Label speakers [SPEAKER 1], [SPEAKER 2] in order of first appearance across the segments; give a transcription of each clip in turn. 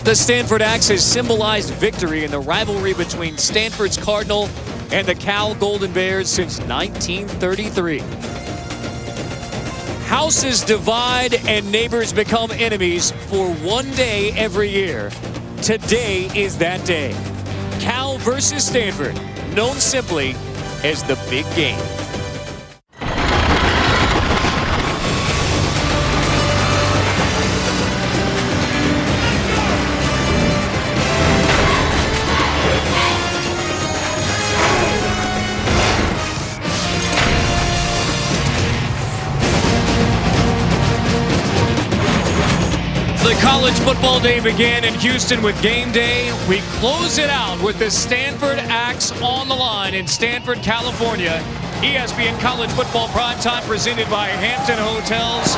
[SPEAKER 1] The Stanford Axe has symbolized victory in the rivalry between Stanford's Cardinal and the Cal Golden Bears since 1933. Houses divide and neighbors become enemies for one day every year. Today is that day. Cal versus Stanford, known simply as the Big Game. The college football day began in Houston with game day. We close it out with the Stanford Axe on the line in Stanford, California. ESPN College Football Primetime presented by Hampton Hotels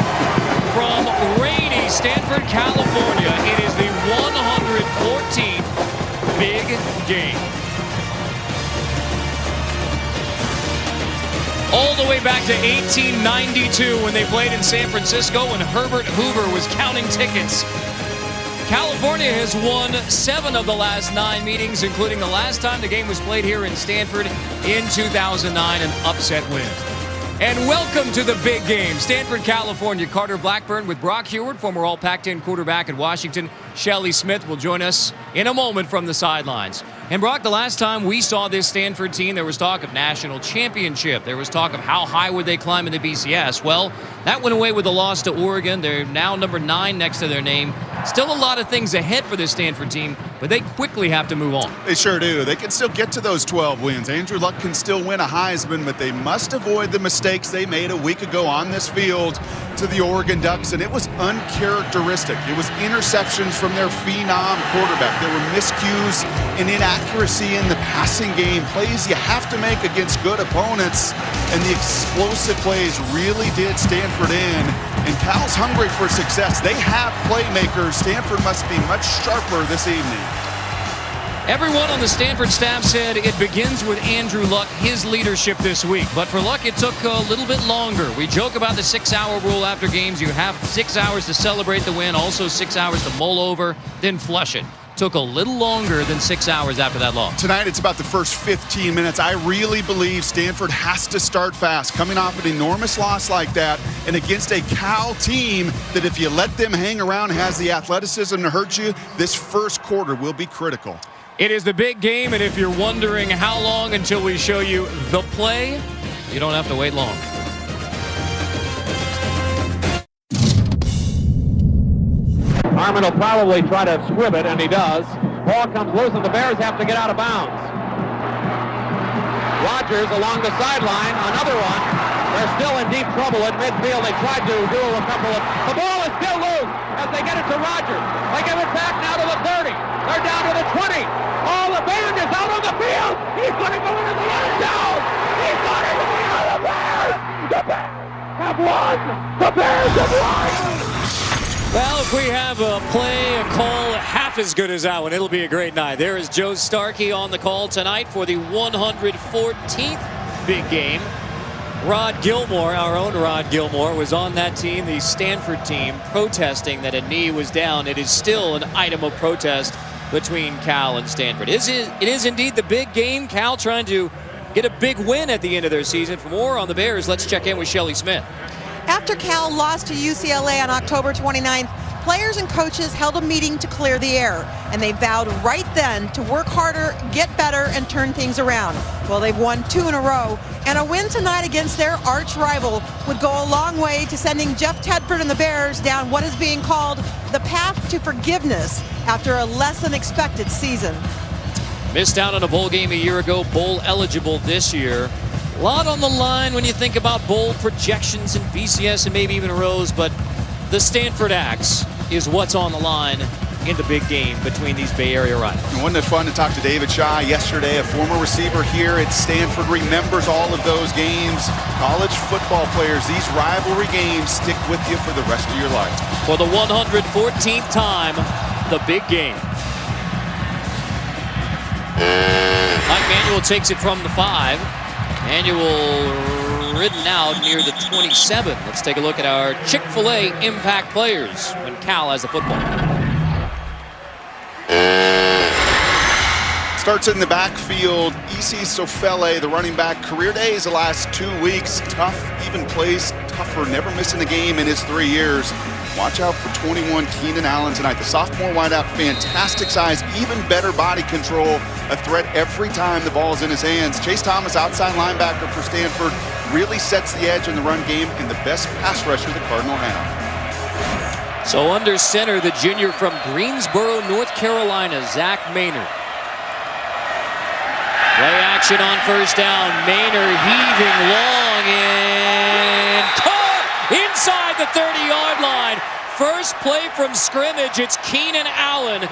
[SPEAKER 1] from rainy Stanford, California. It is the 114th Big Game. All the way back to 1892 when they played in San Francisco when Herbert Hoover was counting tickets. California has won 7 of the last 9 meetings, including the last time the game was played here in Stanford in 2009, an upset win. And welcome to the Big Game. Stanford, California. Carter Blackburn with Brock Heward, former All-Pac-10 quarterback at Washington. Shelley Smith will join us in a moment from the sidelines. And Brock, the last time we saw this Stanford team, there was talk of national championship. There was talk of how high would they climb in the BCS. Well, that went away with a loss to Oregon. They're now number 9 next to their name. Still a lot of things ahead for this Stanford team, but they quickly have to move on.
[SPEAKER 2] They sure do. They can still get to those 12 wins. Andrew Luck can still win a Heisman, but they must avoid the mistakes they made a week ago on this field to the Oregon Ducks, and it was uncharacteristic. It was interceptions from their phenom quarterback. There were miscues and inaccuracy in the passing game, plays you have to make against good opponents, and the explosive plays really did Stanford in. And Cal's hungry for success. They have playmakers. Stanford must be much sharper this evening.
[SPEAKER 1] Everyone on the Stanford staff said it begins with Andrew Luck, his leadership this week. But for Luck, it took a little bit longer. We joke about the 6-hour rule after games. You have 6 hours to celebrate the win, also 6 hours to mull over, then flush it. Took a little longer than 6 hours after that loss.
[SPEAKER 2] Tonight, it's about the first 15 minutes. I really believe Stanford has to start fast, coming off an enormous loss like that, and against a Cal team that if you let them hang around has the athleticism to hurt you, this first quarter will be critical.
[SPEAKER 1] It is the Big Game, and if you're wondering how long until we show you the play, you don't have to wait long.
[SPEAKER 3] Harmon will probably try to squib it, and he does. Ball comes loose, and the Bears have to get out of bounds. Rogers along the sideline, another one. They're still in deep trouble at midfield. They tried to do a couple of... The ball is still loose as they get it to Rogers. They give it back now to the 30. They're down to the 20. Oh, the band is out on the field. He's going to go into the end zone. He's going into the end of the Bears. The Bears have won. The Bears have won.
[SPEAKER 1] Well, if we have a play, a call half as good as that one, it'll be a great night. There is Joe Starkey on the call tonight for the 114th Big Game. Rod Gilmore, our own Rod Gilmore, was on that team, the Stanford team, protesting that a knee was down. It is still an item of protest between Cal and Stanford. It is indeed the Big Game. Cal trying to get a big win at the end of their season. For more on the Bears, let's check in with Shelley Smith.
[SPEAKER 4] After Cal lost to UCLA on October 29th, players and coaches held a meeting to clear the air, and they vowed right then to work harder, get better, and turn things around. Well, they've won 2 in a row, and a win tonight against their arch rival would go a long way to sending Jeff Tedford and the Bears down what is being called the path to forgiveness after a less than expected season.
[SPEAKER 1] Missed out on a bowl game a year ago, bowl eligible this year. A lot on the line when you think about bowl projections and BCS and maybe even Rose, but the Stanford Axe is what's on the line in the Big Game between these Bay Area rivals.
[SPEAKER 2] And wasn't it fun to talk to David Shaw yesterday, a former receiver here at Stanford, remembers all of those games. College football players, these rivalry games stick with you for the rest of your life.
[SPEAKER 1] For the 114th time, the Big Game. Mike Manuel takes it from the 5. Manuel ridden out near the 27. Let's take a look at our Chick-fil-A impact players when Cal has the football.
[SPEAKER 2] Starts in the backfield. E.C. Sofele, the running back, career days the last 2 weeks. Tough, even plays tougher, never missing a game in his 3 years. Watch out for 21 Keenan Allen tonight. The sophomore wideout, fantastic size, even better body control. A threat every time the ball's in his hands. Chase Thomas, outside linebacker for Stanford, really sets the edge in the run game and the best pass rusher the Cardinal have.
[SPEAKER 1] So under center, the junior from Greensboro, North Carolina, Zach Maynard. Play action on first down. Maynard heaving long and caught inside the 30-yard line. First play from scrimmage, it's Keenan Allen,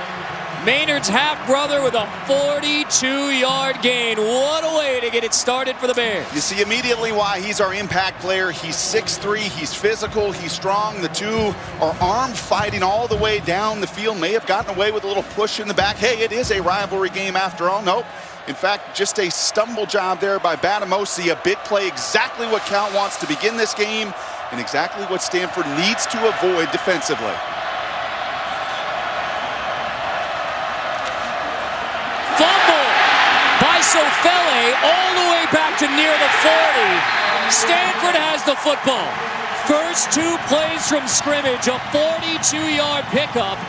[SPEAKER 1] Maynard's half-brother, with a 42-yard gain. What a way to get it started for the Bears.
[SPEAKER 2] You see immediately why he's our impact player. He's 6'3", he's physical, he's strong. The two are arm fighting all the way down the field. May have gotten away with a little push in the back. Hey, it is a rivalry game after all. Nope. In fact, just a stumble job there by Batamosi. A big play, exactly what Cal wants to begin this game and exactly what Stanford needs to avoid defensively.
[SPEAKER 1] Fumble by Sofele all the way back to near the 40. Stanford has the football. First 2 plays from scrimmage, a 42-yard pickup,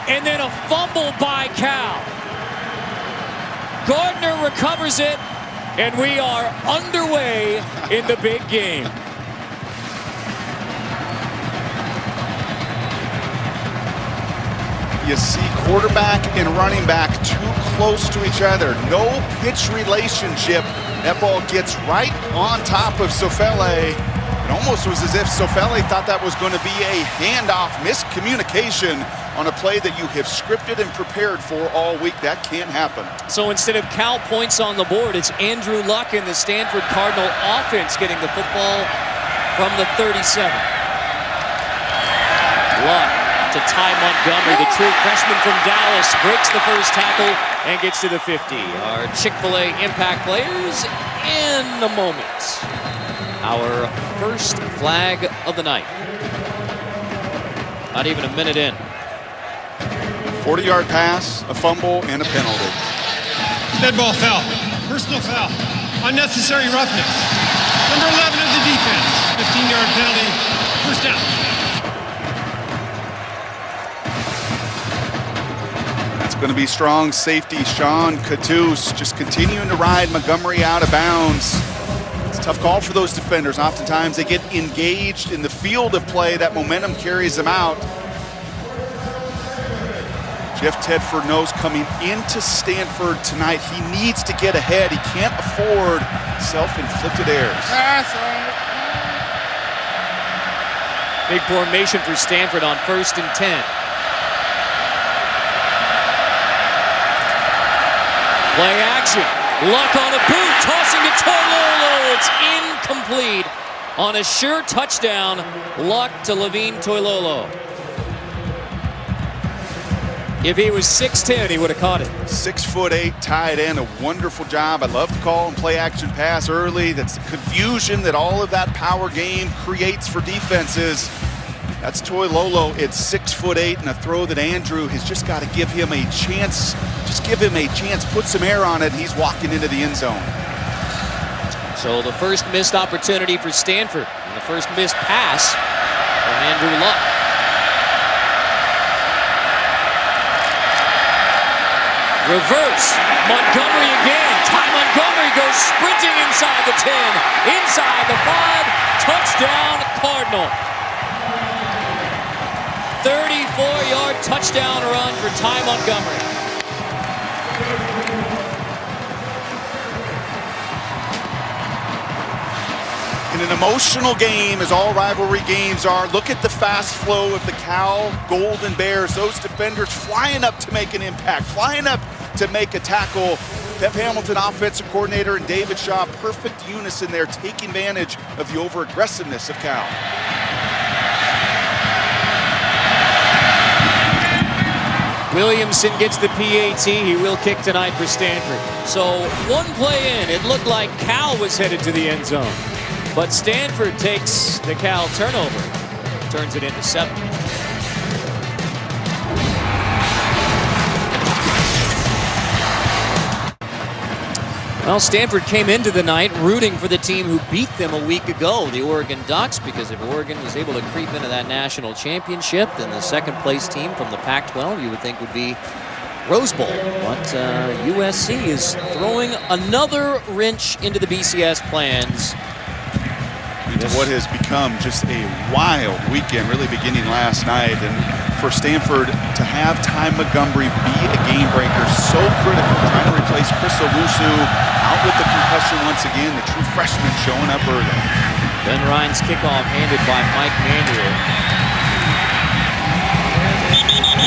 [SPEAKER 1] and then a fumble by Cal. Gardner recovers it, and we are underway in the big game.
[SPEAKER 2] You see quarterback and running back too close to each other. No pitch relationship. That ball gets right on top of Sofele. It almost was as if Sofele thought that was going to be a handoff, miscommunication on a play that you have scripted and prepared for all week. That can't happen.
[SPEAKER 1] So instead of Cal points on the board, it's Andrew Luck in the Stanford Cardinal offense getting the football from the 37. Luck to Ty Montgomery, the true freshman from Dallas, breaks the first tackle and gets to the 50. Our Chick-fil-A impact players in a moment. Our first flag of the night. Not even a minute in.
[SPEAKER 2] 40-yard pass, a fumble, and a penalty.
[SPEAKER 5] Dead ball foul. Personal foul. Unnecessary roughness. Number 11 of the defense. 15-yard penalty. First down.
[SPEAKER 2] That's going to be strong safety Sean Catus just continuing to ride Montgomery out of bounds. It's a tough call for those defenders. Oftentimes they get engaged in the field of play. That momentum carries them out. Jeff Tedford knows coming into Stanford tonight, he needs to get ahead. He can't afford self-inflicted errors.
[SPEAKER 1] Big formation for Stanford on 1st and 10. Play action. Luck on a boot, tossing to Toilolo. It's incomplete on a sure touchdown. Luck to Levine Toilolo. If he was 6'10", he would have caught it.
[SPEAKER 2] 6'8", tight end, a wonderful job. I love the call and play action pass early. That's the confusion that all of that power game creates for defenses. That's Toilolo at 6'8", and a throw that Andrew has just got to give him a chance. Just give him a chance, put some air on it, and he's walking into the end zone.
[SPEAKER 1] So the first missed opportunity for Stanford, and the first missed pass from Andrew Luck. Reverse, Montgomery again. Ty Montgomery goes sprinting inside the 10, inside the 5, touchdown Cardinal. 34-yard touchdown run for Ty Montgomery.
[SPEAKER 2] In an emotional game, as all rivalry games are, look at the fast flow of the Cal Golden Bears. Those defenders flying up to make an impact, flying up to make a tackle. Pep Hamilton, offensive coordinator, and David Shaw, perfect unison there, taking advantage of the over-aggressiveness of Cal.
[SPEAKER 1] Williamson gets the PAT. He will kick tonight for Stanford. So one play in, it looked like Cal was headed to the end zone. But Stanford takes the Cal turnover, turns it into 7. Well, Stanford came into the night rooting for the team who beat them a week ago, the Oregon Ducks, because if Oregon was able to creep into that national championship, then the second place team from the Pac-12 you would think would be Rose Bowl. But USC is throwing another wrench into the BCS plans.
[SPEAKER 2] Into what has become just a wild weekend, really beginning last night. And for Stanford to have Ty Montgomery be a game breaker, so critical, trying to replace Chris Owusu, out with the concussion once again, the true freshman showing up early.
[SPEAKER 1] Ben Ryan's kickoff handed by Mike Manuel.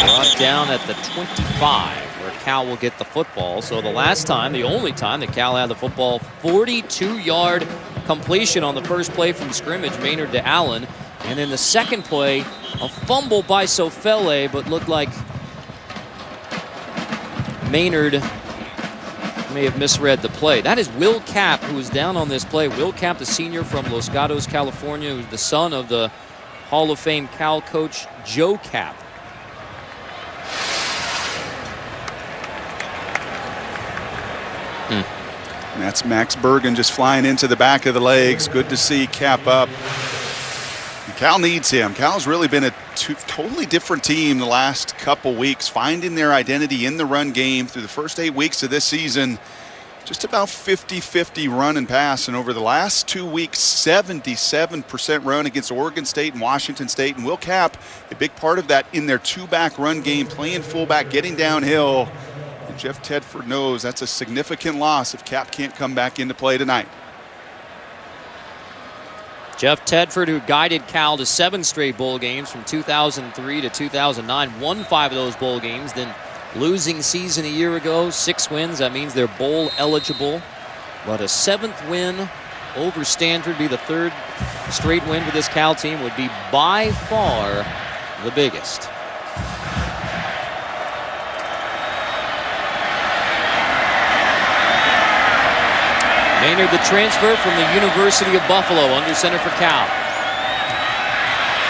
[SPEAKER 1] Brought down at the 25, where Cal will get the football. So the last time, the only time that Cal had the football, 42-yard completion on the first play from scrimmage, Maynard to Allen. And in the second play, a fumble by Sofele, but looked like Maynard may have misread the play. That is Will Kapp, who is down on this play. Will Kapp, the senior from Los Gatos, California, who's the son of the Hall of Fame Cal coach Joe Kapp.
[SPEAKER 2] And that's Max Bergen just flying into the back of the legs. Good to see Cap up. And Cal needs him. Cal's really been a totally different team the last couple weeks, finding their identity in the run game through the first 8 weeks of this season. Just about 50-50 run and pass. And over the last 2 weeks, 77% run against Oregon State and Washington State. And Will Kapp, a big part of that in their two-back run game, playing fullback, getting downhill. And Jeff Tedford knows that's a significant loss if Cap can't come back into play tonight.
[SPEAKER 1] Jeff Tedford, who guided Cal to 7 straight bowl games from 2003 to 2009, won 5 of those bowl games, then losing season a year ago, 6 wins. That means they're bowl eligible. But a 7th win over Stanford, be the 3rd straight win for this Cal team, would be by far the biggest. Maynard, the transfer from the University of Buffalo, under center for Cal.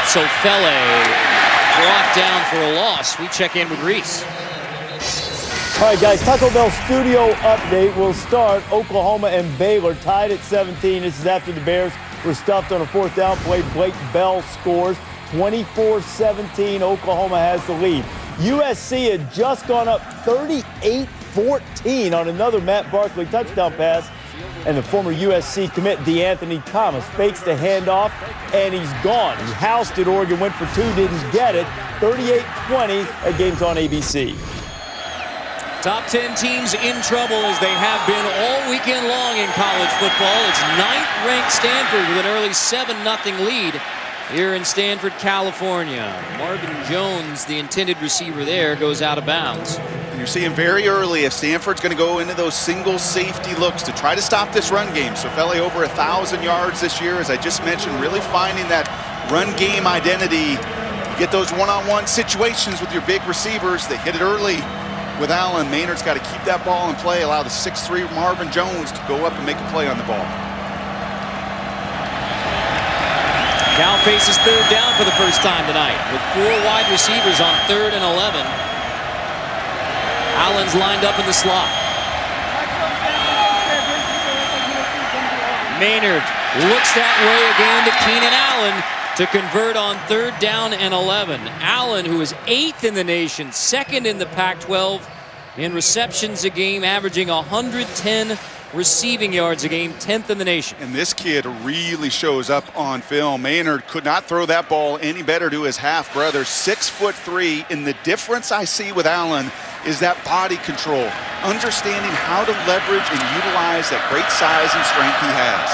[SPEAKER 1] Sofele brought down for a loss. We check in with Reese.
[SPEAKER 6] All right, guys, Taco Bell studio update will start. Oklahoma and Baylor tied at 17. This is after the Bears were stuffed on a 4th down play. Blake Bell scores 24-17. Oklahoma has the lead. USC had just gone up 38-14 on another Matt Barkley touchdown pass. And the former USC commit DeAnthony Thomas fakes the handoff, and he's gone. He housed Oregon, went for 2, didn't get it. 38-20. That game's on ABC.
[SPEAKER 1] Top 10 teams in trouble, as they have been all weekend long in college football. It's 9th-ranked Stanford with an early 7-0 lead here in Stanford, California. Marvin Jones, the intended receiver there, goes out of bounds.
[SPEAKER 2] And you're seeing very early if Stanford's going to go into those single safety looks to try to stop this run game. So Feli over 1,000 yards this year, as I just mentioned, really finding that run game identity. You get those one-on-one situations with your big receivers. They hit it early with Allen. Maynard's got to keep that ball in play, allow the 6'3" Marvin Jones to go up and make a play on the ball.
[SPEAKER 1] Cal faces 3rd down for the first time tonight with 4 wide receivers on 3rd and 11. Allen's lined up in the slot. Maynard looks that way again to Keenan Allen to convert on 3rd down and 11. Allen, who is 8th in the nation, 2nd in the Pac-12 in receptions a game, averaging 110 receiving yards a game, 10th in the nation.
[SPEAKER 2] And this kid really shows up on film. Maynard could not throw that ball any better to his half-brother, 6'3", and the difference I see with Allen is that body control, understanding how to leverage and utilize that great size and strength he has.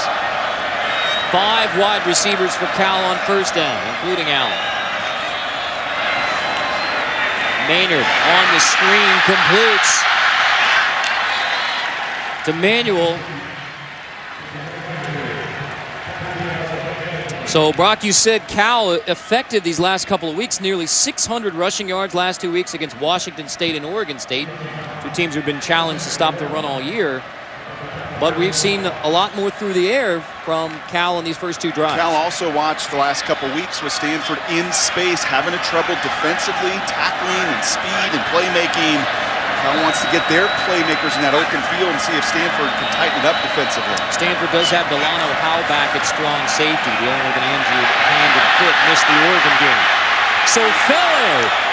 [SPEAKER 1] 5 wide receivers for Cal on 1st down, including Allen. Maynard on the screen, completes to Manuel. So, Brock, you said Cal effective these last couple of weeks, nearly 600 rushing yards last 2 weeks against Washington State and Oregon State, 2 teams who've been challenged to stop the run all year. But we've seen a lot more through the air from Cal in these first 2 drives.
[SPEAKER 2] Cal also watched the last couple weeks with Stanford in space, having a trouble defensively, tackling and speed and playmaking. Cal wants to get their playmakers in that open field and see if Stanford can tighten it up defensively.
[SPEAKER 1] Stanford does have Delano Howe back at strong safety. The only with an injured hand and foot missed the Oregon game. So Fele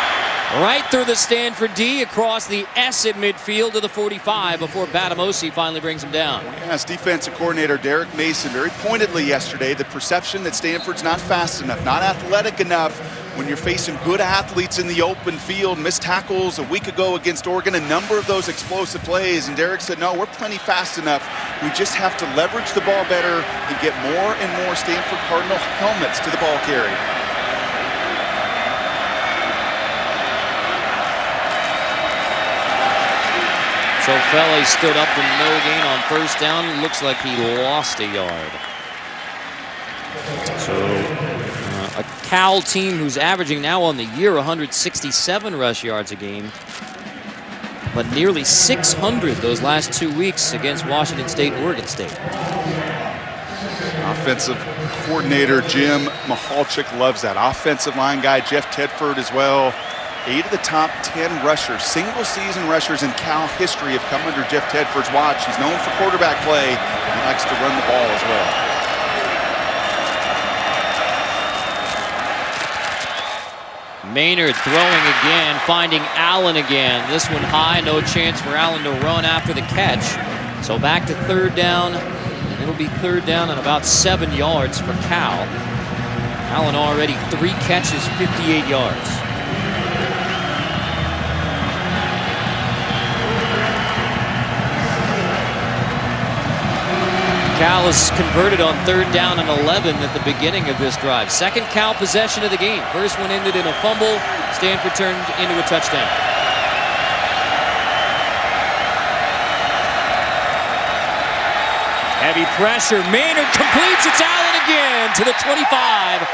[SPEAKER 1] right through the Stanford D, across the S at midfield to the 45 before Batamosi finally brings him down.
[SPEAKER 2] Yes, defensive coordinator Derek Mason very pointedly yesterday, the perception that Stanford's not fast enough, not athletic enough when you're facing good athletes in the open field. Missed tackles a week ago against Oregon, a number of those explosive plays, and Derek said, no, we're plenty fast enough. We just have to leverage the ball better and get more and more Stanford Cardinal helmets to the ball carrier.
[SPEAKER 1] So Fele stood up with no gain on first down. Looks like he lost a yard. So a Cal team who's averaging now on the year 167 rush yards a game, but nearly 600 those last 2 weeks against Washington State and Oregon State.
[SPEAKER 2] Offensive coordinator Jim Michalczyk loves that. Offensive line guy Jeff Tedford as well. 8 of the top 10 rushers, single-season rushers in Cal history have come under Jeff Tedford's watch. He's known for quarterback play. He likes to run the ball as well.
[SPEAKER 1] Maynard throwing again, finding Allen again. This one high, no chance for Allen to run after the catch. So back to third down, and it'll be third down and about 7 yards for Cal. Allen already 3 catches, 58 yards. Cal is converted on third down and 11 at the beginning of this drive. Second Cal possession of the game. First one ended in a fumble. Stanford turned into a touchdown. Heavy pressure. Maynard completes. It's Allen again to the 25.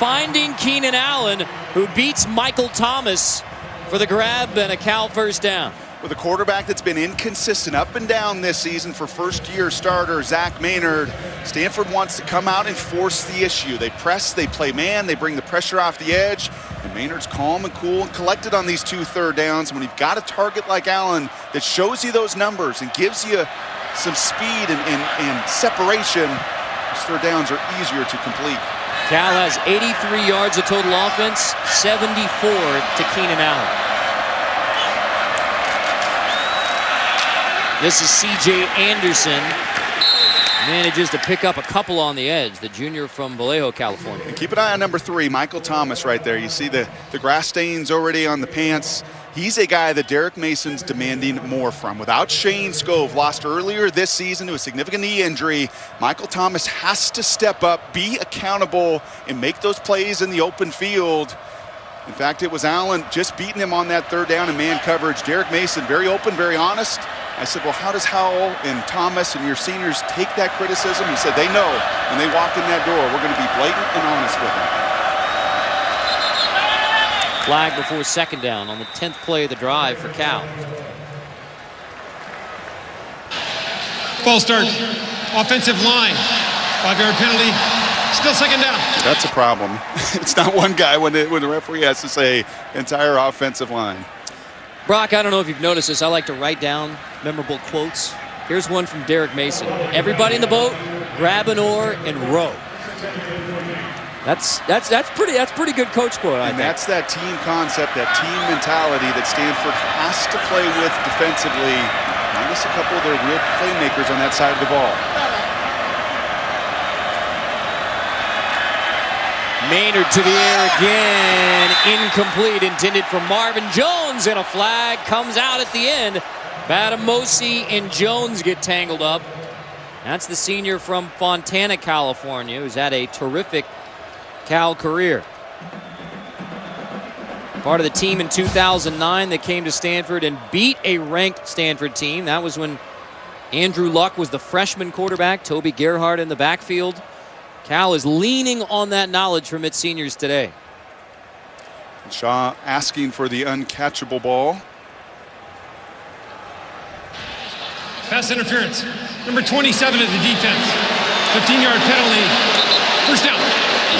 [SPEAKER 1] Finding Keenan Allen, who beats Michael Thomas for the grab and a Cal first down.
[SPEAKER 2] With a quarterback that's been inconsistent up and down this season for first-year starter Zach Maynard, Stanford wants to come out and force the issue. They press, they play man, they bring the pressure off the edge, and Maynard's calm and cool and collected on these 2 third downs. When you've got a target like Allen that shows you those numbers and gives you some speed and separation, those third downs are easier to complete.
[SPEAKER 1] Cal has 83 yards of total offense, 74 to Keenan Allen. This is C.J. Anderson. Manages to pick up a couple on the edge, the junior from Vallejo, California.
[SPEAKER 2] And keep an eye on number 3, Michael Thomas right there. You see the grass stains already on the pants. He's a guy that Derek Mason's demanding more from. Without Shane Scove, lost earlier this season to a significant knee injury, Michael Thomas has to step up, be accountable, and make those plays in the open field. In fact, it was Allen just beating him on that third down in man coverage. Derek Mason, very open, very honest. I said, well, how does Howell and Thomas and your seniors take that criticism? He said, they know when they walk in that door, we're going to be blatant and honest with them.
[SPEAKER 1] Flag before second down on the 10th play of the drive for Cal.
[SPEAKER 5] False start. Offensive line. 5-yard penalty. Still second down.
[SPEAKER 2] That's a problem. It's not one guy when the referee has to say entire offensive line.
[SPEAKER 1] Brock, I don't know if you've noticed this. I like to write down memorable quotes. Here's one from Derek Mason. Everybody in the boat, grab an oar and row. That's pretty good coach quote, I think.
[SPEAKER 2] That's that team concept, that team mentality that Stanford has to play with defensively. Minus a couple of their real playmakers on that side of the ball.
[SPEAKER 1] Maynard to the air again, incomplete, intended for Marvin Jones, and a flag comes out at the end. Batamosi and Jones get tangled up. That's the senior from Fontana, California, who's had a terrific Cal career. Part of the team in 2009 that came to Stanford and beat a ranked Stanford team. That was when Andrew Luck was the freshman quarterback, Toby Gerhardt in the backfield. Cal is leaning on that knowledge from its seniors today.
[SPEAKER 2] Shaw asking for the uncatchable ball.
[SPEAKER 5] Pass interference. Number 27 of the defense. 15-yard penalty. First down.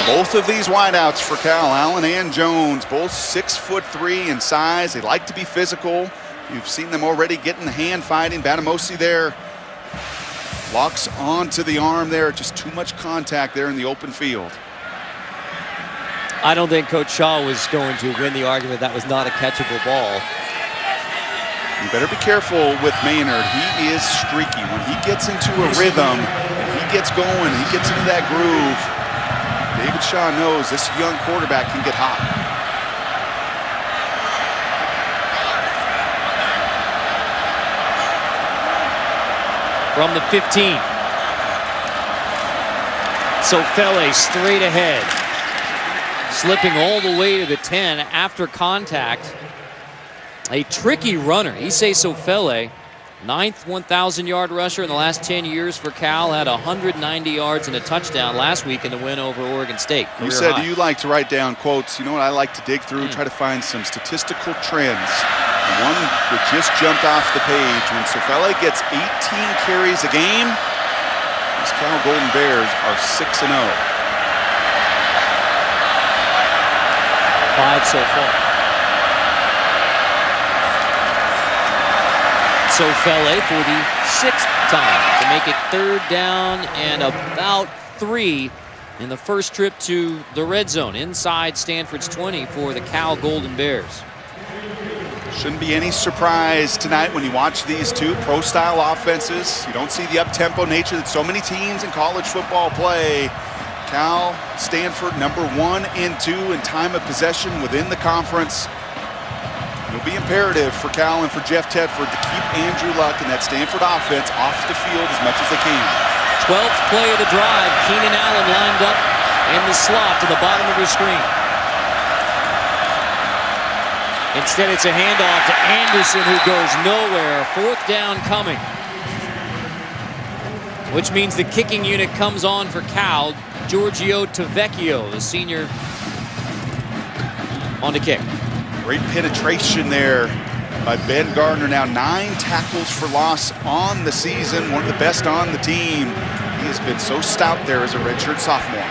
[SPEAKER 2] Both of these wideouts for Cal, Allen and Jones, both 6'3" in size. They like to be physical. You've seen them already getting the hand fighting. Batamosi there locks onto the arm there. Just too much contact there in the open field.
[SPEAKER 1] I don't think Coach Shaw was going to win the argument. That was not a catchable ball.
[SPEAKER 2] You better be careful with Maynard. He is streaky. When he gets into a rhythm, and he gets going, he gets into that groove, David Shaw knows this young quarterback can get hot.
[SPEAKER 1] From the 15. Sofele straight ahead. Slipping all the way to the 10 after contact. A tricky runner. Issei Sofele, 9th 1,000-yard rusher in the last 10 years for Cal, had 190 yards and a touchdown last week in the win over Oregon State.
[SPEAKER 2] You said you like to write down quotes. You know what I like to dig through, try to find some statistical trends. One that just jumped off the page. When Sofele gets 18 carries a game, these Cal Golden Bears are 6-0.
[SPEAKER 1] 5 so far. Sofele for the 6th time to make it 3rd down and about 3 in the first trip to the red zone inside Stanford's 20 for the Cal Golden Bears.
[SPEAKER 2] Shouldn't be any surprise tonight when you watch these two pro-style offenses. You don't see the up-tempo nature that so many teams in college football play. Cal, Stanford, number 1 and 2 in time of possession within the conference. It'll be imperative for Cal and for Jeff Tedford to keep Andrew Luck and that Stanford offense off the field as much as they can.
[SPEAKER 1] 12th play of the drive. Keenan Allen lined up in the slot to the bottom of your screen. Instead, it's a handoff to Anderson, who goes nowhere. 4th down coming. Which means the kicking unit comes on for Cal. Giorgio Tavecchio, the senior, on the kick.
[SPEAKER 2] Great penetration there by Ben Gardner. Now 9 tackles for loss on the season. One of the best on the team. He has been so stout there as a redshirt sophomore.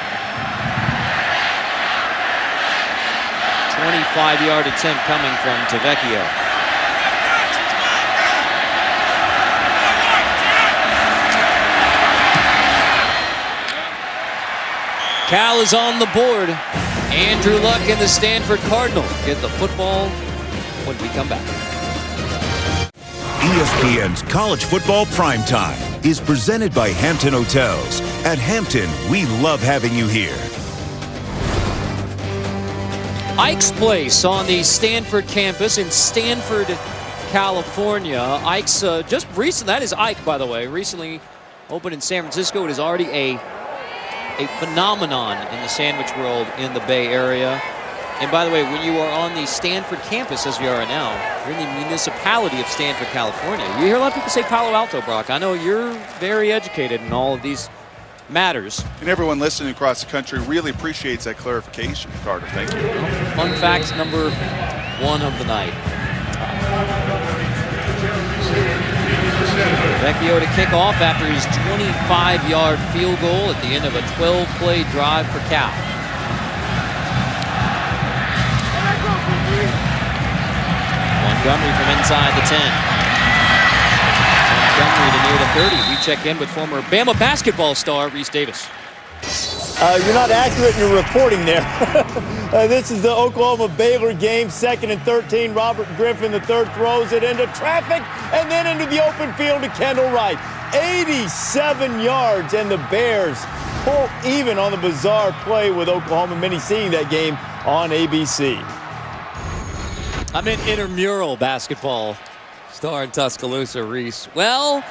[SPEAKER 1] 25-yard attempt coming from Tavecchio. Cal is on the board. Andrew Luck and the Stanford Cardinals get the football when we come back.
[SPEAKER 7] ESPN's College Football Primetime is presented by Hampton Hotels. At Hampton, we love having you here.
[SPEAKER 1] Ike's Place on the Stanford campus in Stanford, California. Ike's just recent. That is Ike, by the way. Recently opened in San Francisco. It is already a phenomenon in the sandwich world in the Bay Area. And by the way, when you are on the Stanford campus, as we are now, you're in the municipality of Stanford, California. You hear a lot of people say Palo Alto, Brock. I know you're very educated in all of these matters.
[SPEAKER 2] And everyone listening across the country really appreciates that clarification, Carter. Thank you.
[SPEAKER 1] Fun fact number 1 of the night. Vecchio to kick off after his 25-yard field goal at the end of a 12-play drive for Cal. Montgomery from inside the 10. Montgomery to near the 30. We check in with former Bama basketball star Reese Davis.
[SPEAKER 6] You're not accurate in your reporting there. This is the Oklahoma-Baylor game, 2nd and 13. Robert Griffin III throws it into traffic and then into the open field to Kendall Wright. 87 yards, and the Bears pull even on the bizarre play with Oklahoma. Many seeing that game on ABC.
[SPEAKER 1] I'm in intramural basketball star in Tuscaloosa, Reese. Well,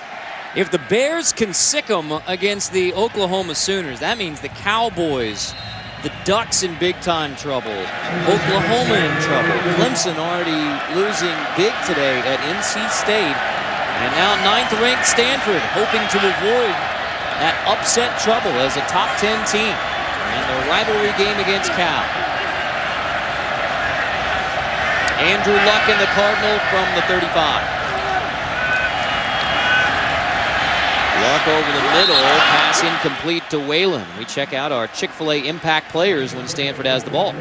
[SPEAKER 1] if the Bears can sick them against the Oklahoma Sooners, that means the Cowboys, the Ducks in big-time trouble, Oklahoma in trouble, Clemson already losing big today at NC State, and now 9th-ranked Stanford hoping to avoid that upset trouble as a top 10 team in the rivalry game against Cal. Andrew Luck and the Cardinal from the 35. Luck over the middle, pass incomplete to Whalen. We check out our Chick-fil-A impact players when Stanford has the ball.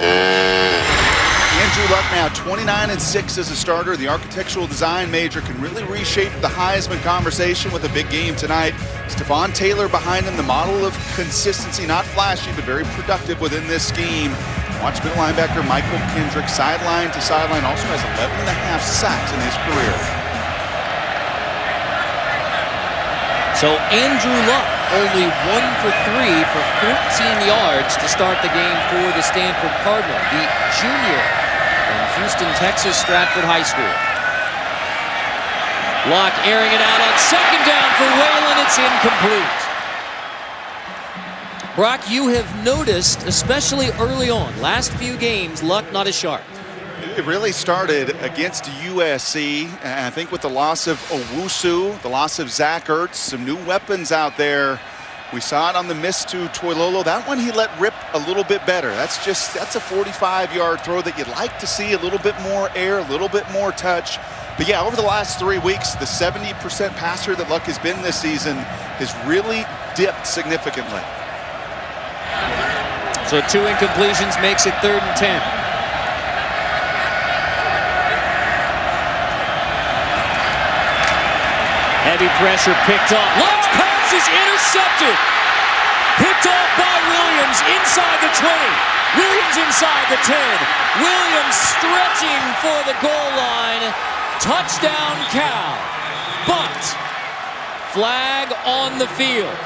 [SPEAKER 2] Andrew Luck now 29-6 as a starter. The architectural design major can really reshape the Heisman conversation with a big game tonight. Stephon Taylor behind him, the model of consistency, not flashy, but very productive within this scheme. Watch middle linebacker Michael Kendrick, sideline to sideline, also has 11.5 sacks in his career.
[SPEAKER 1] So Andrew Luck only 1 for 3 for 14 yards to start the game for the Stanford Cardinal, the junior from Houston, Texas, Stratford High School. Luck airing it out on second down for Whalen. It's incomplete. Brock, you have noticed, especially early on, last few games, Luck not as sharp.
[SPEAKER 2] It really started against USC, and I think with the loss of Owusu, the loss of Zach Ertz, some new weapons out there. We saw it on the miss to Toilolo. That one he let rip a little bit better. That's a 45-yard throw that you'd like to see, a little bit more air, a little bit more touch. But yeah, over the last 3 weeks, the 70% passer that Luck has been this season has really dipped significantly.
[SPEAKER 1] So 2 incompletions makes it 3rd and 10. Heavy pressure picked off. Luck's pass is intercepted. Picked off by Williams inside the 20. Williams inside the 10. Williams stretching for the goal line. Touchdown Cal. But flag on the field.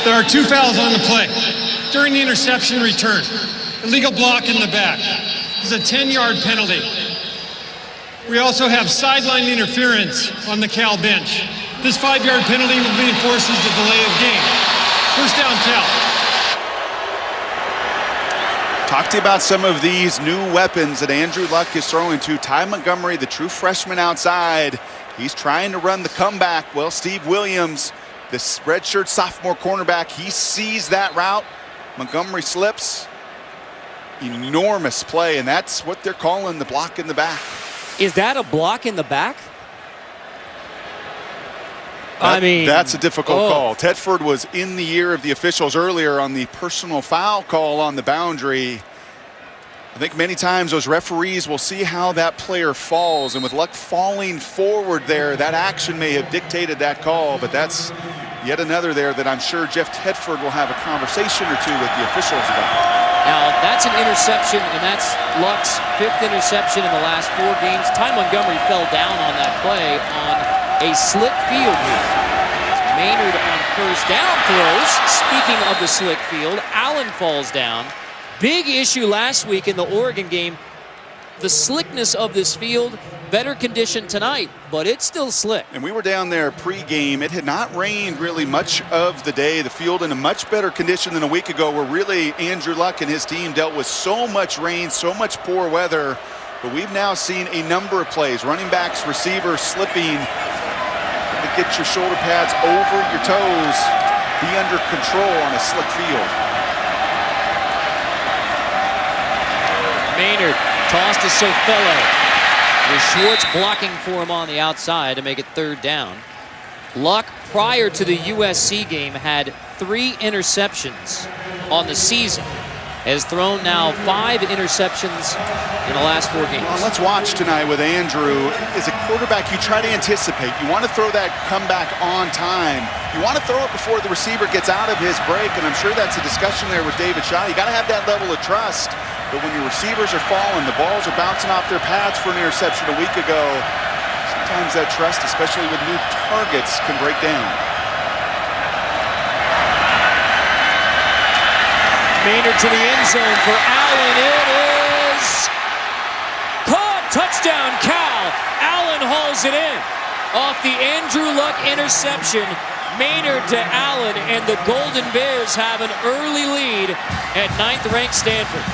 [SPEAKER 5] There are 2 fouls on the play. During the interception return, illegal block in the back. This is a 10-yard penalty. We also have sideline interference on the Cal bench. This 5-yard penalty reinforces the delay of game. First down, Cal.
[SPEAKER 2] Talk to you about some of these new weapons that Andrew Luck is throwing to. Ty Montgomery, the true freshman outside. He's trying to run the comeback. Well, Steve Williams, this redshirt sophomore cornerback, he sees that route. Montgomery slips. Enormous play, and that's what they're calling the block in the back.
[SPEAKER 1] Is that a block in the back?
[SPEAKER 2] That's a difficult call. Tedford was in the ear of the officials earlier on the personal foul call on the boundary. I think many times those referees will see how that player falls, and with Luck falling forward there, that action may have dictated that call, but that's yet another there that I'm sure Jeff Tedford will have a conversation or two with the officials about.
[SPEAKER 1] Now, that's an interception, and that's Luck's 5th interception in the last 4 games. Ty Montgomery fell down on that play on a slick field here. Maynard on first down throws. Speaking of the slick field, Allen falls down. Big issue last week in the Oregon game. The slickness of this field, better condition tonight, but it's still slick.
[SPEAKER 2] And we were down there pre-game. It had not rained really much of the day. The field in a much better condition than a week ago, where really Andrew Luck and his team dealt with so much rain, so much poor weather. But we've now seen a number of plays. Running backs, receivers slipping. To get your shoulder pads over your toes. Be under control on a slick field.
[SPEAKER 1] Maynard tossed to Sofele. With Schwartz blocking for him on the outside to make it 3rd down. Luck, prior to the USC game, had 3 interceptions on the season. Has thrown now 5 interceptions in the last 4 games.
[SPEAKER 2] Well, let's watch tonight with Andrew. As a quarterback, you try to anticipate. You want to throw that comeback on time. You want to throw it before the receiver gets out of his break, and I'm sure that's a discussion there with David Shaw. You got to have that level of trust. But when your receivers are falling, the balls are bouncing off their pads for an interception a week ago, sometimes that trust, especially with new targets, can break down.
[SPEAKER 1] Maynard to the end zone for Allen. It is caught. Touchdown, Cal. Allen hauls it in. Off the Andrew Luck interception, Maynard to Allen, and the Golden Bears have an early lead at 9th-ranked Stanford.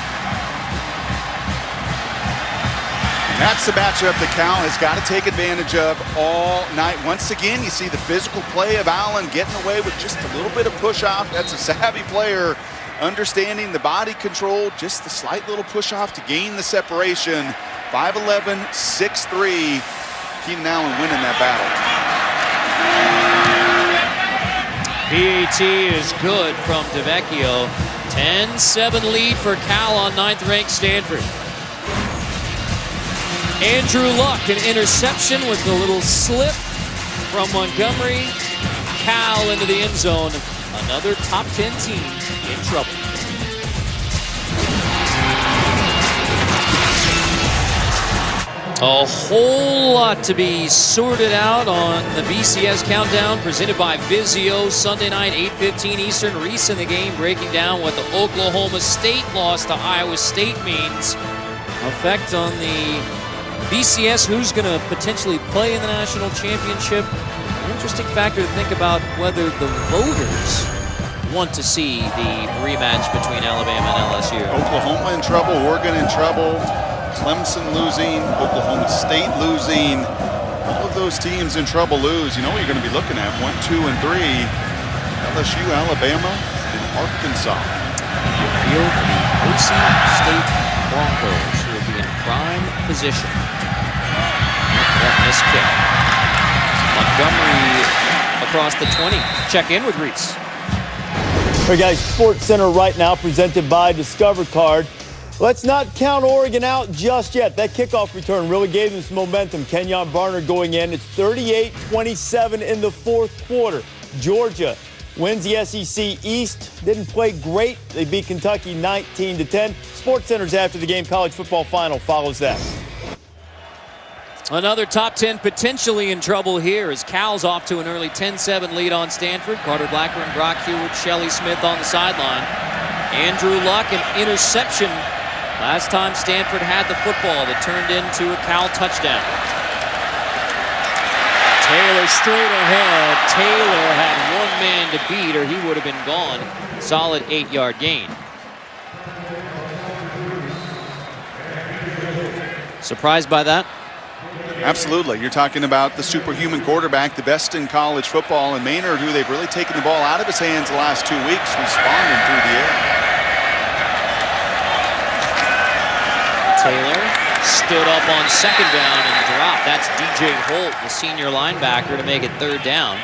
[SPEAKER 2] That's the matchup that Cal has got to take advantage of all night. Once again, you see the physical play of Allen getting away with just a little bit of push-off. That's a savvy player, understanding the body control, just the slight little push-off to gain the separation. 5'11", 6'3", Keenan Allen winning that battle.
[SPEAKER 1] PAT is good from DeVecchio. 10-7 lead for Cal on 9th-ranked Stanford. Andrew Luck, an interception with a little slip from Montgomery. Cal into the end zone. Another top 10 team in trouble. A whole lot to be sorted out on the BCS Countdown presented by Vizio. Sunday night, 8:15 Eastern. Reese in the game breaking down what the Oklahoma State loss to Iowa State means. Effect on the BCS, who's going to potentially play in the national championship. An interesting factor to think about whether the voters want to see the rematch between Alabama and LSU.
[SPEAKER 2] Oklahoma in trouble, Oregon in trouble, Clemson losing, Oklahoma State losing. All of those teams in trouble lose. You know what you're going to be looking at? 1, 2, and 3. LSU, Alabama, and Arkansas.
[SPEAKER 1] Field for the OC State Broncos, who will be in prime position. Nice kick. Montgomery across the 20. Check in with Reese.
[SPEAKER 6] All right, guys, Sports Center right now presented by Discover Card. Let's not count Oregon out just yet. That kickoff return really gave them some momentum. Kenyon Barner going in. It's 38-27 in the fourth quarter. Georgia wins the SEC East. Didn't play great. They beat Kentucky 19-10. Sports Center's after the game. College football final follows that.
[SPEAKER 1] Another top 10 potentially in trouble here as Cal's off to an early 10-7 lead on Stanford. Carter Blackburn, Brock Hewitt, Shelley Smith on the sideline. Andrew Luck, an interception. Last time Stanford had the football that turned into a Cal touchdown. Taylor straight ahead. Taylor had one man to beat or he would have been gone. Solid 8-yard gain. Surprised by that?
[SPEAKER 2] Absolutely. You're talking about the superhuman quarterback, the best in college football, and Maynard, who they've really taken the ball out of his hands the last 2 weeks, responding through the air.
[SPEAKER 1] Taylor stood up on second down and dropped. That's DJ Holt, the senior linebacker, to make it third down.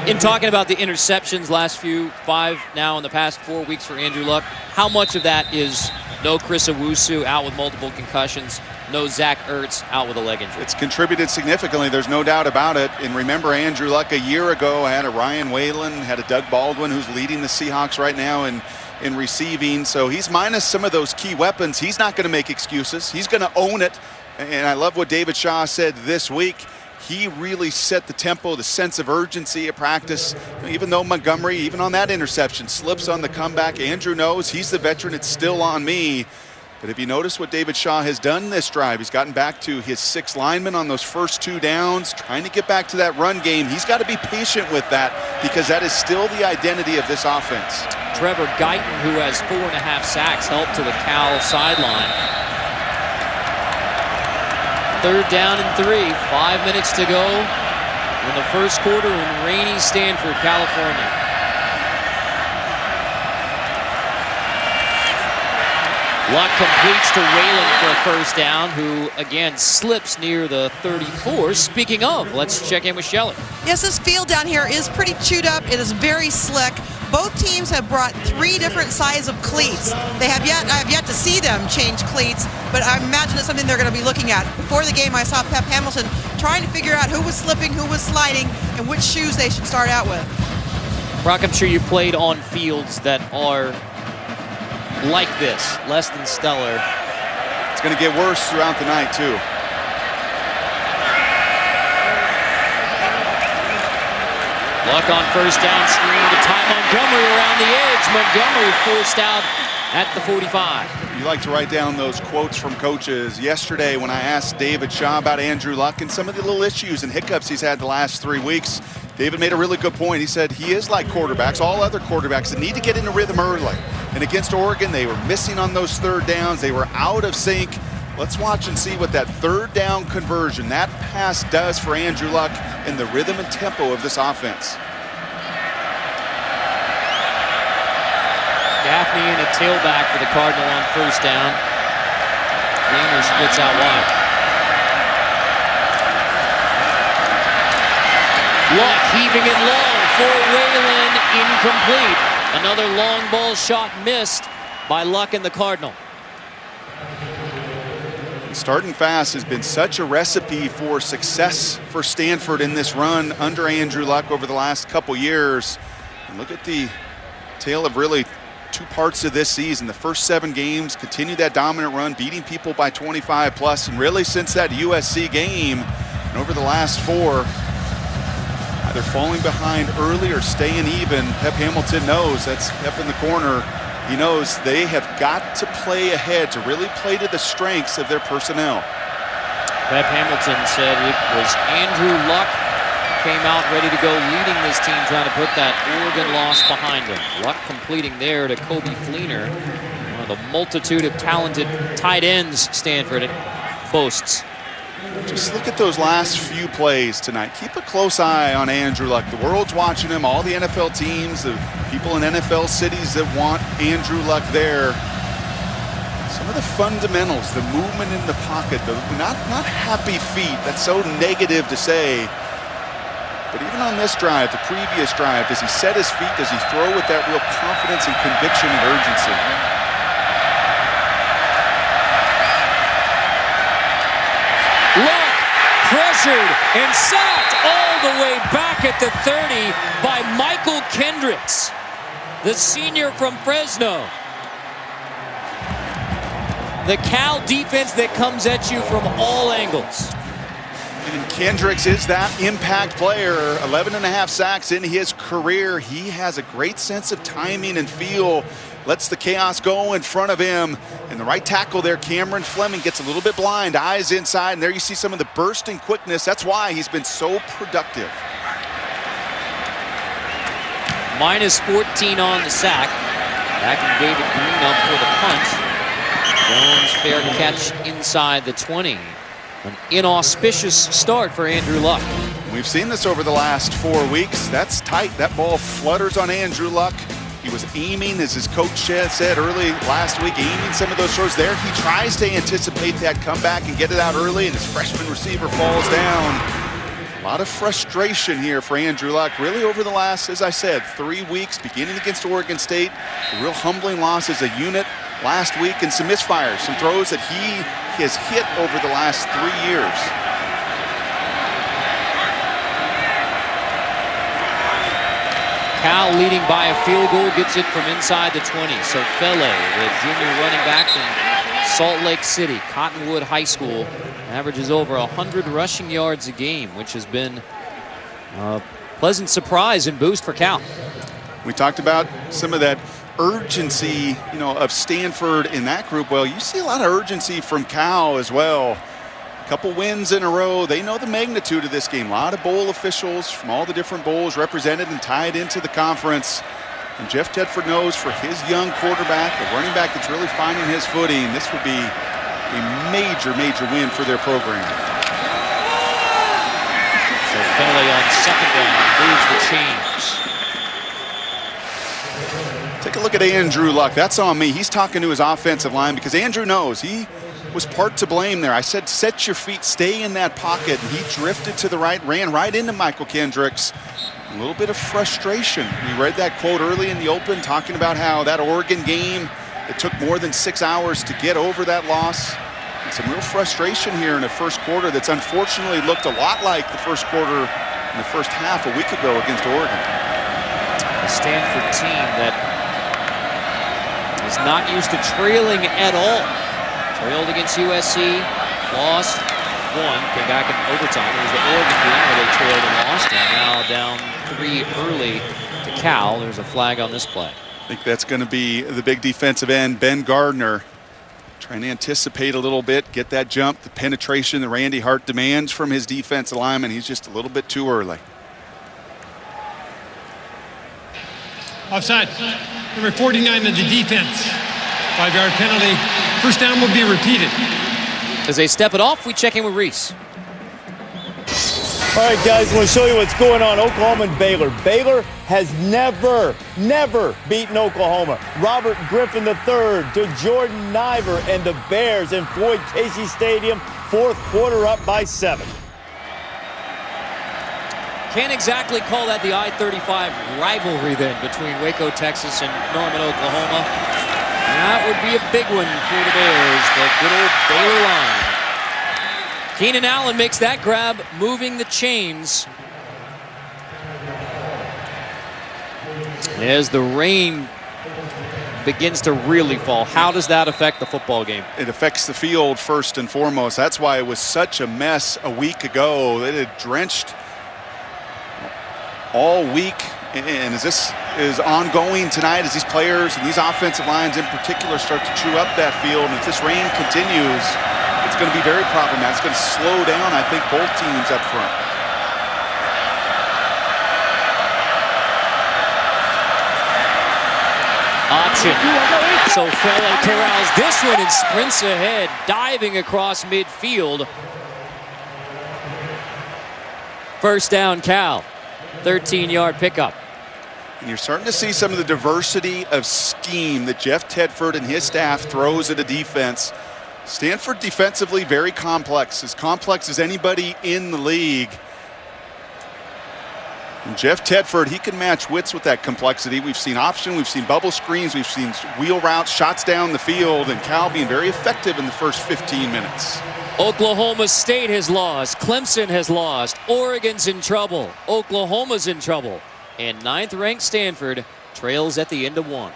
[SPEAKER 1] In talking about the interceptions, last 5 now in the past 4 weeks for Andrew Luck, how much of that is no Chris Owusu out with multiple concussions, no Zach Ertz out with a leg injury?
[SPEAKER 2] It's contributed significantly. There's no doubt about it. And remember, Andrew Luck a year ago had a Ryan Whalen, had a Doug Baldwin, who's leading the Seahawks right now in receiving. So he's minus some of those key weapons. He's not going to make excuses. He's going to own it. And I love what David Shaw said this week. He really set the tempo, the sense of urgency of practice. Even though Montgomery, even on that interception, slips on the comeback, Andrew knows he's the veteran. It's still on me. But if you notice what David Shaw has done this drive, he's gotten back to his 6 linemen on those first 2 downs, trying to get back to that run game. He's got to be patient with that because that is still the identity of this offense.
[SPEAKER 1] Trevor Guyton, who has 4.5 sacks, helped to the Cal sideline. Third down and 3, 5 minutes to go in the first quarter in rainy Stanford, California. Luck completes to Whalen for a first down, who again slips near the 34. Speaking of, let's check in with Shelley.
[SPEAKER 4] Yes, this field down here is pretty chewed up. It is very slick. Both teams have brought 3 different sizes of cleats. I have yet to see them change cleats, but I imagine it's something they're going to be looking at. Before the game, I saw Pep Hamilton trying to figure out who was slipping, who was sliding, and which shoes they should start out with.
[SPEAKER 1] Brock, I'm sure you played on fields that are like this, less than stellar.
[SPEAKER 2] It's going to get worse throughout the night, too.
[SPEAKER 1] Luck on first down, screen to Ty Montgomery around the edge. Montgomery forced out at the 45.
[SPEAKER 2] You like to write down those quotes from coaches. Yesterday, when I asked David Shaw about Andrew Luck and some of the little issues and hiccups he's had the last 3 weeks, David made a really good point. He said he is like quarterbacks, all other quarterbacks, that need to get into rhythm early. And against Oregon, they were missing on those third downs. They were out of sync. Let's watch and see what that third down conversion, that pass does for Andrew Luck in the rhythm and tempo of this offense.
[SPEAKER 1] Gaffney in a tailback for the Cardinal on first down. Gainer splits out wide. Luck heaving it long for Whalen, incomplete. Another long ball shot missed by Luck and the Cardinal.
[SPEAKER 2] Starting fast has been such a recipe for success for Stanford in this run under Andrew Luck over the last couple years. And look at the tale of really two parts of this season. The first 7 games, continued that dominant run, beating people by 25 plus, and really since that USC game, and over the last 4, either falling behind early or staying even. Pep Hamilton knows, that's Pep in the corner. He knows they have got to play ahead to really play to the strengths of their personnel.
[SPEAKER 1] Pep Hamilton said it was Andrew Luck came out ready to go, leading this team, trying to put that Oregon loss behind him. Luck completing there to Kobe Fleener, one of the multitude of talented tight ends Stanford boasts.
[SPEAKER 2] Just look at those last few plays tonight. Keep a close eye on Andrew Luck. The world's watching him, all the NFL teams, the people in NFL cities that want Andrew Luck there. Some of the fundamentals, the movement in the pocket, the not happy feet, that's so negative to say. But even on this drive, the previous drive, does he set his feet? Does he throw with that real confidence and conviction and urgency?
[SPEAKER 1] Luck pressured and sacked all the way back at the 30 by Michael Kendricks, the senior from Fresno. The Cal defense that comes at you from all angles.
[SPEAKER 2] And Kendricks is that impact player. 11.5 sacks in his career. He has a great sense of timing and feel. Lets the chaos go in front of him. And the right tackle there, Cameron Fleming, gets a little bit blind. Eyes inside, and there you see some of the burst and quickness. That's why he's been so productive.
[SPEAKER 1] Minus 14 on the sack. Backing David Green up for the punt. Jones fair catch inside the 20. An inauspicious start for Andrew Luck.
[SPEAKER 2] We've seen this over the last 4 weeks. That's tight. That ball flutters on Andrew Luck. He was aiming, as his coach said early last week, aiming some of those throws there. He tries to anticipate that comeback and get it out early, and his freshman receiver falls down. A lot of frustration here for Andrew Luck, really over the last, as I said, 3 weeks, beginning against Oregon State. A real humbling loss as a unit last week, and some misfires, some throws that he has hit over the last 3 years.
[SPEAKER 1] Cal leading by a field goal, gets it from inside the 20. So Fele, the junior running back from Salt Lake City, Cottonwood High School, averages over 100 rushing yards a game, which has been a pleasant surprise and boost for Cal.
[SPEAKER 2] We talked about some of that urgency, of Stanford in that group. Well, you see a lot of urgency from Cal as well. A couple wins in a row. They know the magnitude of this game. A lot of bowl officials from all the different bowls represented and tied into the conference. And Jeff Tedford knows for his young quarterback, a running back that's really finding his footing, this would be a major, major win for their program.
[SPEAKER 1] So Kelly on second down moves the chains.
[SPEAKER 2] Take a look at Andrew Luck. That's on me. He's talking to his offensive line because Andrew knows he was part to blame there. I said, set your feet, stay in that pocket. And he drifted to the right, ran right into Michael Kendricks. A little bit of frustration. We read that quote early in the open, talking about how that Oregon game, it took more than 6 hours to get over that loss. And some real frustration here in the first quarter that's unfortunately looked a lot like the first quarter in the first half a week ago against Oregon.
[SPEAKER 1] A Stanford team that is not used to trailing at all. Trailed against USC, lost, won, came back in overtime. It was the Oregon game where they trailed and lost, and now down 3 early to Cal. There's a flag on this play.
[SPEAKER 2] I think that's going to be the big defensive end, Ben Gardner, trying to anticipate a little bit, get that jump, the penetration that Randy Hart demands from his defensive lineman. He's just a little bit too early.
[SPEAKER 5] Offside. Number 49 of the defense. 5-yard penalty. First down will be repeated.
[SPEAKER 1] As they step it off, we check in with Reese.
[SPEAKER 6] All right, guys, I want to show you what's going on. Oklahoma and Baylor. Baylor has never beaten Oklahoma. Robert Griffin III to Jordan Niver and the Bears in Floyd Casey Stadium, fourth quarter up by 7.
[SPEAKER 1] Can't exactly call that the I-35 rivalry then between Waco, Texas and Norman, Oklahoma. That would be a big one for the Bears, the good old Baylor line. Keenan Allen makes that grab, moving the chains. As the rain begins to really fall, how does that affect the football game?
[SPEAKER 2] It affects the field first and foremost. That's why it was such a mess a week ago. It had drenched all week, and as this is ongoing tonight, as these players and these offensive lines in particular start to chew up that field, and if this rain continues, it's going to be very problematic. It's going to slow down, I think, both teams up front.
[SPEAKER 1] Option. So Fele corrals this one and sprints ahead, diving across midfield. First down, Cal. 13-yard pickup.
[SPEAKER 2] And you're starting to see some of the diversity of scheme that Jeff Tedford and his staff throws at a defense. Stanford defensively very complex as anybody in the league. And Jeff Tedford, he can match wits with that complexity. We've seen option, we've seen bubble screens, we've seen wheel routes, shots down the field, and Cal being very effective in the first 15 minutes.
[SPEAKER 1] Oklahoma State has lost. Clemson has lost. Oregon's in trouble. Oklahoma's in trouble. And 9th-ranked Stanford trails at the end of one.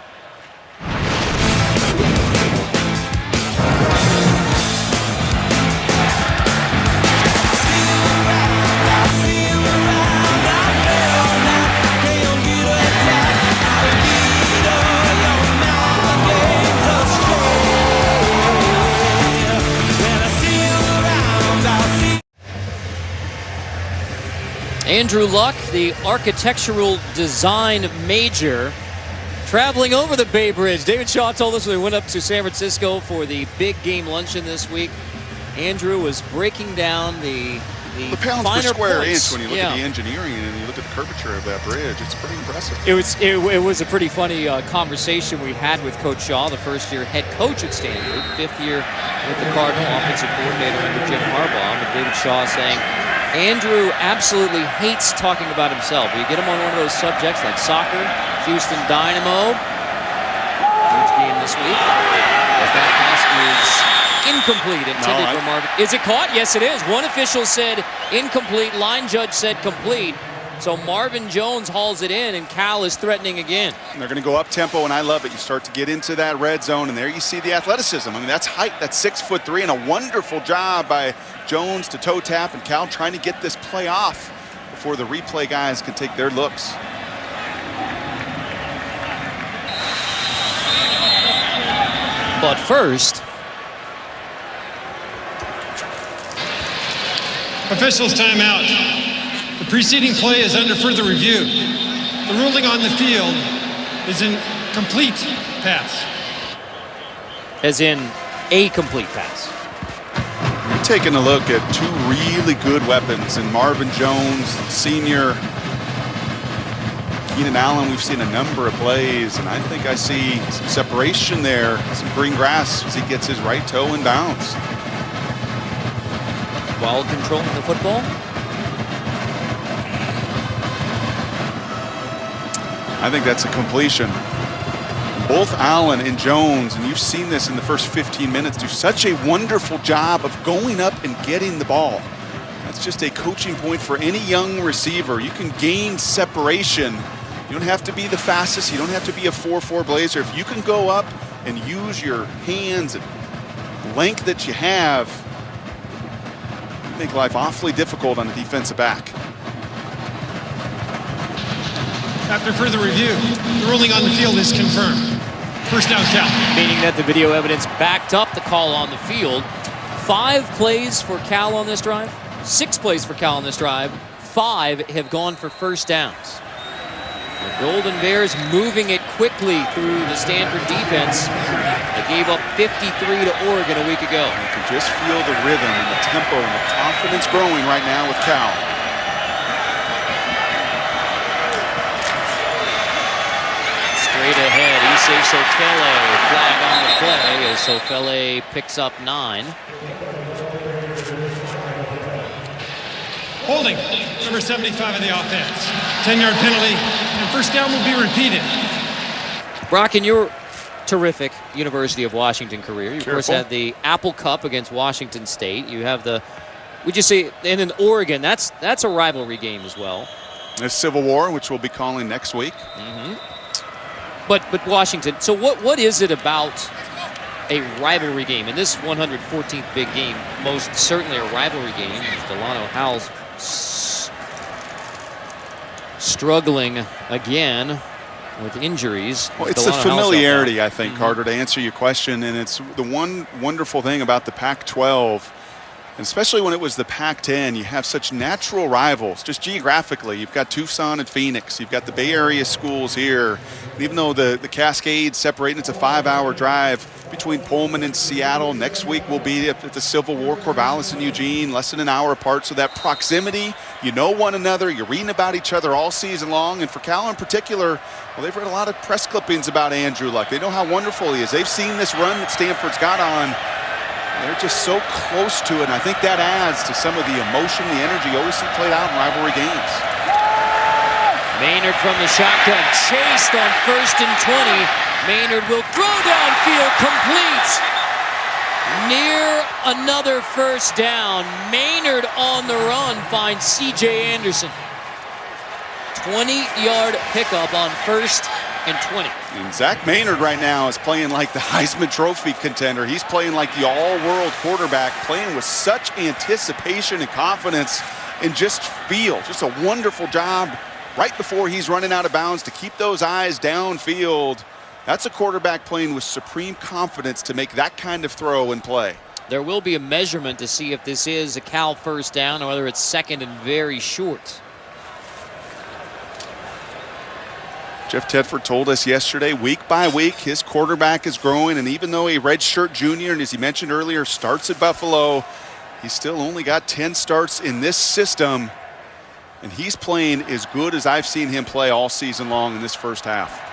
[SPEAKER 1] Andrew Luck, the architectural design major, traveling over the Bay Bridge. David Shaw told us when we went up to San Francisco for the big game luncheon this week. Andrew was breaking down the
[SPEAKER 2] pounds per
[SPEAKER 1] finer
[SPEAKER 2] square
[SPEAKER 1] points.
[SPEAKER 2] inch when you look at the engineering and you look at the curvature of that bridge. It's pretty impressive.
[SPEAKER 1] It was a pretty funny conversation we had with Coach Shaw, the first-year head coach at Stanford, 5th year with the Cardinal offensive coordinator under Jim Harbaugh. But David Shaw saying Andrew absolutely hates talking about himself. You get him on one of those subjects like soccer, Houston Dynamo, huge game this week. As that pass is incomplete, intended for Marvin. Is it caught? Yes, it is. One official said incomplete. Line judge said complete. So Marvin Jones hauls it in, and Cal is threatening again.
[SPEAKER 2] And they're going to go up tempo, and I love it. You start to get into that red zone, and there you see the athleticism. I mean, that's height. That's 6'3", and a wonderful job by Jones to toe tap, and Cal trying to get this play off before the replay guys can take their looks.
[SPEAKER 1] But first,
[SPEAKER 5] officials timeout. The preceding play is under further review. The ruling on the field is in complete pass.
[SPEAKER 1] as in a complete pass.
[SPEAKER 2] You're taking a look at two really good weapons in Marvin Jones, senior. Keenan Allen, we've seen a number of plays, and I think I see some separation there, some green grass as he gets his right toe in bounds.
[SPEAKER 1] While controlling the football.
[SPEAKER 2] I think that's a completion. Both Allen and Jones, and you've seen this in the first 15 minutes, do such a wonderful job of going up and getting the ball. That's just a coaching point for any young receiver. You can gain separation. You don't have to be the fastest. You don't have to be a 4.4 blazer. If you can go up and use your hands and length that you have, you make life awfully difficult on a defensive back.
[SPEAKER 5] After further review, the ruling on the field is confirmed. First down, Cal.
[SPEAKER 1] Meaning that the video evidence backed up the call on the field. 5 plays for Cal on this drive. 6 plays for Cal on this drive. 5 have gone for first downs. The Golden Bears moving it quickly through the Stanford defense. They gave up 53 to Oregon a week ago.
[SPEAKER 2] You can just feel the rhythm and the tempo and the confidence growing right now with Cal.
[SPEAKER 1] Straight ahead, Issei Sofele, flag on the play as Sofele picks up 9.
[SPEAKER 5] Holding, number 75 of the offense. 10-yard penalty, and first down will be repeated.
[SPEAKER 1] Brock, in your terrific University of Washington career, you of course
[SPEAKER 2] Careful.
[SPEAKER 1] had the Apple Cup against Washington State. You have the, would you say, and in Oregon, that's a rivalry game as well.
[SPEAKER 2] There's Civil War, which we'll be calling next week.
[SPEAKER 1] But Washington, so what is it about a rivalry game? In this 114th big game, most certainly a rivalry game. Delano Howell's struggling again with injuries.
[SPEAKER 2] Well, it's the familiarity, I think, Carter, to answer your question. And it's the one wonderful thing about the Pac-12, and especially when it was the Pac-10, you have such natural rivals, just geographically. You've got Tucson and Phoenix. You've got the Bay Area schools here. And even though the Cascades separate, it's a 5-hour drive between Pullman and Seattle. Next week we'll be at the Civil War, Corvallis and Eugene, less than an hour apart. So that proximity, you know one another, you're reading about each other all season long. And for Cal in particular, well, they've read a lot of press clippings about Andrew Luck. They know how wonderful he is. They've seen this run that Stanford's got on. They're just so close to it, and I think that adds to some of the emotion, the energy you always see played out in rivalry games.
[SPEAKER 1] Maynard from the shotgun, chased on 1st and 20. Maynard will throw downfield, complete. Near another first down. Maynard on the run finds C.J. Anderson. 20-yard pickup on 1st and 20.
[SPEAKER 2] And Zach Maynard right now is playing like the Heisman Trophy contender. He's playing like the all-world quarterback, playing with such anticipation and confidence and just a wonderful job right before he's running out of bounds to keep those eyes downfield. That's a quarterback playing with supreme confidence to make that kind of throw and play.
[SPEAKER 1] There will be a measurement to see if this is a Cal first down or whether it's second and very short.
[SPEAKER 2] Jeff Tedford told us yesterday, week by week, his quarterback is growing, and even though a redshirt junior, and as he mentioned earlier, starts at Buffalo, he's still only got 10 starts in this system, and he's playing as good as I've seen him play all season long in this first half.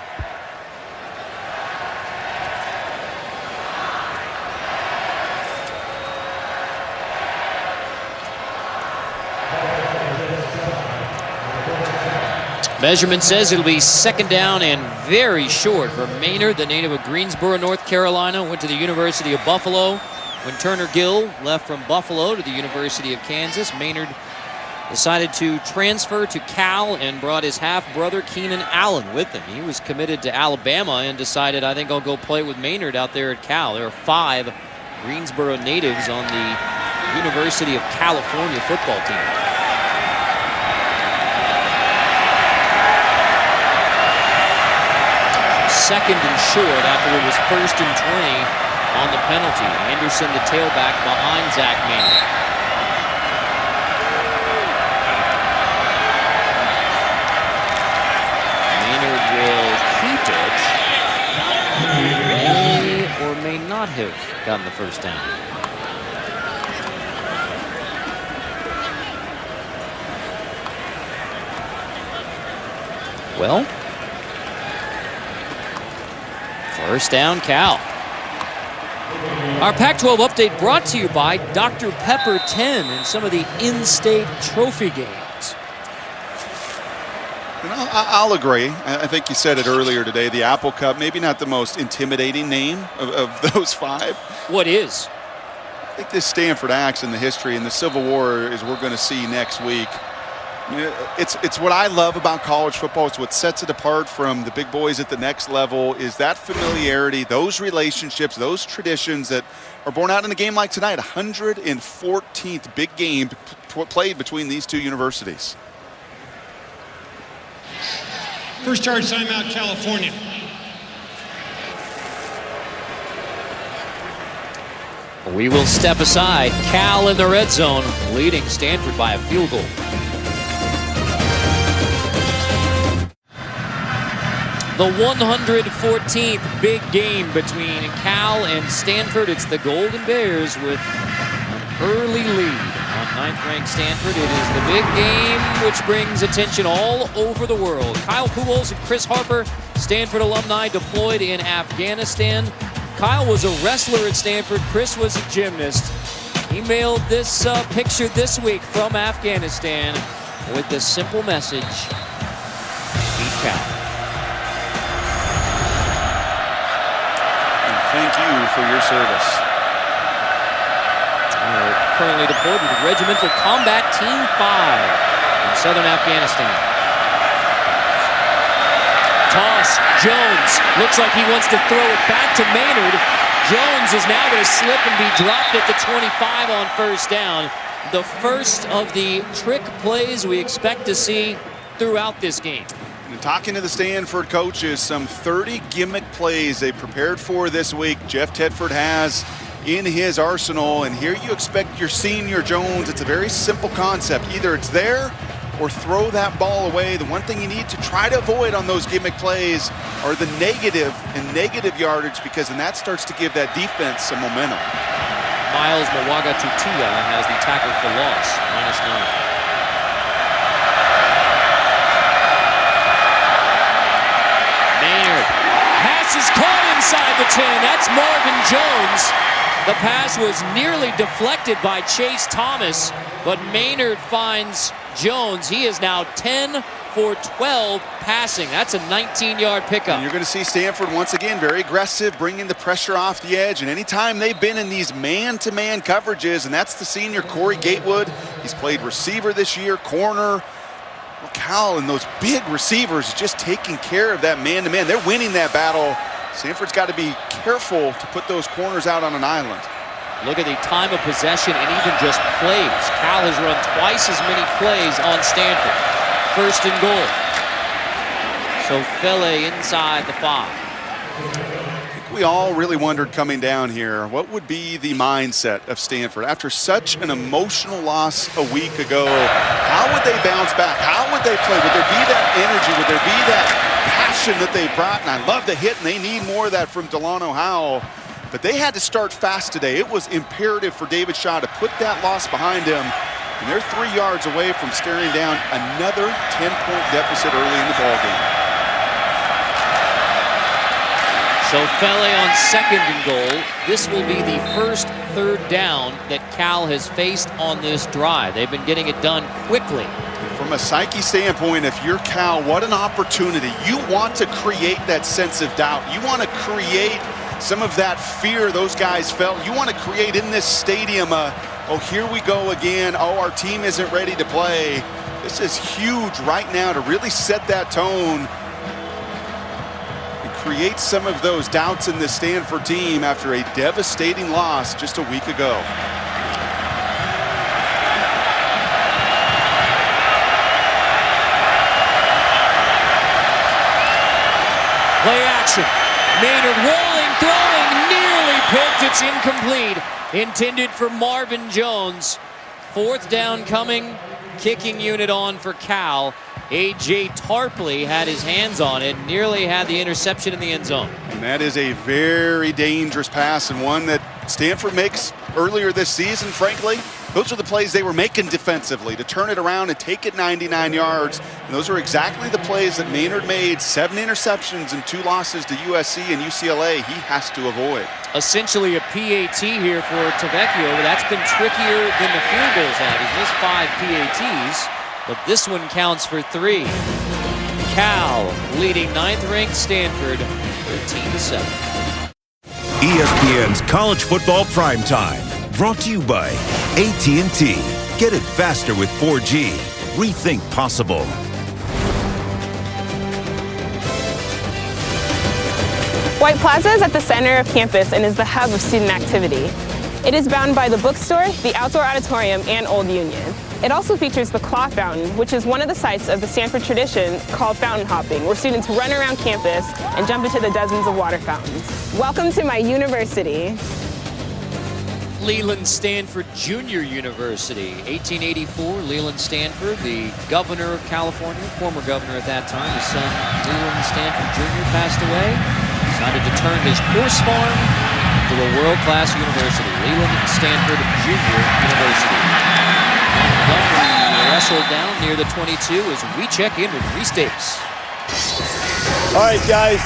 [SPEAKER 1] Measurement says it'll be second down and very short for Maynard, the native of Greensboro, North Carolina. Went to the University of Buffalo. When Turner Gill left from Buffalo to the University of Kansas, Maynard decided to transfer to Cal and brought his half-brother Keenan Allen with him. He was committed to Alabama and decided, I think I'll go play with Maynard out there at Cal. There are 5 Greensboro natives on the University of California football team. Second and short after it was 1st and 20 on the penalty. Anderson, the tailback, behind Zach Maynard. Maynard will keep it. May or may not have gotten the first down. Well, first down, Cal. Our Pac-12 update brought to you by Dr. Pepper 10 and some of the in-state trophy games.
[SPEAKER 2] And I'll agree. I think you said it earlier today. The Apple Cup, maybe not the most intimidating name of those 5.
[SPEAKER 1] What is?
[SPEAKER 2] I think this Stanford Axe in the history and the Civil War is we're going to see next week. It's what I love about college football. It's what sets it apart from the big boys at the next level is that familiarity, those relationships, those traditions that are born out in a game like tonight. 114th big game played between these two universities.
[SPEAKER 5] First charge timeout, California.
[SPEAKER 1] We will step aside. Cal in the red zone, leading Stanford by a field goal. The 114th big game between Cal and Stanford. It's the Golden Bears with an early lead on 9th-ranked Stanford. It is the big game which brings attention all over the world. Kyle Pujols and Chris Harper, Stanford alumni deployed in Afghanistan. Kyle was a wrestler at Stanford. Chris was a gymnast. He mailed this picture this week from Afghanistan with the simple message, beat Cal.
[SPEAKER 2] Thank you for your service.
[SPEAKER 1] Currently deployed with Regimental Combat Team 5 in southern Afghanistan. Toss, Jones. Looks like he wants to throw it back to Maynard. Jones is now going to slip and be dropped at the 25 on first down. The first of the trick plays we expect to see throughout this game.
[SPEAKER 2] And talking to the Stanford coaches, some 30 gimmick plays they prepared for this week. Jeff Tedford has in his arsenal, and here you expect your senior Jones. It's a very simple concept. Either it's there or throw that ball away. The one thing you need to try to avoid on those gimmick plays are the negative yardage, because then that starts to give that defense some momentum.
[SPEAKER 1] Miles Mwagatutia has the tackle for loss, -9. Is caught inside the 10. That's Marvin Jones. The pass was nearly deflected by Chase Thomas, but Maynard finds Jones. He is now 10 for 12 passing. That's a 19-yard pickup.
[SPEAKER 2] And you're going to see Stanford once again very aggressive, bringing the pressure off the edge. And anytime they've been in these man-to-man coverages, and that's the senior Corey Gatewood. He's played receiver this year, corner. Well, Cal and those big receivers just taking care of that man-to-man. They're winning that battle. Stanford's got to be careful to put those corners out on an island.
[SPEAKER 1] Look at the time of possession and even just plays. Cal has run twice as many plays on Stanford. First and goal. So Fele inside the 5.
[SPEAKER 2] We all really wondered coming down here, what would be the mindset of Stanford after such an emotional loss a week ago? How would they bounce back? How would they play? Would there be that energy? Would there be that passion that they brought? And I love the hit, and they need more of that from Delano Howell. But they had to start fast today. It was imperative for David Shaw to put that loss behind him. And they're 3 yards away from staring down another 10-point deficit early in the ballgame.
[SPEAKER 1] So Fele on second and goal. This will be the first third down that Cal has faced on this drive. They've been getting it done quickly.
[SPEAKER 2] From a psyche standpoint, if you're Cal, what an opportunity. You want to create that sense of doubt. You want to create some of that fear those guys felt. You want to create in this stadium oh, here we go again. Oh, our team isn't ready to play. This is huge right now to really set that tone. Create some of those doubts in the Stanford team after a devastating loss just a week ago.
[SPEAKER 1] Play action. Maynard rolling, throwing, nearly picked. It's incomplete. Intended for Marvin Jones. Fourth down coming. Kicking unit on for Cal. A.J. Tarpley had his hands on it, nearly had the interception in the end zone.
[SPEAKER 2] And that is a very dangerous pass, and one that Stanford makes earlier this season, frankly. Those are the plays they were making defensively to turn it around and take it 99 yards. And those are exactly the plays that Maynard made. 7 interceptions and 2 losses to USC and UCLA he has to avoid.
[SPEAKER 1] Essentially a PAT here for Tavecchio, but that's been trickier than the field goals had. He's missed 5 PATs. But this one counts for 3. Cal leading 9th-ranked Stanford 13-7.
[SPEAKER 7] ESPN's College Football Primetime, brought to you by AT&T. Get it faster with 4G. Rethink possible.
[SPEAKER 8] White Plaza is at the center of campus and is the hub of student activity. It is bounded by the bookstore, the outdoor auditorium, and Old Union. It also features the Cloth Fountain, which is one of the sites of the Stanford tradition called fountain hopping, where students run around campus and jump into the dozens of water fountains. Welcome to my university.
[SPEAKER 1] Leland Stanford Junior University. 1884, Leland Stanford, the governor of California, former governor at that time. His son, Leland Stanford Jr., passed away. Decided to turn his horse farm to a world-class university. Leland Stanford Junior University. Montgomery wrestled down near the 22 as we check in with Reese Davis.
[SPEAKER 6] All right, guys.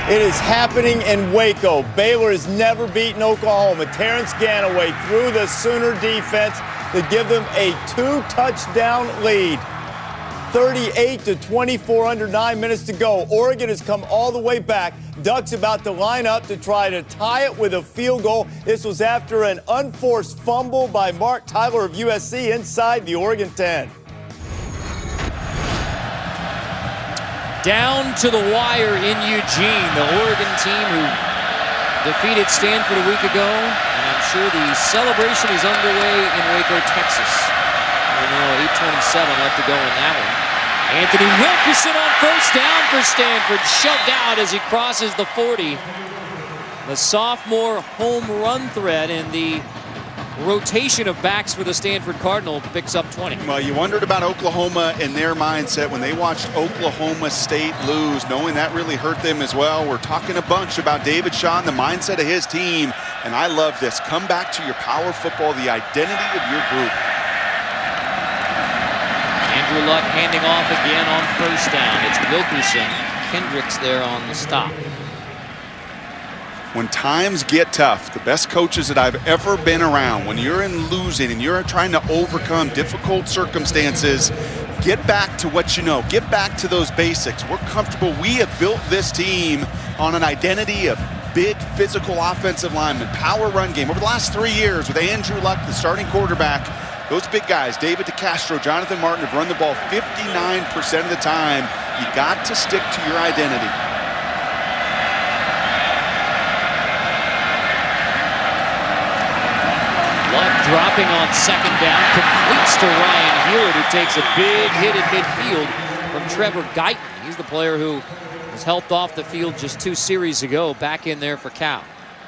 [SPEAKER 6] It is happening in Waco. Baylor has never beaten Oklahoma. Terrence Ganaway through the Sooner defense to give them a 2-touchdown lead. 38-24 under 9 minutes to go. Oregon has come all the way back. Ducks about to line up to try to tie it with a field goal. This was after an unforced fumble by Mark Tyler of USC inside the Oregon 10.
[SPEAKER 1] Down to the wire in Eugene, the Oregon team who defeated Stanford a week ago. And I'm sure the celebration is underway in Waco, Texas. 8:27 left to go in that one. Anthony Wilkerson on first down for Stanford. Shoved out as he crosses the 40. The sophomore home run threat in the rotation of backs for the Stanford Cardinal picks up 20.
[SPEAKER 2] Well, you wondered about Oklahoma and their mindset when they watched Oklahoma State lose, knowing that really hurt them as well. We're talking a bunch about David Shaw and the mindset of his team, and I love this. Come back to your power football, the identity of your group.
[SPEAKER 1] Andrew Luck handing off again on first down. It's Wilkerson. Kendricks there on the stop.
[SPEAKER 2] When times get tough, the best coaches that I've ever been around, when you're in losing and you're trying to overcome difficult circumstances, get back to what you know. Get back to those basics. We're comfortable. We have built this team on an identity of big physical offensive linemen, power run game. Over the last 3 years with Andrew Luck, the starting quarterback, those big guys, David DeCastro, Jonathan Martin, have run the ball 59% of the time. You got to stick to your identity.
[SPEAKER 1] Luck dropping on second down, completes to Ryan Hewitt, who takes a big hit at midfield from Trevor Guyton. He's the player who was helped off the field just 2 series ago, back in there for Cal.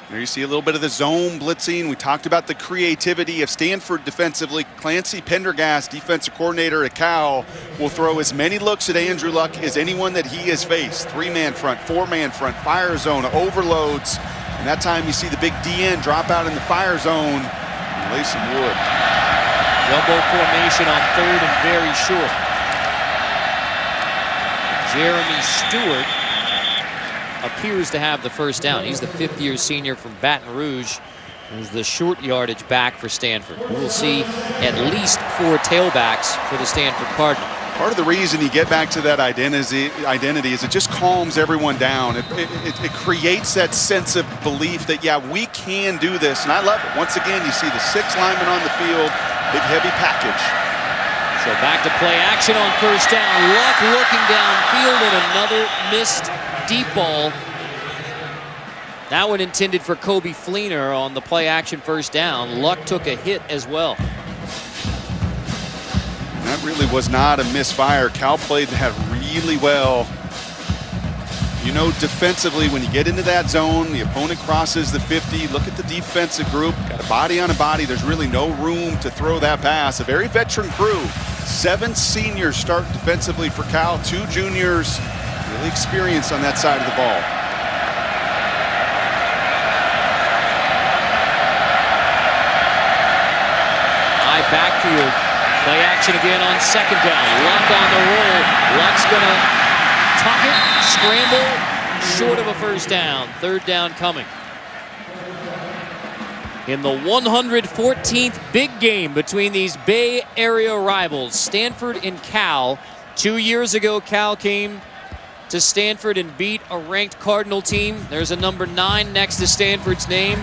[SPEAKER 2] There you see a little bit of the zone blitzing. We talked about the creativity of Stanford defensively. Clancy Pendergast, defensive coordinator at Cal, will throw as many looks at Andrew Luck as anyone that he has faced. 3-man front, 4-man front, fire zone, overloads. And that time you see the big DN drop out in the fire zone and lay some wood.
[SPEAKER 1] Jumbo formation on third and very short. Jeremy Stewart appears to have the first down. He's the 5th-year senior from Baton Rouge, who's the short yardage back for Stanford. We'll see at least 4 tailbacks for the Stanford Cardinal.
[SPEAKER 2] Part of the reason you get back to that identity is it just calms everyone down. It creates that sense of belief that, yeah, we can do this, and I love it. Once again, you see the 6 linemen on the field, big heavy package.
[SPEAKER 1] So back to play action on first down. Luck looking downfield and another missed deep ball. That one intended for Kobe Fleener on the play action first down. Luck took a hit as well.
[SPEAKER 2] That really was not a misfire. Cal played that really well. You know, defensively, when you get into that zone, the opponent crosses the 50. Look at the defensive group. Got a body on a body. There's really no room to throw that pass. A very veteran crew. 7 seniors start defensively for Cal. 2 juniors. Really experienced on that side of the ball.
[SPEAKER 1] High backfield. Play action again on second down. Luck on the roll. Luck's gonna tuck it, scramble, short of a first down. Third down coming. In the 114th big game between these Bay Area rivals, Stanford and Cal. 2 years ago, Cal came to Stanford and beat a ranked Cardinal team. There's a number 9 next to Stanford's name,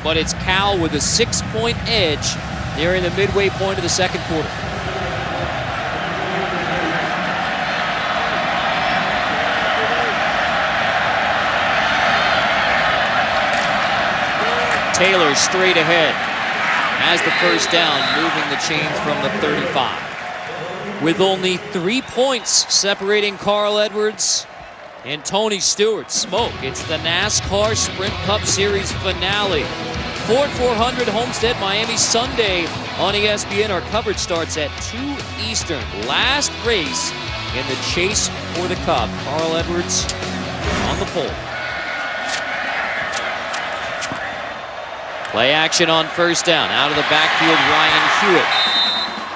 [SPEAKER 1] but it's Cal with a 6-point edge nearing the midway point of the second quarter. Taylor straight ahead has the first down, moving the chains from the 35. With only 3 points separating Carl Edwards and Tony Stewart. Smoke. It's the NASCAR Sprint Cup Series finale. Ford 400 Homestead Miami Sunday on ESPN. Our coverage starts at 2 Eastern. Last race in the chase for the Cup. Carl Edwards on the pole. Play action on first down. Out of the backfield, Ryan Hewitt.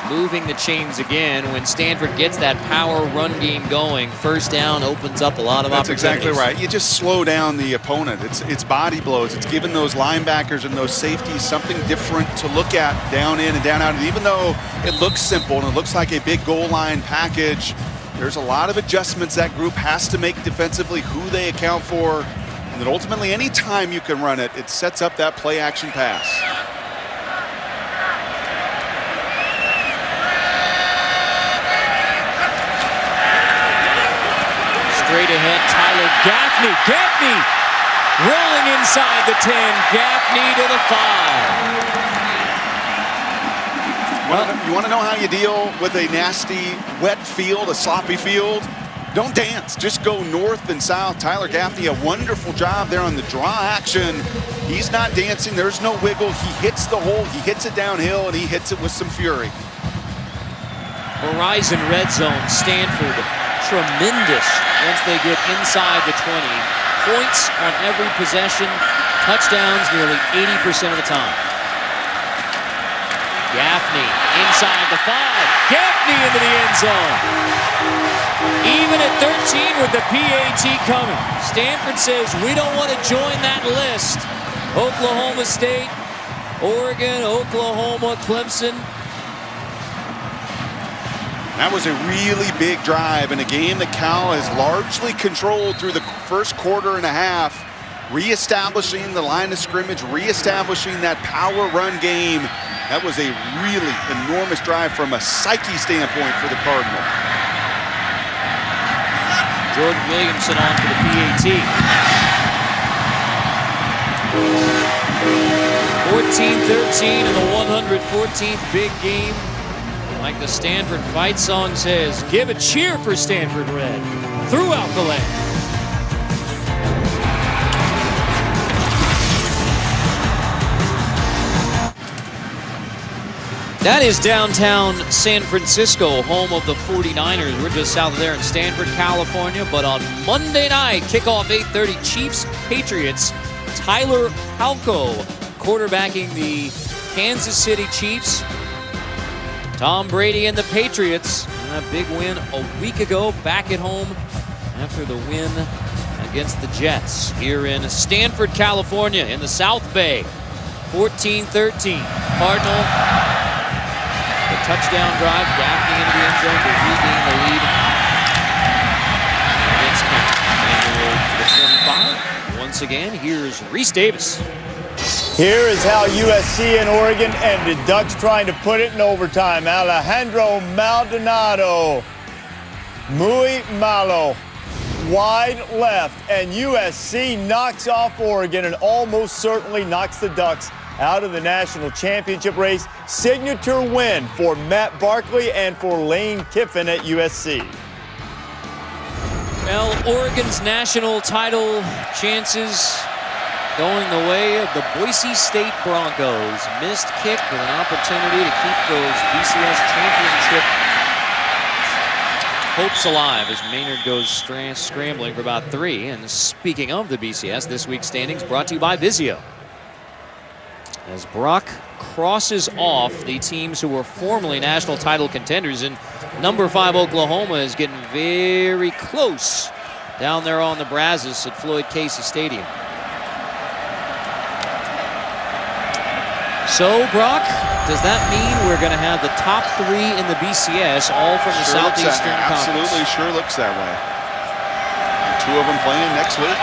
[SPEAKER 1] Moving the chains again. When Stanford gets that power run game going, first down opens up a lot of opportunities.
[SPEAKER 2] That's exactly right. You just slow down the opponent. It's body blows. It's giving those linebackers and those safeties something different to look at down in and down out. And even though it looks simple and it looks like a big goal line package, there's a lot of adjustments that group has to make defensively, who they account for. And then ultimately, any time you can run it, it sets up that play action pass.
[SPEAKER 1] Straight ahead, Tyler Gaffney. Gaffney rolling inside the 10. Gaffney to the 5.
[SPEAKER 2] Well, you want to know how you deal with a nasty, wet field, a sloppy field? Don't dance. Just go north and south. Tyler Gaffney, a wonderful job there on the draw action. He's not dancing. There's no wiggle. He hits the hole. He hits it downhill, and he hits it with some fury.
[SPEAKER 1] Horizon red zone. Stanford tremendous once they get inside the 20. Points on every possession. Touchdowns nearly 80% of the time. Gaffney inside the 5. Gaffney into the end zone. Even at 13 with the PAT coming. Stanford says we don't want to join that list. Oklahoma State, Oregon, Oklahoma, Clemson.
[SPEAKER 2] That was a really big drive in a game that Cal has largely controlled through the first quarter and a half, reestablishing the line of scrimmage, reestablishing that power run game. That was a really enormous drive from a psyche standpoint for the Cardinal.
[SPEAKER 1] Jordan Williamson on for the PAT. 14-13 in the 114th big game. Like the Stanford fight song says, give a cheer for Stanford Red throughout the land. That is downtown San Francisco, home of the 49ers. We're just south of there in Stanford, California. But on Monday night, kickoff 8:30, Chiefs, Patriots. Tyler Halco quarterbacking the Kansas City Chiefs. Tom Brady and the Patriots. A big win a week ago back at home after the win against the Jets here in Stanford, California in the South Bay. 14-13. Cardinal. The touchdown drive. Gaffney into the end zone to regain the lead against Cal. And the 25. Once again, here's Reese Davis.
[SPEAKER 6] Here is how USC and Oregon ended. Ducks trying to put it in overtime. Alejandro Maldonado. Muy malo. Wide left. And USC knocks off Oregon and almost certainly knocks the Ducks out of the national championship race. Signature win for Matt Barkley and for Lane Kiffin at USC.
[SPEAKER 1] Well, Oregon's national title chances going the way of the Boise State Broncos. Missed kick with an opportunity to keep those BCS championship hopes alive as Maynard goes scrambling for about 3. And speaking of the BCS, this week's standings brought to you by Vizio. As Brock crosses off the teams who were formerly national title contenders, and number 5 Oklahoma is getting very close down there on the Brazos at Floyd Casey Stadium. So, Brock, does that mean we're going to have the top 3 in the BCS, all from the Southeastern Conference?
[SPEAKER 2] Absolutely, sure looks that way. 2 of them playing next week.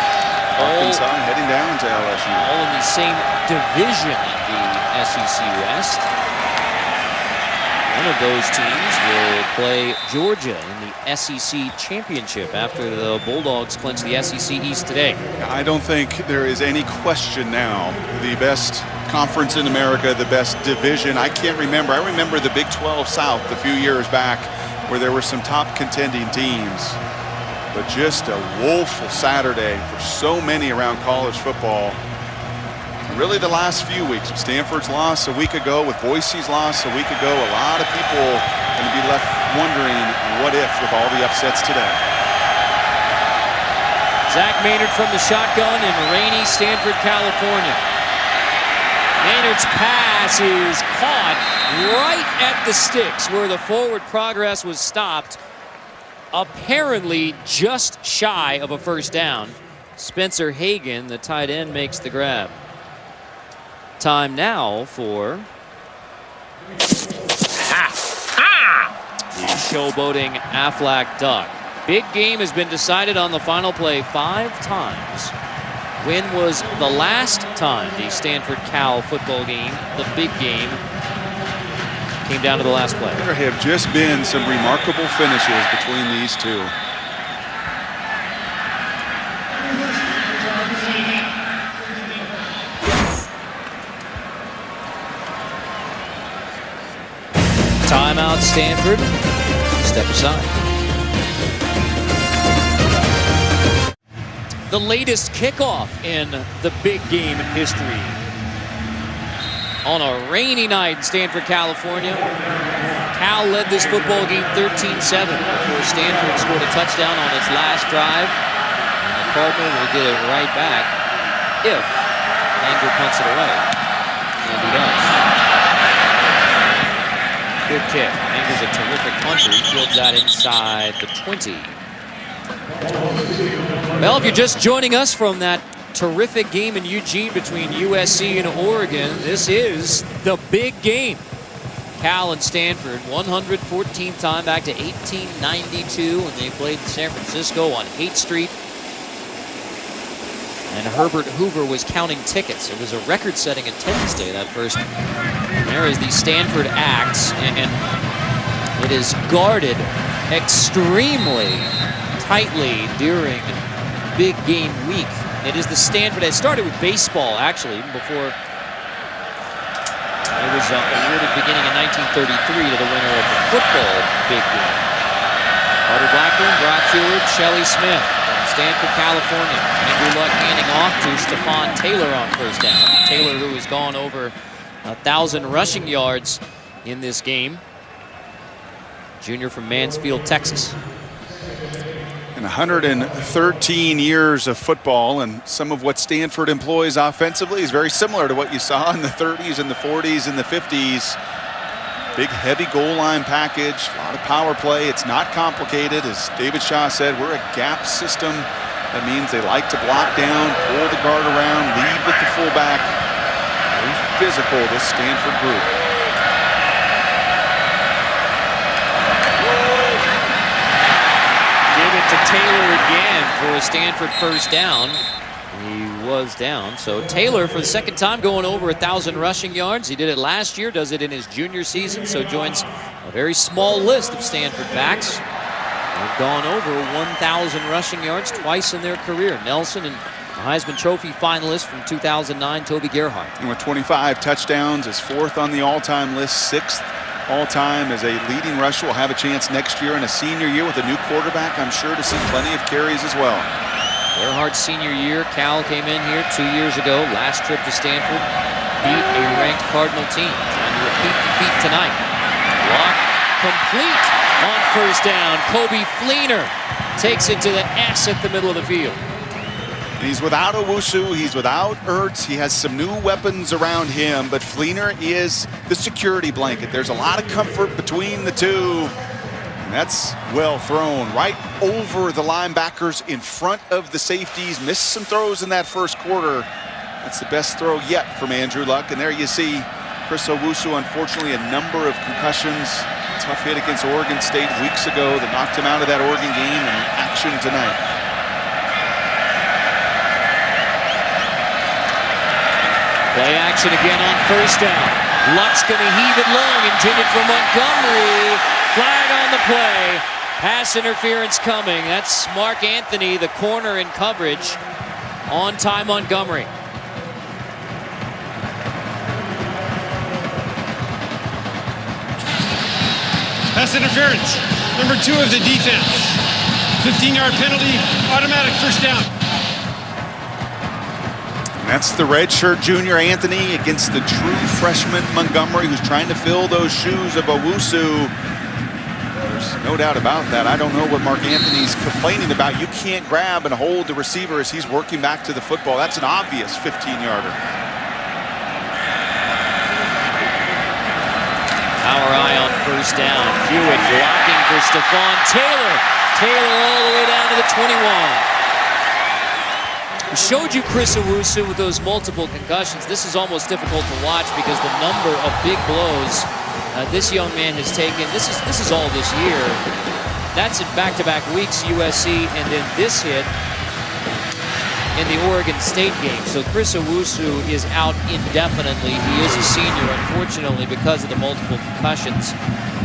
[SPEAKER 2] Arkansas heading down to LSU.
[SPEAKER 1] All in the same division in the SEC West. One of those teams will play Georgia in the SEC Championship after the Bulldogs clinch the SEC East today.
[SPEAKER 2] I don't think there is any question now. The best conference in America, the best division. I can't remember. I remember the Big 12 South a few years back where there were some top contending teams. But just a woeful Saturday for so many around college football. really the last few weeks. With Stanford's loss a week ago, with Boise's loss a week ago, a lot of people going to be left wondering what if with all the upsets today.
[SPEAKER 1] Zach Maynard from the shotgun in rainy Stanford, California. Maynard's pass is caught right at the sticks where the forward progress was stopped. Apparently just shy of a first down. Spencer Hagan, the tight end, makes the grab. Time now for the showboating Aflac Duck. Big game has been decided on the final play 5 times. When was the last time the Stanford-Cal football game, the big game, came down to the last play?
[SPEAKER 2] There have just been some remarkable finishes between these two.
[SPEAKER 1] Timeout, Stanford. Step aside. The latest kickoff in the big game history. On a rainy night in Stanford, California, Cal led this football game 13-7 before Stanford scored a touchdown on its last drive. And the Cardinal will get it right back if Anger punts it away. And he does. Good kick. Anger's a terrific punter. He fields that inside the 20. Well, if you're just joining us from that terrific game in Eugene between USC and Oregon, this is the big game. Cal and Stanford, 114th time back to 1892 when they played in San Francisco on Haight Street. And Herbert Hoover was counting tickets. It was a record-setting attendance day that first. And there is the Stanford Axe, and it is guarded extremely tightly during big game week. It is the Stanford. It started with baseball, actually, even before it was awarded beginning in 1933 to the winner of the football big game. Carter Blackburn, Brock Heward, Shelley Smith. Stanford, California. Andrew Luck handing off to Stephon Taylor on first down. Taylor, who has gone over 1,000 rushing yards in this game. Junior from Mansfield, Texas.
[SPEAKER 2] In 113 years of football, and some of what Stanford employs offensively is very similar to what you saw in the 30s and the 40s and the 50s. Big, heavy goal line package, a lot of power play. It's not complicated. As David Shaw said, we're a gap system. That means they like to block down, pull the guard around, lead with the fullback. Very physical, this Stanford group.
[SPEAKER 1] Give it to Taylor again for a Stanford first down. He was down. So Taylor, for the second time, going over 1,000 rushing yards. He did it last year, does it in his junior season, so joins a very small list of Stanford backs. They've gone over 1,000 rushing yards twice in their career. Nelson and the Heisman Trophy finalist from 2009, Toby Gerhart.
[SPEAKER 2] And with 25 touchdowns, is 4th on the all-time list, 6th all-time as a leading rusher. Will have a chance next year in a senior year with a new quarterback, I'm sure, to see plenty of carries as well.
[SPEAKER 1] Gerhardt's senior year, Cal came in here 2 years ago, last trip to Stanford, beat a ranked Cardinal team. Trying to repeat the feat tonight. Block complete on first down. Kobe Fleener takes it to the S at the middle of the field.
[SPEAKER 2] He's without Owusu, he's without Ertz, he has some new weapons around him, but Fleener is the security blanket. There's a lot of comfort between the two. And that's well thrown right over the linebackers in front of the safeties. Missed some throws in that first quarter. That's the best throw yet from Andrew Luck. And there you see Chris Owusu, unfortunately, a number of concussions. Tough hit against Oregon State weeks ago that knocked him out of that Oregon game, and action tonight.
[SPEAKER 1] Play action again on first down. Luck's going to heave it long, intended for Montgomery. Flag on the play. Pass interference coming. That's Mark Anthony, the corner in coverage on Ty Montgomery.
[SPEAKER 5] Pass interference. Number 2 of the defense. 15-yard penalty, automatic first down.
[SPEAKER 2] That's the redshirt junior Anthony against the true freshman Montgomery, who's trying to fill those shoes of Owusu. There's no doubt about that. I don't know what Mark Anthony's complaining about. You can't grab and hold the receiver as he's working back to the football. That's an obvious 15-yarder.
[SPEAKER 1] Our eye on first down. Hewitt blocking for Stephon Taylor. Taylor all the way down to the 21. We showed you Chris Owusu with those multiple concussions. This is almost difficult to watch because the number of big blows this young man has taken. This is all this year. That's in back-to-back weeks, USC, and then this hit in the Oregon State game. So Chris Owusu is out indefinitely. He is a senior, unfortunately, because of the multiple concussions.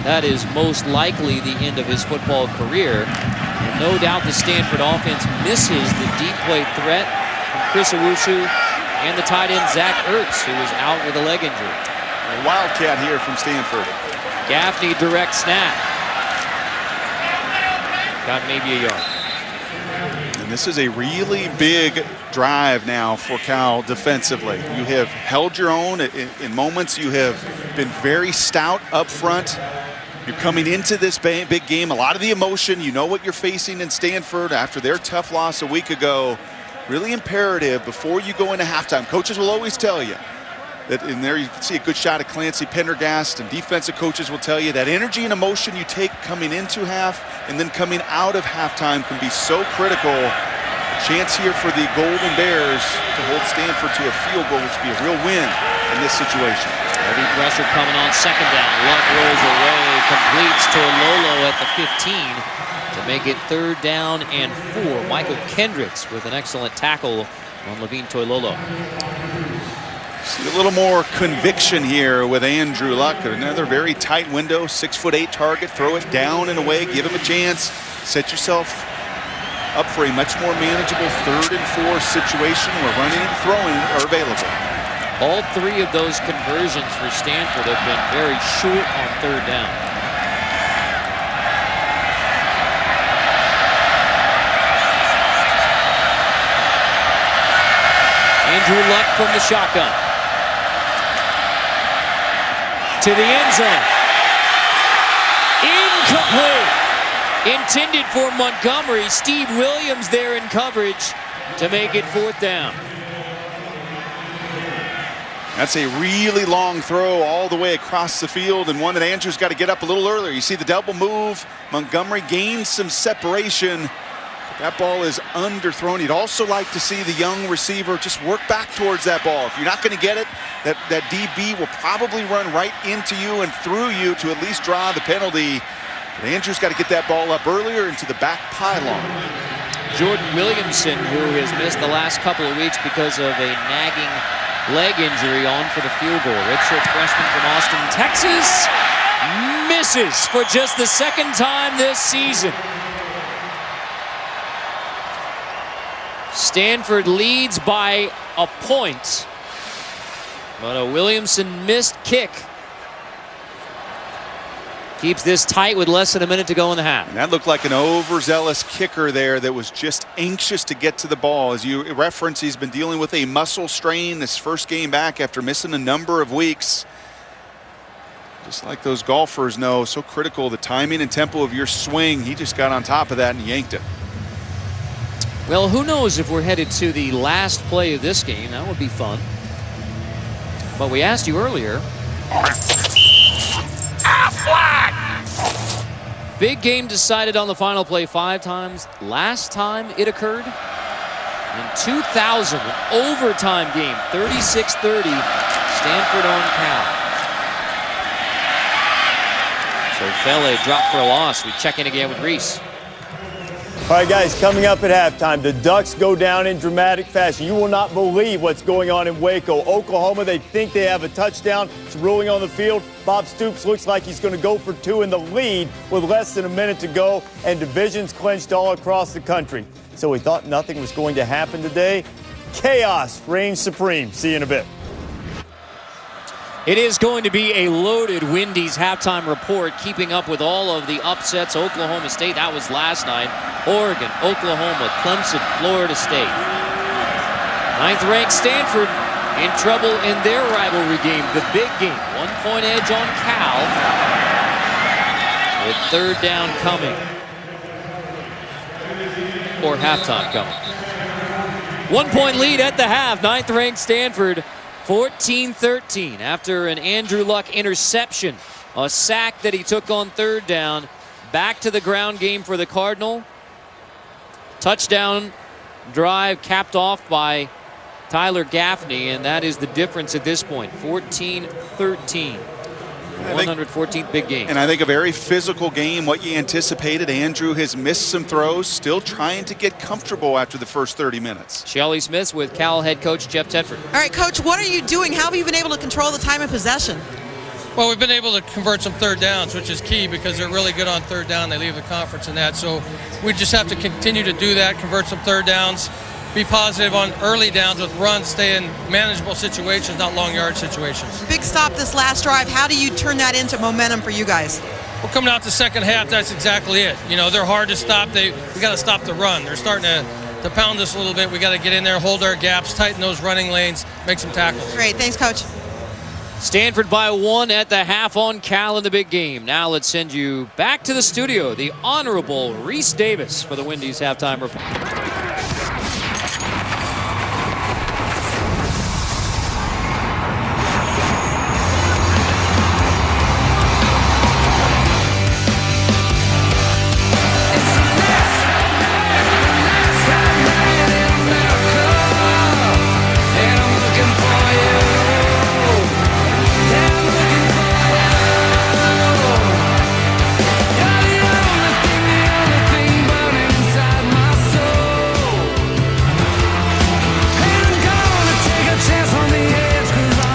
[SPEAKER 1] That is most likely the end of his football career. And no doubt the Stanford offense misses the deep play threat from Chris Owusu and the tight end Zach Ertz, who is out with a leg injury.
[SPEAKER 2] A wildcat here from Stanford.
[SPEAKER 1] Gaffney direct snap. Got maybe a yard.
[SPEAKER 2] And this is a really big drive now for Cal defensively. You have held your own in moments. You have been very stout up front. You're coming into this big game, a lot of the emotion. You know what you're facing in Stanford after their tough loss a week ago. Really imperative before you go into halftime. Coaches will always tell you that in there you can see a good shot of Clancy Pendergast, and defensive coaches will tell you that energy and emotion you take coming into half and then coming out of halftime can be so critical. A chance here for the Golden Bears to hold Stanford to a field goal, which would be a real win in this situation.
[SPEAKER 1] Heavy pressure coming on second down. Luck rolls away, completes to Lolo at the 15 to make it 3rd down and 4. Michael Kendricks with an excellent tackle on Levine Toilolo.
[SPEAKER 2] See a little more conviction here with Andrew Luck. Another very tight window, 6'8" target. Throw it down and away, give him a chance. Set yourself up for a much more manageable 3rd and 4 situation where running and throwing are available.
[SPEAKER 1] All 3 of those conversions for Stanford have been very short on 3rd down. Andrew Luck from the shotgun. To the end zone. Incomplete. Intended for Montgomery. Steve Williams there in coverage to make it 4th down.
[SPEAKER 2] That's a really long throw all the way across the field, and one that Andrew's got to get up a little earlier. You see the double move. Montgomery gains some separation. That ball is underthrown. You'd also like to see the young receiver just work back towards that ball. If you're not going to get it, that DB will probably run right into you and through you to at least draw the penalty. But Andrew's got to get that ball up earlier into the back pylon.
[SPEAKER 1] Jordan Williamson, who has missed the last couple of weeks because of a nagging leg injury, on for the field goal. Redshirt freshman from Austin, Texas, misses for just the 2nd time this season. Stanford leads by a point, but a Williamson missed kick keeps this tight with less than a minute to go in the half.
[SPEAKER 2] And that looked like an overzealous kicker there that was just anxious to get to the ball. As you reference, he's been dealing with a muscle strain this first game back after missing a number of weeks. Just like those golfers know, so critical, the timing and tempo of your swing. He just got on top of that and yanked it.
[SPEAKER 1] Well, who knows if we're headed to the last play of this game. That would be fun. But we asked you earlier. Big game decided on the final play 5 times. Last time it occurred in 2000, an overtime game, 36-30, Stanford on Cal. So Fele dropped for a loss. We check in again with Reese.
[SPEAKER 6] All right, guys, coming up at halftime, the Ducks go down in dramatic fashion. You will not believe what's going on in Waco. Oklahoma, they think they have a touchdown. It's rolling on the field. Bob Stoops looks like he's going to go for 2 in the lead with less than a minute to go, and divisions clinched all across the country. So we thought nothing was going to happen today. Chaos reigns supreme. See you in a bit.
[SPEAKER 1] It is going to be a loaded Wendy's halftime report, keeping up with all of the upsets. Oklahoma State, that was last night. Oregon, Oklahoma, Clemson, Florida State. Ninth-ranked Stanford in trouble in their rivalry game, the big game. 1-point edge on Cal. With third down coming. Or halftime coming. 1-point lead at the half. Ninth-ranked Stanford, 14-13 after an Andrew Luck interception. A sack that he took on third down. Back to the ground game for the Cardinal. Touchdown drive capped off by Tyler Gaffney, and that is the difference at this point. 14-13. 114th big game.
[SPEAKER 2] And I think a very physical game, what you anticipated. Andrew has missed some throws, still trying to get comfortable after the first 30 minutes.
[SPEAKER 1] Shelley Smith with Cal head coach Jeff Tedford.
[SPEAKER 4] All right, Coach, what are you doing? How have you been able to control the time of possession?
[SPEAKER 9] Well, we've been able to convert some third downs, which is key because they're really good on third down. They leave the conference in that. So we just have to continue to do that, convert some third downs, be positive on early downs with runs, stay in manageable situations, not long yard situations.
[SPEAKER 4] Big stop this last drive. How do you turn that into momentum for you guys?
[SPEAKER 9] Well, coming out the second half, that's exactly it. You know, they're hard to stop. We got to stop the run. They're starting to pound us a little bit. We got to get in there, hold our gaps, tighten those running lanes, make some tackles.
[SPEAKER 4] Great. Thanks, Coach.
[SPEAKER 1] Stanford by 1 at the half on Cal in the big game. Now let's send you back to the studio. The Honorable Reese Davis for the Wendy's halftime report.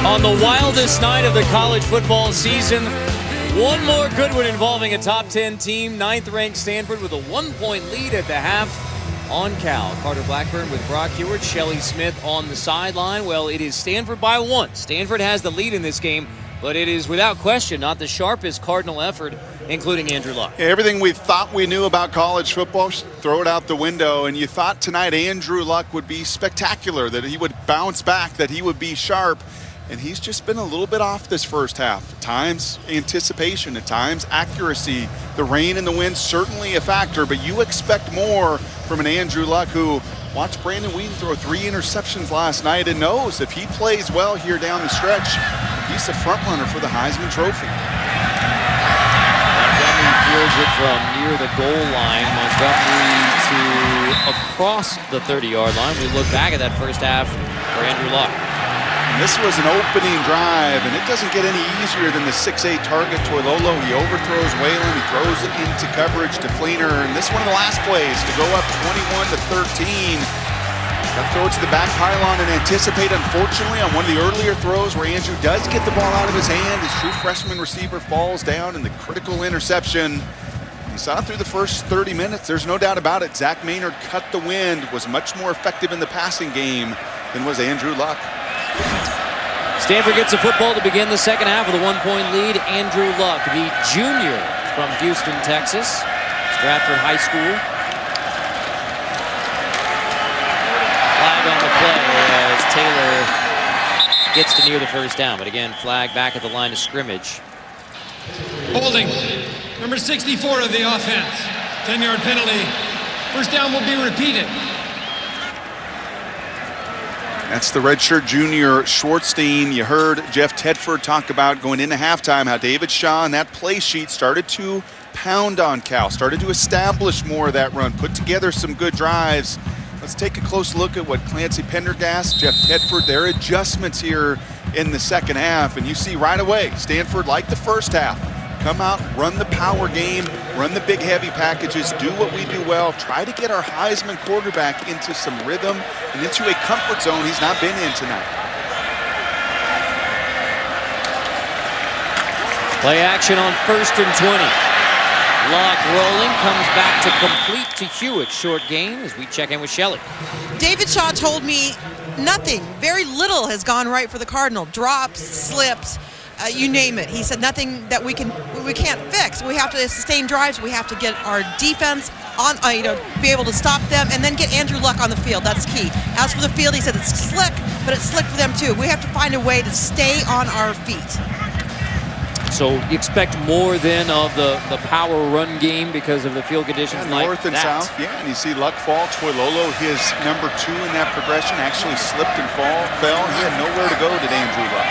[SPEAKER 1] On the wildest night of the college football season, one more good one involving a top 10 team. Ninth-ranked Stanford with a 1-point lead at the half on Cal. Carter Blackburn with Brock Hewitt, Shelley Smith on the sideline. Well, it is Stanford by 1. Stanford has the lead in this game, but it is without question not the sharpest Cardinal effort, including Andrew Luck.
[SPEAKER 2] Everything we thought we knew about college football, throw it out the window. And you thought tonight Andrew Luck would be spectacular, that he would bounce back, that he would be sharp. And he's just been a little bit off this first half. At times, anticipation. At times, accuracy. The rain and the wind certainly a factor, but you expect more from an Andrew Luck who watched Brandon Whedon throw 3 interceptions last night and knows if he plays well here down the stretch, he's the front runner for the Heisman Trophy.
[SPEAKER 1] Montgomery fields it from near the goal line. Montgomery to across the 30-yard line. We look back at that first half for Andrew Luck.
[SPEAKER 2] This was an opening drive, and it doesn't get any easier than the 6'8 target Toilolo. He overthrows Whalen. He throws it into coverage to Fleener. And this is one of the last plays to go up 21-13. Got to throw it to the back pylon and anticipate, unfortunately, on one of the earlier throws where Andrew does get the ball out of his hand. His true freshman receiver falls down in the critical interception. You saw it through the first 30 minutes. There's no doubt about it. Zach Maynard cut the wind, was much more effective in the passing game than was Andrew Luck.
[SPEAKER 1] Stanford gets a football to begin the second half with a 1-point lead. Andrew Luck, the junior from Houston, Texas, Stratford High School. Flag on the play as Taylor gets to near the first down. But again, flag back at the line of scrimmage.
[SPEAKER 5] Holding. Number 64 of the offense. 10-yard penalty. First down will be repeated.
[SPEAKER 2] That's the redshirt junior Schwartzstein. You heard Jeff Tedford talk about going into halftime how David Shaw and that play sheet started to pound on Cal, started to establish more of that run, put together some good drives. Let's take a close look at what Clancy Pendergast, Jeff Tedford, their adjustments here in the second half. And you see right away, Stanford, like the first half, come out, run the power game, run the big heavy packages, do what we do well, try to get our Heisman quarterback into some rhythm and into a comfort zone he's not been in tonight.
[SPEAKER 1] Play action on 1st and 20. Luck rolling, comes back to complete to Hewitt. Short gain as we check in with Shelley.
[SPEAKER 4] David Shaw told me nothing, very little has gone right for the Cardinal. Drops, slips. you name it. He said nothing that we can't fix. We have to sustain drives. We have to get our defense on, be able to stop them, and then get Andrew Luck on the field. That's key. As for the field, he said it's slick, but it's slick for them too. We have to find a way to stay on our feet.
[SPEAKER 1] So you expect more then of the power run game because of the field conditions like
[SPEAKER 2] north and
[SPEAKER 1] that.
[SPEAKER 2] south. Yeah, and you see Luck fall. Toilolo, his number 2 in that progression, actually slipped and fell. He had nowhere to go, did Andrew Luck.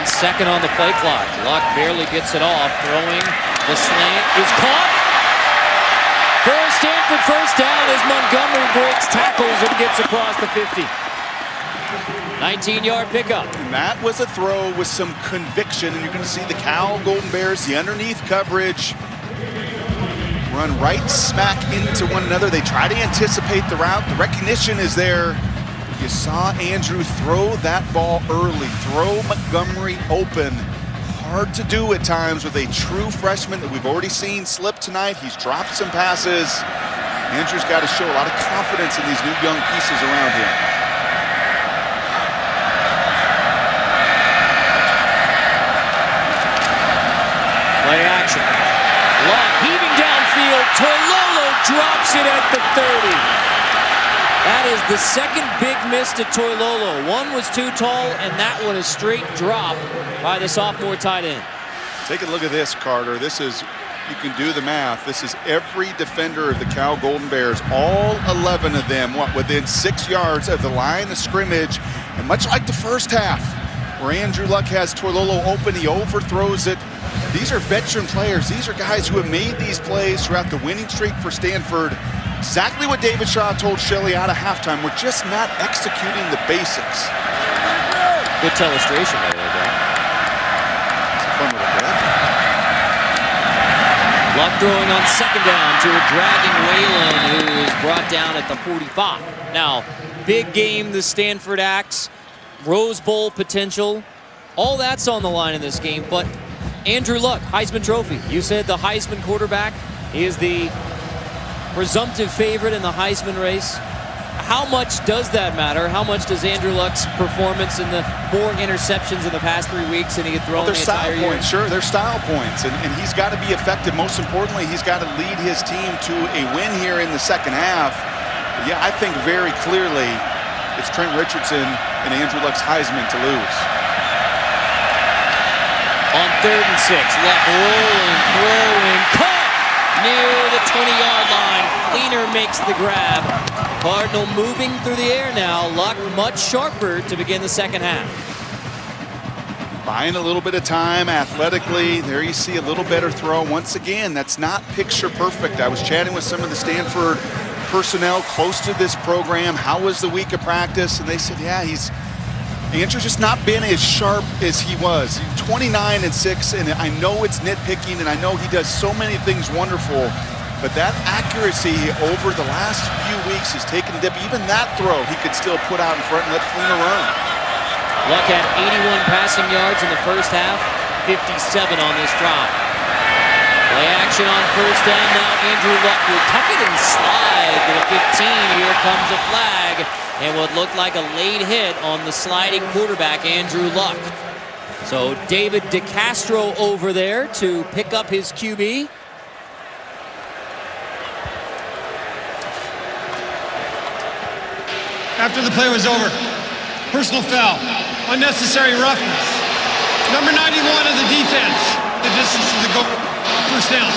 [SPEAKER 1] 1 second on the play clock. Luck barely gets it off. Throwing. The slant is caught. For Stanford first down as Montgomery breaks tackles and gets across the 50. 19-yard pickup.
[SPEAKER 2] And that was a throw with some conviction, and you're going to see the Cal Golden Bears, the underneath coverage, run right smack into one another. They try to anticipate the route. The recognition is there. You saw Andrew throw that ball early, throw Montgomery open. Hard to do at times with a true freshman that we've already seen slip tonight. He's dropped some passes. Andrew's got to show a lot of confidence in these new young pieces around him.
[SPEAKER 1] Play action. Luck heaving downfield. Toilolo drops it at the 30. That is the second big miss to Toilolo. One was too tall, and that one is straight drop by the sophomore tight end.
[SPEAKER 2] Take a look at this, Carter. This is, you can do the math. This is every defender of the Cal Golden Bears, all 11 of them, within 6 yards of the line of scrimmage. And much like the first half, where Andrew Luck has Toilolo open, he overthrows it. These are veteran players. These are guys who have made these plays throughout the winning streak for Stanford. Exactly what David Shaw told Shelley out of halftime. We're just not executing the basics.
[SPEAKER 1] Good illustration by the way, Doug.
[SPEAKER 2] It's a fun little bit.
[SPEAKER 1] Luck throwing on second down to a dragging Whalen, who is brought down at the 45. Now, big game, the Stanford Axe, Rose Bowl potential. All that's on the line in this game, but Andrew Luck, Heisman Trophy. You said the Heisman quarterback. He is the presumptive favorite in the Heisman race. How much does that matter? How much does Andrew Luck's performance in the more interceptions in the past 3 weeks than he had thrown the entire year?
[SPEAKER 2] Points, sure, they're style points, and he's got to be effective. Most importantly, he's got to lead his team to a win here in the second half. But yeah, I think very clearly it's Trent Richardson and Andrew Luck's Heisman to lose.
[SPEAKER 1] On 3rd and 6, Luck rolling, throwing, caught near the 20-yard line. Fleener makes the grab. Cardinal moving through the air now. Luck much sharper to begin the second half.
[SPEAKER 2] Buying a little bit of time athletically. There you see a little better throw. Once again, that's not picture perfect. I was chatting with some of the Stanford personnel close to this program. How was the week of practice? And they said, yeah, Andrew's just not been as sharp as he was. 29 and 6, and I know it's nitpicking, and I know he does so many things wonderful, but that accuracy over the last few weeks has taken a dip. Even that throw he could still put out in front and let Fleener run.
[SPEAKER 1] Luck had 81 passing yards in the first half, 57 on this drive. Play action on first down now. Andrew Luck will tuck it and slide to the 15. Here comes a flag. And what looked like a late hit on the sliding quarterback, Andrew Luck. So David DeCastro over there to pick up his QB.
[SPEAKER 5] After the play was over, personal foul, unnecessary roughness. Number 91 of the defense, the distance to the goal, first down.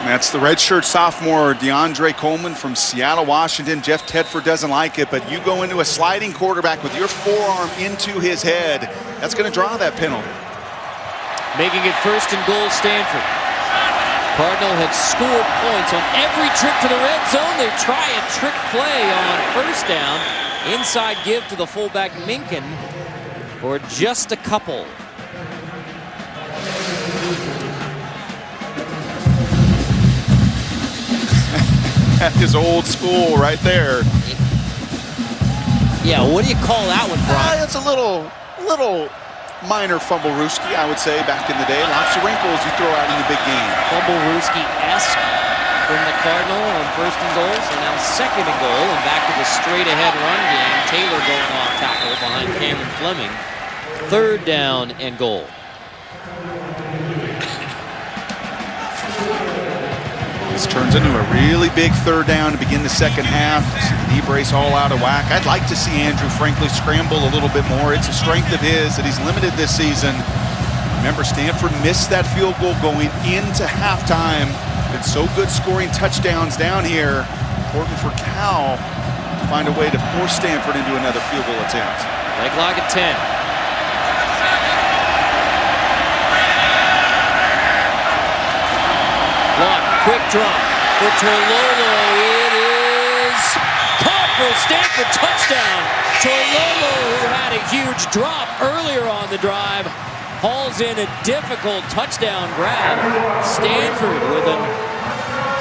[SPEAKER 2] And that's the redshirt sophomore DeAndre Coleman from Seattle, Washington. Jeff Tedford doesn't like it, but you go into a sliding quarterback with your forearm into his head. That's going to draw that penalty.
[SPEAKER 1] Making it first and goal, Stanford. Cardinal had scored points on every trip to the red zone. They try a trick play on first down. Inside give to the fullback Minkin for just a couple.
[SPEAKER 2] That is old school right there.
[SPEAKER 1] Yeah, what do you call that one, Brian?
[SPEAKER 2] It's a little minor fumble-rooski, I would say, back in the day. Lots of wrinkles you throw out in the big game.
[SPEAKER 1] Fumble-rooski-esque from the Cardinal on 1st and goal, so now 2nd and goal, and back to the straight-ahead run game. Taylor going off tackle behind Cameron Fleming. 3rd down and goal.
[SPEAKER 2] This turns into a really big 3rd down to begin the second half. See the knee brace all out of whack. I'd like to see Andrew, frankly, scramble a little bit more. It's a strength of his that he's limited this season. Remember, Stanford missed that field goal going into halftime. Been so good scoring touchdowns down here. Important for Cal to find a way to force Stanford into another field goal attempt.
[SPEAKER 1] Leg lock at 10. Block, quick drop for Tololo. It is caught for a Stanford touchdown. Tololo, who had a huge drop earlier on the drive, hauls in a difficult touchdown grab. Stanford with a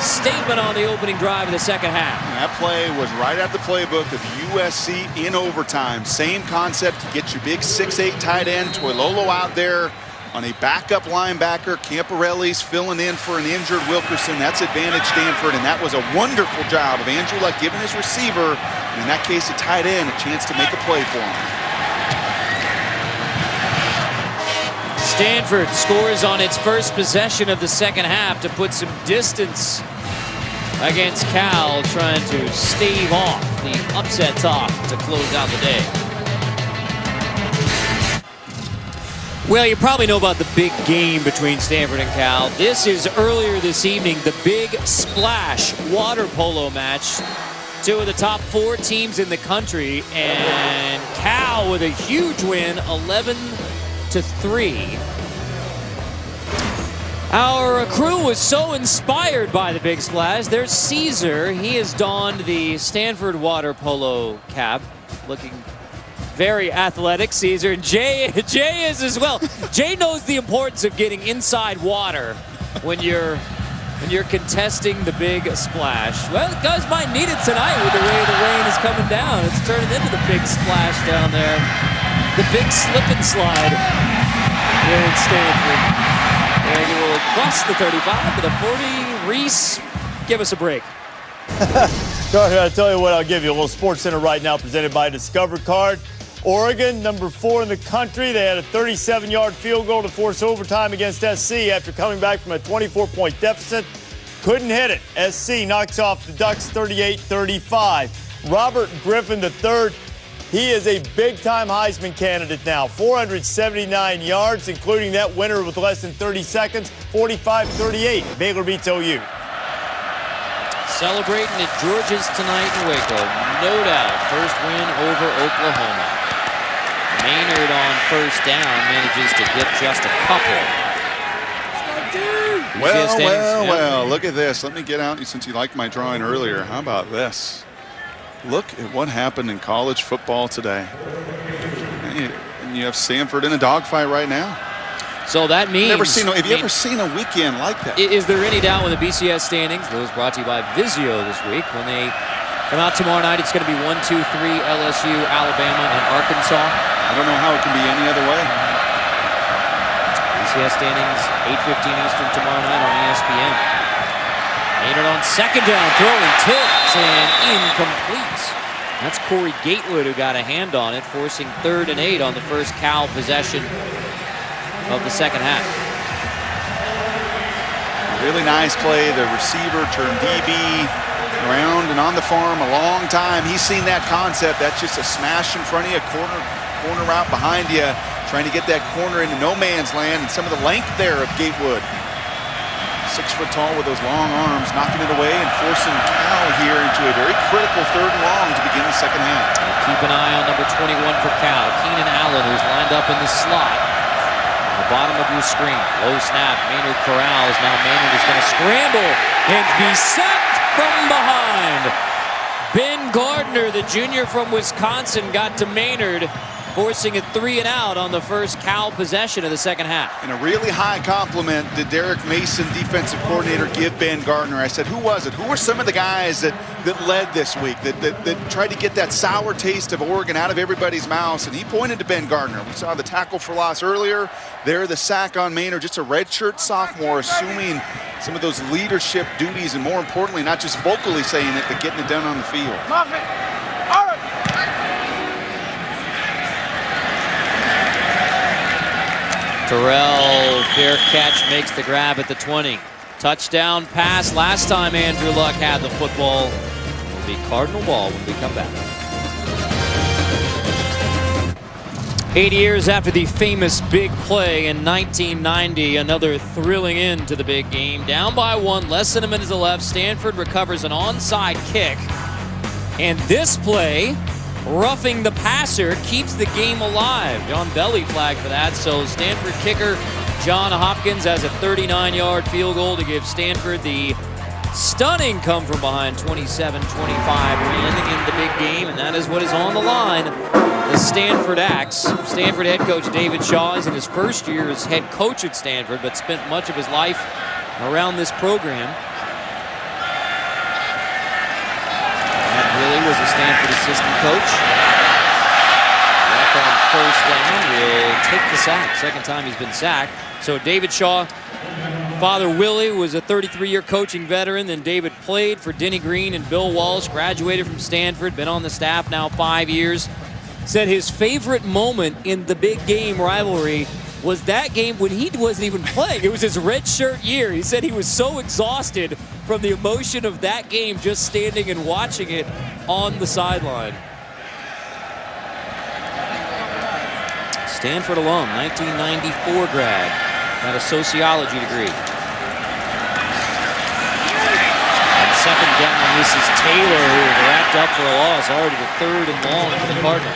[SPEAKER 1] statement on the opening drive of the second half.
[SPEAKER 2] That play was right at the playbook of USC in overtime. Same concept. You get your big 6'8" tight end, Tololo, out there on a backup linebacker. Camparelli's filling in for an injured Wilkerson. That's advantage Stanford, and that was a wonderful job of Andrew Luck giving his receiver, and in that case a tight end, a chance to make a play for him.
[SPEAKER 1] Stanford scores on its first possession of the second half to put some distance against Cal, trying to stave off the upset talk to close out the day. Well, you probably know about the big game between Stanford and Cal. This is earlier this evening, the Big Splash water polo match. 2 of the top 4 teams in the country, and Cal with a huge win, 11-3. Our crew was so inspired by the Big Splash. There's Caesar. He has donned the Stanford water polo cap, looking very athletic. Caesar. Jay is as well. Jay knows the importance of getting inside water when you're contesting the Big Splash. Well, guys might need it tonight with the way the rain is coming down. It's turning into the Big Splash down there. The big slip and slide here in Stanford. And you will cross the 35 to the 40. Reese, give us a break.
[SPEAKER 6] Carter, I'll tell you what, I'll give you a little Sports Center right now presented by Discover Card. Oregon, number 4 in the country. They had a 37-yard field goal to force overtime against SC after coming back from a 24-point deficit. Couldn't hit it. SC knocks off the Ducks 38-35. Robert Griffin III, he is a big-time Heisman candidate now. 479 yards, including that winner with less than 30 seconds, 45-38. Baylor beats OU.
[SPEAKER 1] Celebrating at Georgia's tonight in Waco. No doubt, first win over Oklahoma. Maynard on first down manages to get just a couple.
[SPEAKER 2] Well, look at this. Let me get out, since you liked my drawing earlier. How about this? Look at what happened in college football today. And you have Stanford in a dogfight right now.
[SPEAKER 1] So that means...
[SPEAKER 2] Have you ever seen a weekend like that?
[SPEAKER 1] Is there any doubt when the BCS standings, those brought to you by Vizio this week, when they come out tomorrow night, it's going to be 1, 2, 3, LSU, Alabama, and Arkansas?
[SPEAKER 2] I don't know how it can be any other way.
[SPEAKER 1] BCS standings, 8:15 Eastern tomorrow night on ESPN. Maynard on second down, throwing tips and incomplete. That's Corey Gatewood who got a hand on it, forcing 3rd and 8 on the first Cal possession of the second half.
[SPEAKER 2] Really nice play. The receiver turned DB around and on the farm a long time. He's seen that concept. That's just a smash in front of you, corner route behind you, trying to get that corner into no man's land, and some of the length there of Gatewood. 6 foot tall with those long arms, knocking it away and forcing Cal here into a very critical 3rd and long to begin the second half.
[SPEAKER 1] Keep an eye on number 21 for Cal, Keenan Allen, who's lined up in the slot. On the bottom of your screen, low snap, Maynard corrals. Now Maynard is going to scramble and be sacked from behind. Ben Gardner, the junior from Wisconsin, got to Maynard, forcing a 3 and out on the first Cal possession of the second half.
[SPEAKER 2] And a really high compliment did Derek Mason, defensive coordinator, give Ben Gardner. I said, who was it? Who were some of the guys that that led this week, that tried to get that sour taste of Oregon out of everybody's mouths, and he pointed to Ben Gardner. We saw the tackle for loss earlier. There, the sack on Maynard, just a redshirt sophomore, assuming some of those leadership duties, and more importantly, not just vocally saying it, but getting it done on the field.
[SPEAKER 1] Terrell, fair catch, makes the grab at the 20. Touchdown pass last time Andrew Luck had the football. It'll be Cardinal ball when we come back. 8 years after the famous big play in 1990, another thrilling end to the big game. Down by 1, less than a minute to left. Stanford recovers an onside kick. And this play, roughing the passer, keeps the game alive. John Belly flagged for that, so Stanford kicker John Hopkins has a 39-yard field goal to give Stanford the stunning come from behind 27-25 win in the big game, and that is what is on the line. The Stanford Axe. Stanford head coach David Shaw is in his first year as head coach at Stanford, but spent much of his life around this program. Matt Willie was a Stanford assistant coach. Back on first down, will take the sack. Second time he's been sacked. So David Shaw, Father Willie, was a 33-year coaching veteran. Then David played for Denny Green and Bill Walsh, graduated from Stanford, been on the staff now 5 years. Said his favorite moment in the big game rivalry was that game when he wasn't even playing. It was his redshirt year. He said he was so exhausted from the emotion of that game just standing and watching it on the sideline. Stanford alum, 1994 grad, got a sociology degree. And second down, this is Taylor, who is wrapped up for a loss, already the 3rd and long for the Cardinal.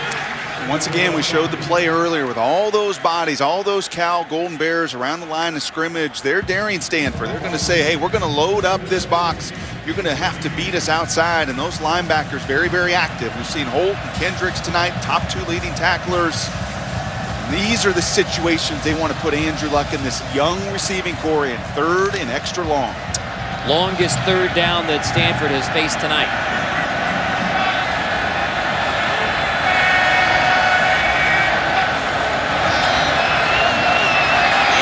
[SPEAKER 2] Once again, we showed the play earlier with all those bodies, all those Cal Golden Bears around the line of scrimmage. They're daring Stanford. They're going to say, hey, we're going to load up this box. You're going to have to beat us outside. And those linebackers, very, very active. We've seen Holt and Kendricks tonight, top 2 leading tacklers. These are the situations they want to put Andrew Luck in this young receiving core in, 3rd and extra long.
[SPEAKER 1] Longest 3rd down that Stanford has faced tonight.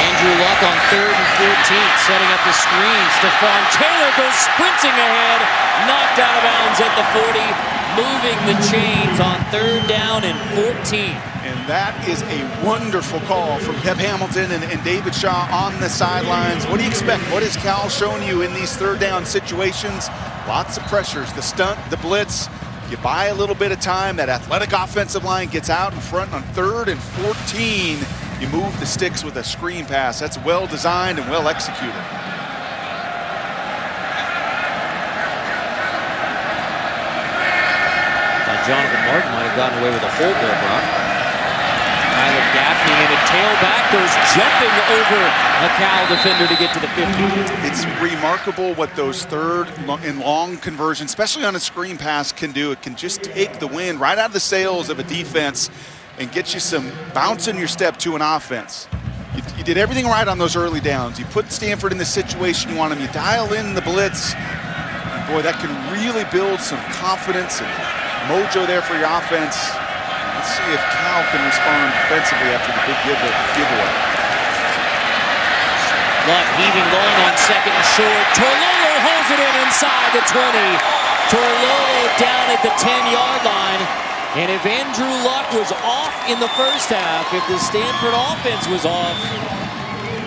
[SPEAKER 1] Andrew Luck on 3rd and 14, setting up the screen. Stephon Taylor goes sprinting ahead, knocked out of bounds at the 40, moving the chains on 3rd down and 14.
[SPEAKER 2] And that is a wonderful call from Pep Hamilton and David Shaw on the sidelines. What do you expect? What has Cal shown you in these 3rd down situations? Lots of pressures, the stunt, the blitz. You buy a little bit of time. That athletic offensive line gets out in front on 3rd and 14. You move the sticks with a screen pass. That's well designed and well executed.
[SPEAKER 1] Jonathan Martin might have gotten away with a hold there, Brock. Tyler Gaffney and a tailback goes jumping over a Cal defender to get to the 50.
[SPEAKER 2] It's remarkable what those 3rd and long conversions, especially on a screen pass, can do. It can just take the wind right out of the sails of a defense and get you some bounce in your step to an offense. You did everything right on those early downs. You put Stanford in the situation you want them. You dial in the blitz. And boy, that can really build some confidence and mojo there for your offense. Let's see if Cal can respond defensively after the big giveaway.
[SPEAKER 1] Luck heaving long on 2nd and short. Torlolo holds it in inside the 20. Torlolo down at the 10-yard line. And if Andrew Luck was off in the first half, if the Stanford offense was off,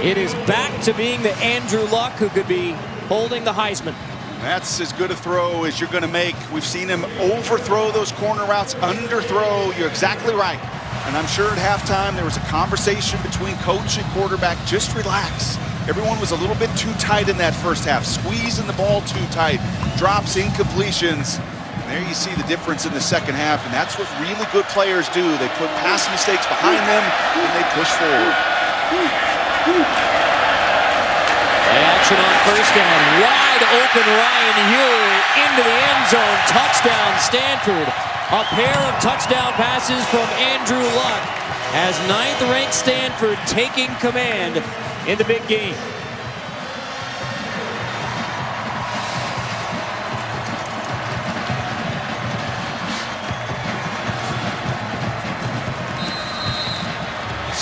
[SPEAKER 1] it is back to being the Andrew Luck who could be holding the Heisman.
[SPEAKER 2] That's as good a throw as you're going to make. We've seen him overthrow those corner routes, underthrow. You're exactly right. And I'm sure at halftime there was a conversation between coach and quarterback. Just relax. Everyone was a little bit too tight in that first half, squeezing the ball too tight, drops, incompletions. And there you see the difference in the second half, and that's what really good players do. They put past mistakes behind them, and they push forward.
[SPEAKER 1] Play action on first down. Wide open Ryan Huey into the end zone. Touchdown Stanford. A pair of touchdown passes from Andrew Luck as 9th-ranked Stanford taking command in the big game.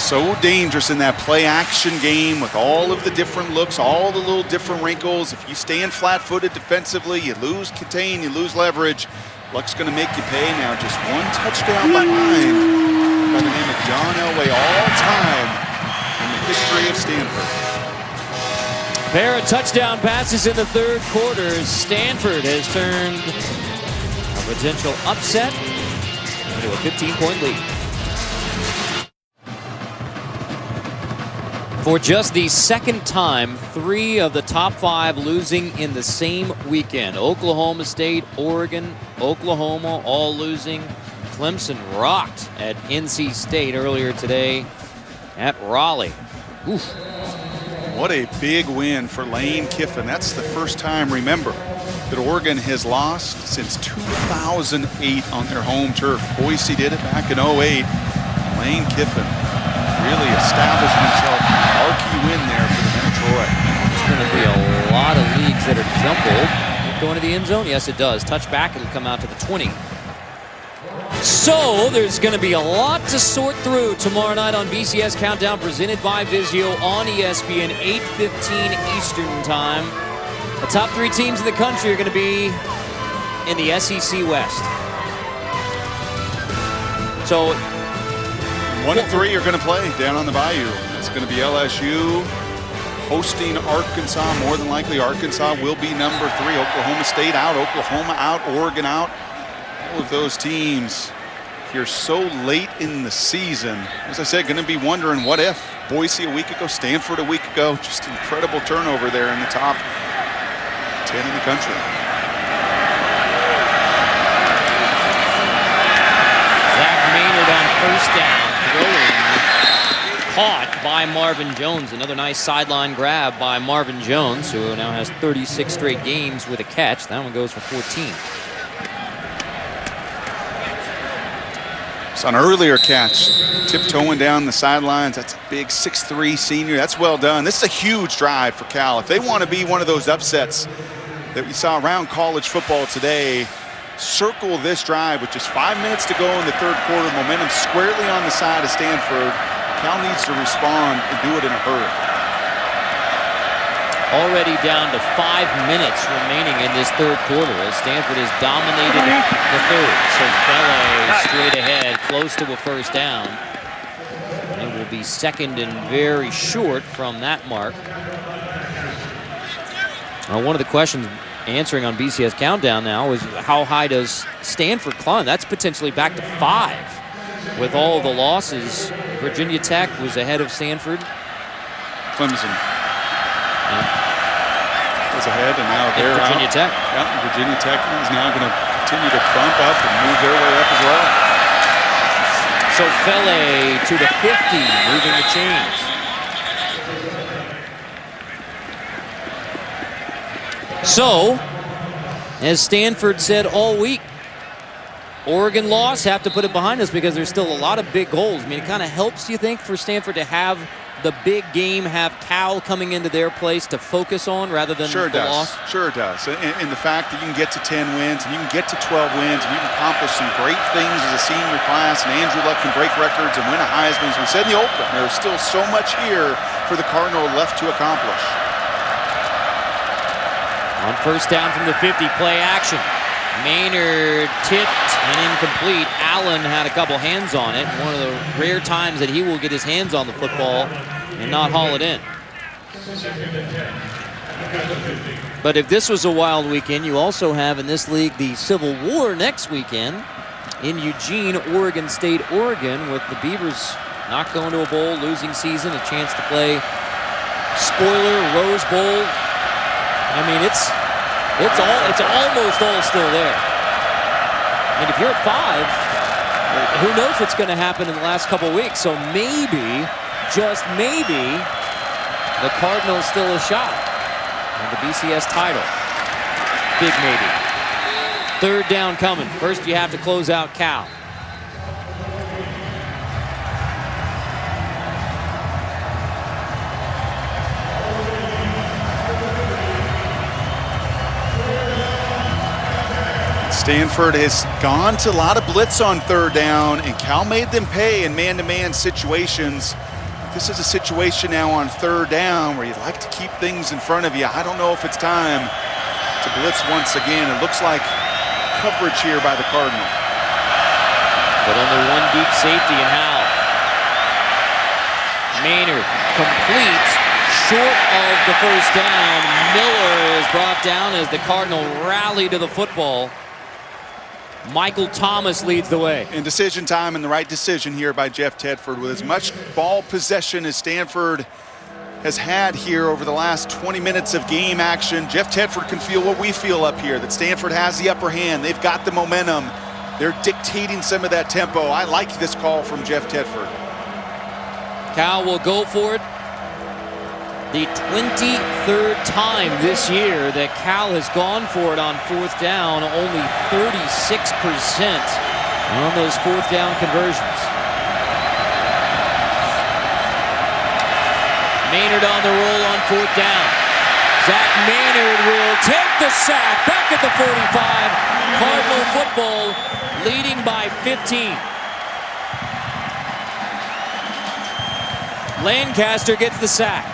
[SPEAKER 2] So dangerous in that play action game with all of the different looks, all the little different wrinkles. If you stand flat-footed defensively, you lose contain, you lose leverage. Luck's going to make you pay now. Just one touchdown behind by the name of John Elway, all time in the history of Stanford.
[SPEAKER 1] Pair of touchdown passes in the third quarter. Stanford has turned a potential upset into a 15-point lead. For just the second time, 3 of the top 5 losing in the same weekend. Oklahoma State, Oregon, Oklahoma all losing. Clemson rocked at NC State earlier today at Raleigh. Oof.
[SPEAKER 2] What a big win for Lane Kiffin. That's the first time, remember, that Oregon has lost since 2008 on their home turf. Boise did it back in 08. Lane Kiffin really establishing himself a marquee win there for the men of Troy.
[SPEAKER 1] There's going to be a lot of leagues that are jumbled. Going to the end zone? Yes, it does. Touchback, it'll come out to the 20. So there's going to be a lot to sort through tomorrow night on BCS Countdown, presented by Vizio on ESPN, 8:15 Eastern Time. The top 3 teams in the country are going to be in the SEC West. So
[SPEAKER 2] 1 of 3 are going to play down on the Bayou. It's going to be LSU hosting Arkansas. More than likely, Arkansas will be number 3. Oklahoma State out, Oklahoma out, Oregon out. All of those teams here so late in the season. As I said, going to be wondering what if. Boise a week ago, Stanford a week ago. Just incredible turnover there in the top 10 in the country.
[SPEAKER 1] Zach Maynard on first down. Caught by Marvin Jones. Another nice sideline grab by Marvin Jones, who now has 36 straight games with a catch. That one goes for 14.
[SPEAKER 2] It's an earlier catch, tiptoeing down the sidelines. That's a big 6'3" senior. That's well done. This is a huge drive for Cal. If they want to be one of those upsets that we saw around college football today, circle this drive with just 5 minutes to go in the third quarter. Momentum squarely on the side of Stanford. Cal needs to respond and do it in a hurry.
[SPEAKER 1] Already down to 5 minutes remaining in this third quarter as Stanford has dominated the third. So Fele straight ahead, close to a first down. It will be second and very short from that mark. One of the questions answering on BCS Countdown now is how high does Stanford climb? That's potentially back to 5 with all the losses. Virginia Tech was ahead of Stanford.
[SPEAKER 2] Clemson was ahead, and now they're
[SPEAKER 1] Virginia
[SPEAKER 2] out.
[SPEAKER 1] Tech.
[SPEAKER 2] Yeah, Virginia Tech is now going to continue to bump up and move their way up as well.
[SPEAKER 1] So Fele to the 50, moving the chains. So, as Stanford said all week, Oregon loss, have to put it behind us because there's still a lot of big goals. I mean, it kind of helps, you think, for Stanford to have the big game, have Cal coming into their place to focus on rather than the loss?
[SPEAKER 2] Sure it does. And the fact that you can get to 10 wins and you can get to 12 wins and you can accomplish some great things as a senior class, and Andrew Luck can break records and win a Heisman. As we said in the open, there's still so much here for the Cardinal left to accomplish.
[SPEAKER 1] On first down from the 50, play action. Maynard tipped and incomplete. Allen had a couple hands on it. One of the rare times that he will get his hands on the football and not haul it in. But if this was a wild weekend, you also have in this league the Civil War next weekend in Eugene, Oregon State, Oregon, with the Beavers not going to a bowl, losing season, a chance to play spoiler Rose Bowl. I mean, it's almost all still there. And if you're at 5, who knows what's going to happen in the last couple of weeks? So maybe, just maybe, the Cardinals still a shot at the BCS title. Big maybe. Third down coming. First, you have to close out Cal.
[SPEAKER 2] Stanford has gone to a lot of blitz on third down, and Cal made them pay in man-to-man situations. this is a situation now on third down where you'd like to keep things in front of you. I don't know if it's time to blitz once again. It looks like coverage here by the Cardinal.
[SPEAKER 1] But only one deep safety in Howell. Maynard complete, short of the first down. Miller is brought down as the Cardinal rally to the football. Michael Thomas leads the way.
[SPEAKER 2] In decision time, and the right decision here by Jeff Tedford. With as much ball possession as Stanford has had here over the last 20 minutes of game action, Jeff Tedford can feel what we feel up here, that Stanford has the upper hand. They've got the momentum. They're dictating some of that tempo. I like this call from Jeff Tedford.
[SPEAKER 1] Cal will go for it. The 23rd time this year that Cal has gone for it on fourth down, only 36% on those fourth down conversions. Maynard on the roll on fourth down. Zach Maynard will take the sack back at the 45. Cardinal football leading by 15. Lancaster gets the sack.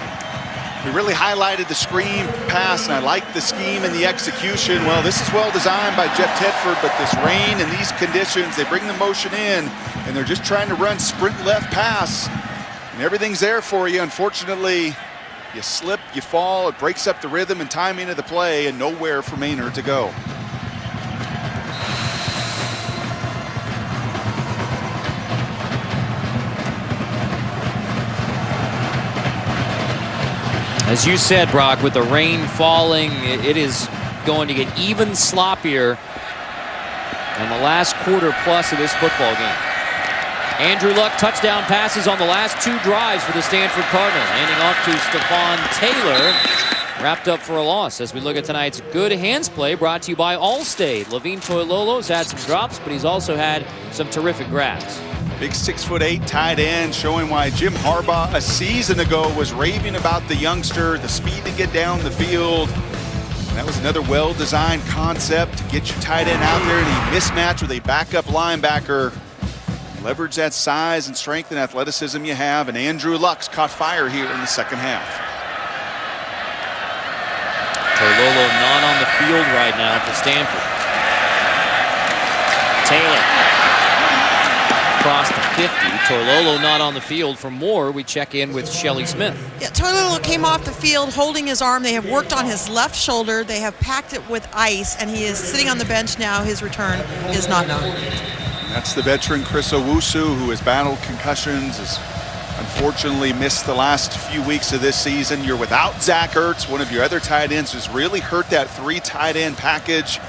[SPEAKER 2] We really highlighted the screen pass, and I like the scheme and the execution. Well, this is well designed by Jeff Tedford, but this rain and these conditions, they bring the motion in, and they're just trying to run sprint left pass, and everything's there for you. Unfortunately, you slip, you fall, it breaks up the rhythm and timing of the play, and nowhere for Maynard to go.
[SPEAKER 1] As you said, Brock, with the rain falling, it is going to get even sloppier in the last quarter plus of this football game. Andrew Luck touchdown passes on the last two drives for the Stanford Cardinal, handing off to Stephon Taylor, wrapped up for a loss. As we look at tonight's good hands play, brought to you by Allstate. Levine Toilolo's had some drops, but he's also had some terrific grabs.
[SPEAKER 2] Big 6'8" tight end, showing why Jim Harbaugh a season ago was raving about the youngster, the speed to get down the field. And that was another well-designed concept to get your tight end out there in a mismatch with a backup linebacker. Leverage that size and strength and athleticism you have, and Andrew Luck's caught fire here in the second half.
[SPEAKER 1] Toilolo not on the field right now for Stanford. Taylor across the 50. Toilolo not on the field. For more, we check in with Shelly Smith.
[SPEAKER 4] Yeah, Toilolo came off the field holding his arm. They have worked on his left shoulder. They have packed it with ice, and he is sitting on the bench now. His return is not known.
[SPEAKER 2] That's the veteran Chris Owusu, who has battled concussions, has unfortunately missed the last few weeks of this season. You're without Zach Ertz, one of your other tight ends, who's really hurt that three tight end package.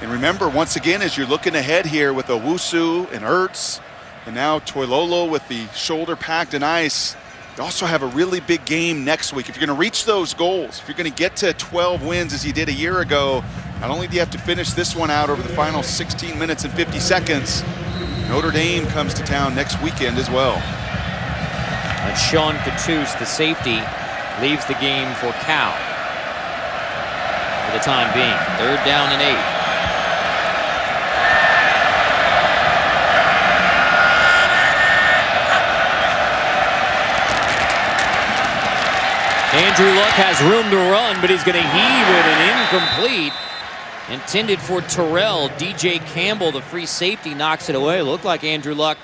[SPEAKER 2] And remember, once again, as you're looking ahead here with Owusu and Ertz, and now Toilolo with the shoulder packed in ice, you also have a really big game next week. If you're going to reach those goals, if you're going to get to 12 wins as you did a year ago, not only do you have to finish this one out over the final 16 minutes and 50 seconds, Notre Dame comes to town next weekend as well.
[SPEAKER 1] And Sean Cattouse, the safety, leaves the game for Cal for the time being. Third down and 8. Andrew Luck has room to run, but he's going to heave it and incomplete. Intended for Terrell. DJ Campbell, the free safety, knocks it away. Looked like Andrew Luck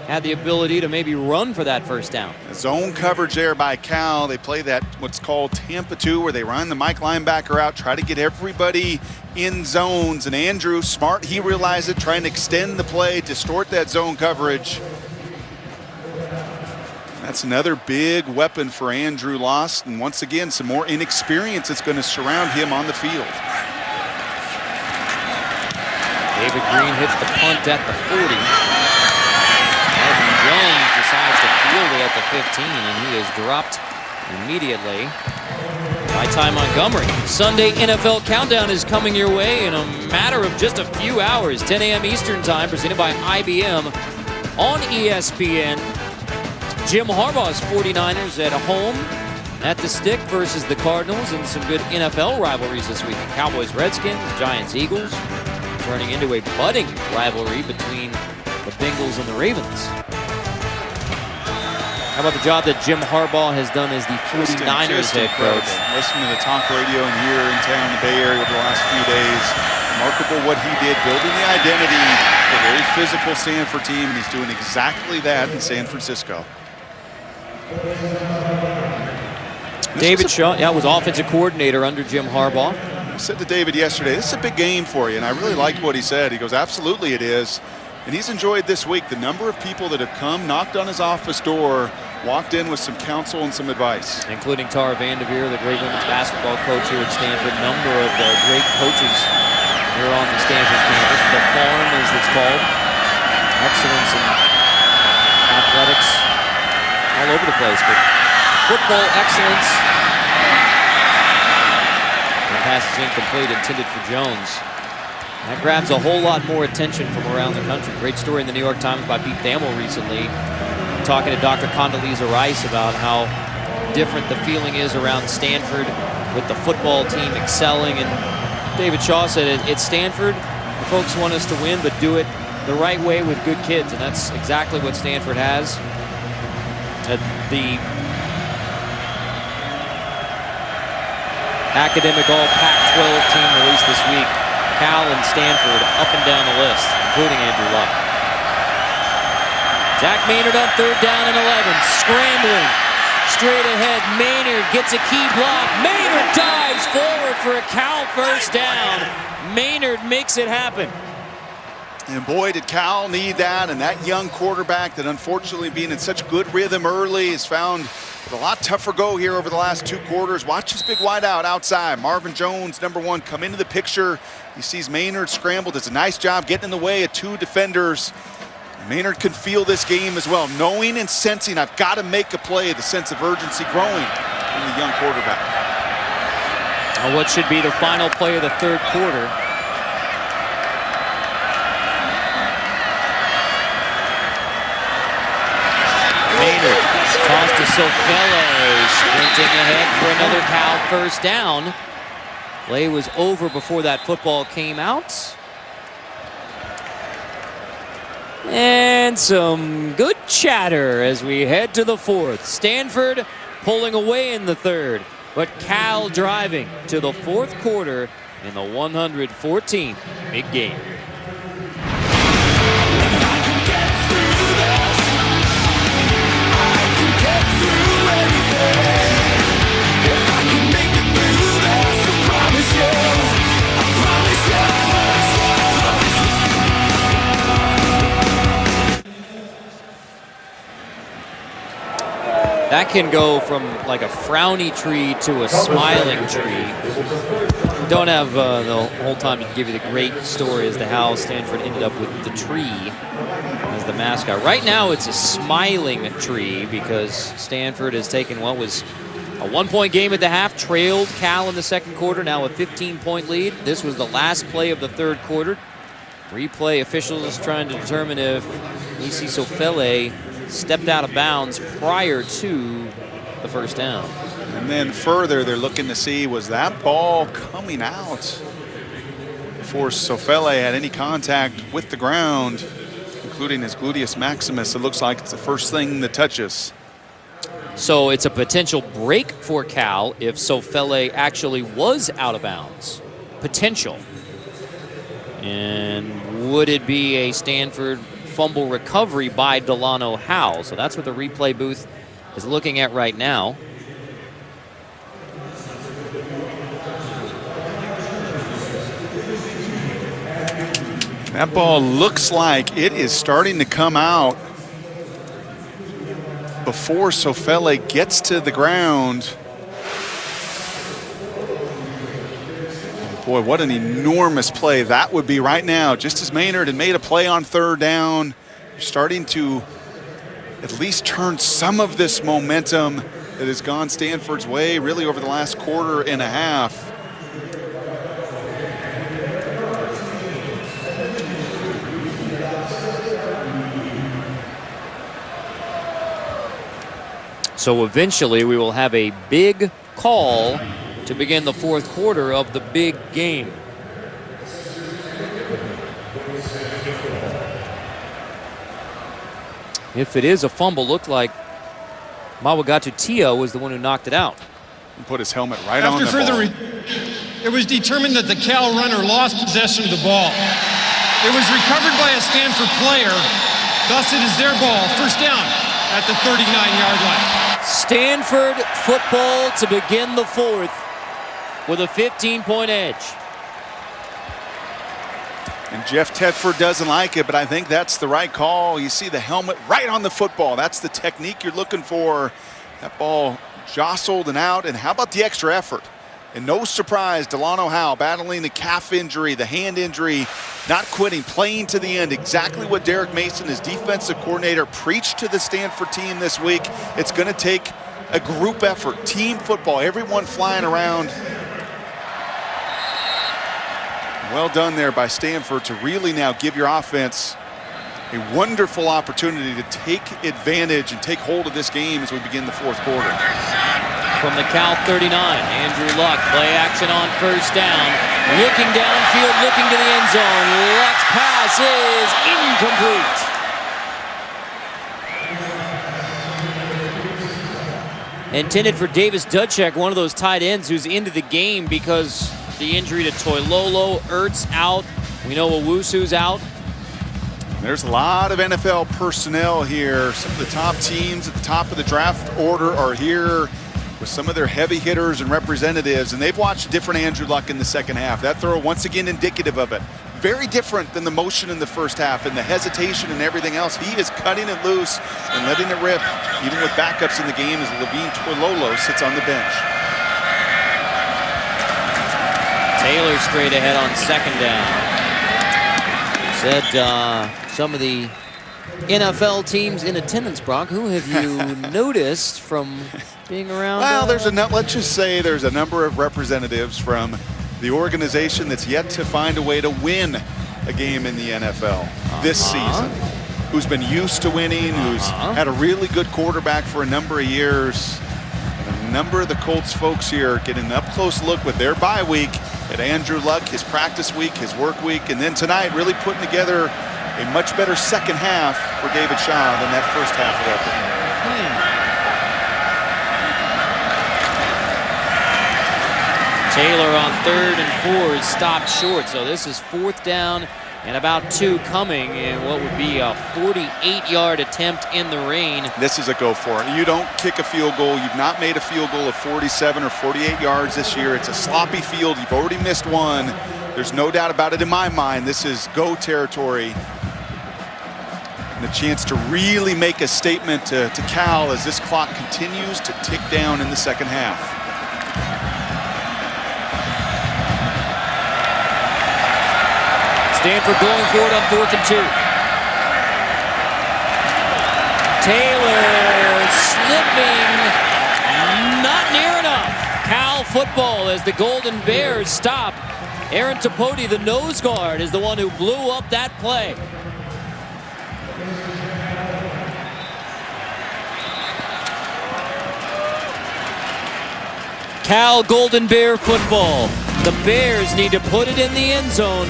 [SPEAKER 1] had the ability to maybe run for that first down.
[SPEAKER 2] Zone coverage there by Cal. They play that what's called Tampa 2, where they run the Mike linebacker out, try to get everybody in zones. And Andrew, smart, he realized it, trying to extend the play, distort that zone coverage. That's another big weapon for Andrew Lost, and once again, some more inexperience that's going to surround him on the field.
[SPEAKER 1] David Green hits the punt at the 40. Evan Jones decides to field it at the 15, and he is dropped immediately by Ty Montgomery. Sunday NFL Countdown is coming your way in a matter of just a few hours. 10 a.m. Eastern Time, presented by IBM on ESPN. Jim Harbaugh's 49ers at home at the Stick versus the Cardinals, and some good NFL rivalries this week. Cowboys-Redskins, Giants-Eagles, turning into a budding rivalry between the Bengals and the Ravens.
[SPEAKER 10] How about the job that Jim Harbaugh has done as the 49ers head coach?
[SPEAKER 2] Listen to the talk radio and here in town, the Bay Area, over the last few days. Remarkable what he did, building the identity of a very physical Stanford team, and he's doing exactly that in San Francisco.
[SPEAKER 10] David Shaw, was offensive coordinator under Jim Harbaugh.
[SPEAKER 2] I said to David yesterday, this is a big game for you, and I really liked what he said. He goes, absolutely it is. And he's enjoyed this week the number of people that have come, knocked on his office door, walked in with some counsel and some advice.
[SPEAKER 10] Including Tara Vanderveer, the great women's basketball coach here at Stanford. A number of the great coaches here on the Stanford campus. The farm, as it's called. Excellence in athletics all over the place. But football excellence. The pass is incomplete, intended for Jones. That grabs a whole lot more attention from around the country. Great story in the New York Times by Pete Thamel recently, talking to Dr. Condoleezza Rice about how different the feeling is around Stanford with the football team excelling. And David Shaw said, at Stanford, the folks want us to win, but do it the right way with good kids. And that's exactly what Stanford has. The academic all Pac-12 team released this week. Cal and Stanford up and down the list, including Andrew Luck. Zach Maynard on 3rd down and 11, scrambling straight ahead. Maynard gets a key block. Maynard dives forward for a Cal first down. Maynard makes it happen.
[SPEAKER 2] And boy, did Cal need that, and that young quarterback that unfortunately being in such good rhythm early has found a lot tougher go here over the last 2 quarters. Watch this big wide out outside. Marvin Jones, number 1, come into the picture. He sees Maynard scrambled. Does a nice job getting in the way of 2 defenders. Maynard can feel this game as well, knowing and sensing I've got to make a play, the sense of urgency growing in the young quarterback.
[SPEAKER 10] What should be the final play of the 3rd quarter. Maynard tossed to Sofele, sprinting ahead for another Cal first down. Play was over before that football came out. And some good chatter as we head to the 4th. Stanford pulling away in the 3rd, but Cal driving to the 4th quarter in the 114th big game. That can go from like a frowny tree to a smiling tree. Don't have the whole time to give you the great story as to how Stanford ended up with the tree as the mascot. Right now it's a smiling tree because Stanford has taken what was a 1-point game at the half, trailed Cal in the 2nd quarter, now a 15-point lead. This was the last play of the 3rd quarter. Replay officials trying to determine if Isi Sofele stepped out of bounds prior to the first down.
[SPEAKER 2] And then further, they're looking to see, was that ball coming out before Sofele had any contact with the ground, including his gluteus maximus. It looks like it's the first thing that touches.
[SPEAKER 10] So it's a potential break for Cal if Sofele actually was out of bounds. Potential. And would it be a Stanford fumble recovery by Delano Howell? So that's what the replay booth is looking at right now.
[SPEAKER 2] That ball looks like it is starting to come out before Sofele gets to the ground. Boy, what an enormous play that would be right now. Just as Maynard had made a play on 3rd down, you're starting to at least turn some of this momentum that has gone Stanford's way really over the last quarter and a half.
[SPEAKER 10] So eventually we will have a big call to begin the 4th quarter of the big game. If it is a fumble, looked like Mawagatu Tio was the one who knocked it out.
[SPEAKER 2] And put his helmet right on the ball.
[SPEAKER 5] It was determined that the Cal runner lost possession of the ball. It was recovered by a Stanford player. Thus, it is their ball. First down at the 39-yard line.
[SPEAKER 10] Stanford football to begin the fourth with a 15-point edge.
[SPEAKER 2] And Jeff Tedford doesn't like it, but I think that's the right call. You see the helmet right on the football. That's the technique you're looking for. That ball jostled and out. And how about the extra effort? And no surprise, Delano Howe battling the calf injury, the hand injury, not quitting, playing to the end. Exactly what Derek Mason, his defensive coordinator, preached to the Stanford team this week. It's going to take a group effort, team football, everyone flying around. Well done there by Stanford to really now give your offense a wonderful opportunity to take advantage and take hold of this game as we begin the fourth quarter.
[SPEAKER 10] From the Cal 39, Andrew Luck, play action on first down. Looking downfield, looking to the end zone. Luck's pass is incomplete. Intended for Davis Dudchek, one of those tight ends who's into the game because the injury to Toilolo. Ertz out. We know Owusu's out.
[SPEAKER 2] There's a lot of NFL personnel here. Some of the top teams at the top of the draft order are here with some of their heavy hitters and representatives, and they've watched different Andrew Luck in the second half. That throw, once again, indicative of it. Very different than the motion in the first half and the hesitation and everything else. He is cutting it loose and letting it rip, even with backups in the game as Levine Toilolo sits on the bench.
[SPEAKER 10] Taylor straight ahead on second down. Said some of the NFL teams in attendance, Brock. Who have you noticed from being around?
[SPEAKER 2] Well, let's just say there's a number of representatives from the organization that's yet to find a way to win a game in the NFL this season, who's been used to winning, who's had a really good quarterback for a number of years. And a number of the Colts folks here getting an up-close look with their bye week at Andrew Luck, his practice week, his work week, and then tonight really putting together a much better second half for David Shaw than that first half of effort.
[SPEAKER 10] Taylor on 3rd and 4 is stopped short, so this is 4th down and about 2 coming in what would be a 48-yard attempt in the rain.
[SPEAKER 2] This is a go for it. You don't kick a field goal. You've not made a field goal of 47 or 48 yards this year. It's a sloppy field. You've already missed one. There's no doubt about it in my mind. This is go territory. And a chance to really make a statement to Cal as this clock continues to tick down in the second half.
[SPEAKER 10] Stanford going for it on 4th and 2. Taylor slipping, not near enough. Cal football as the Golden Bears stop. Aaron Tapoti, the nose guard, is the one who blew up that play. Cal Golden Bear football. The Bears need to put it in the end zone.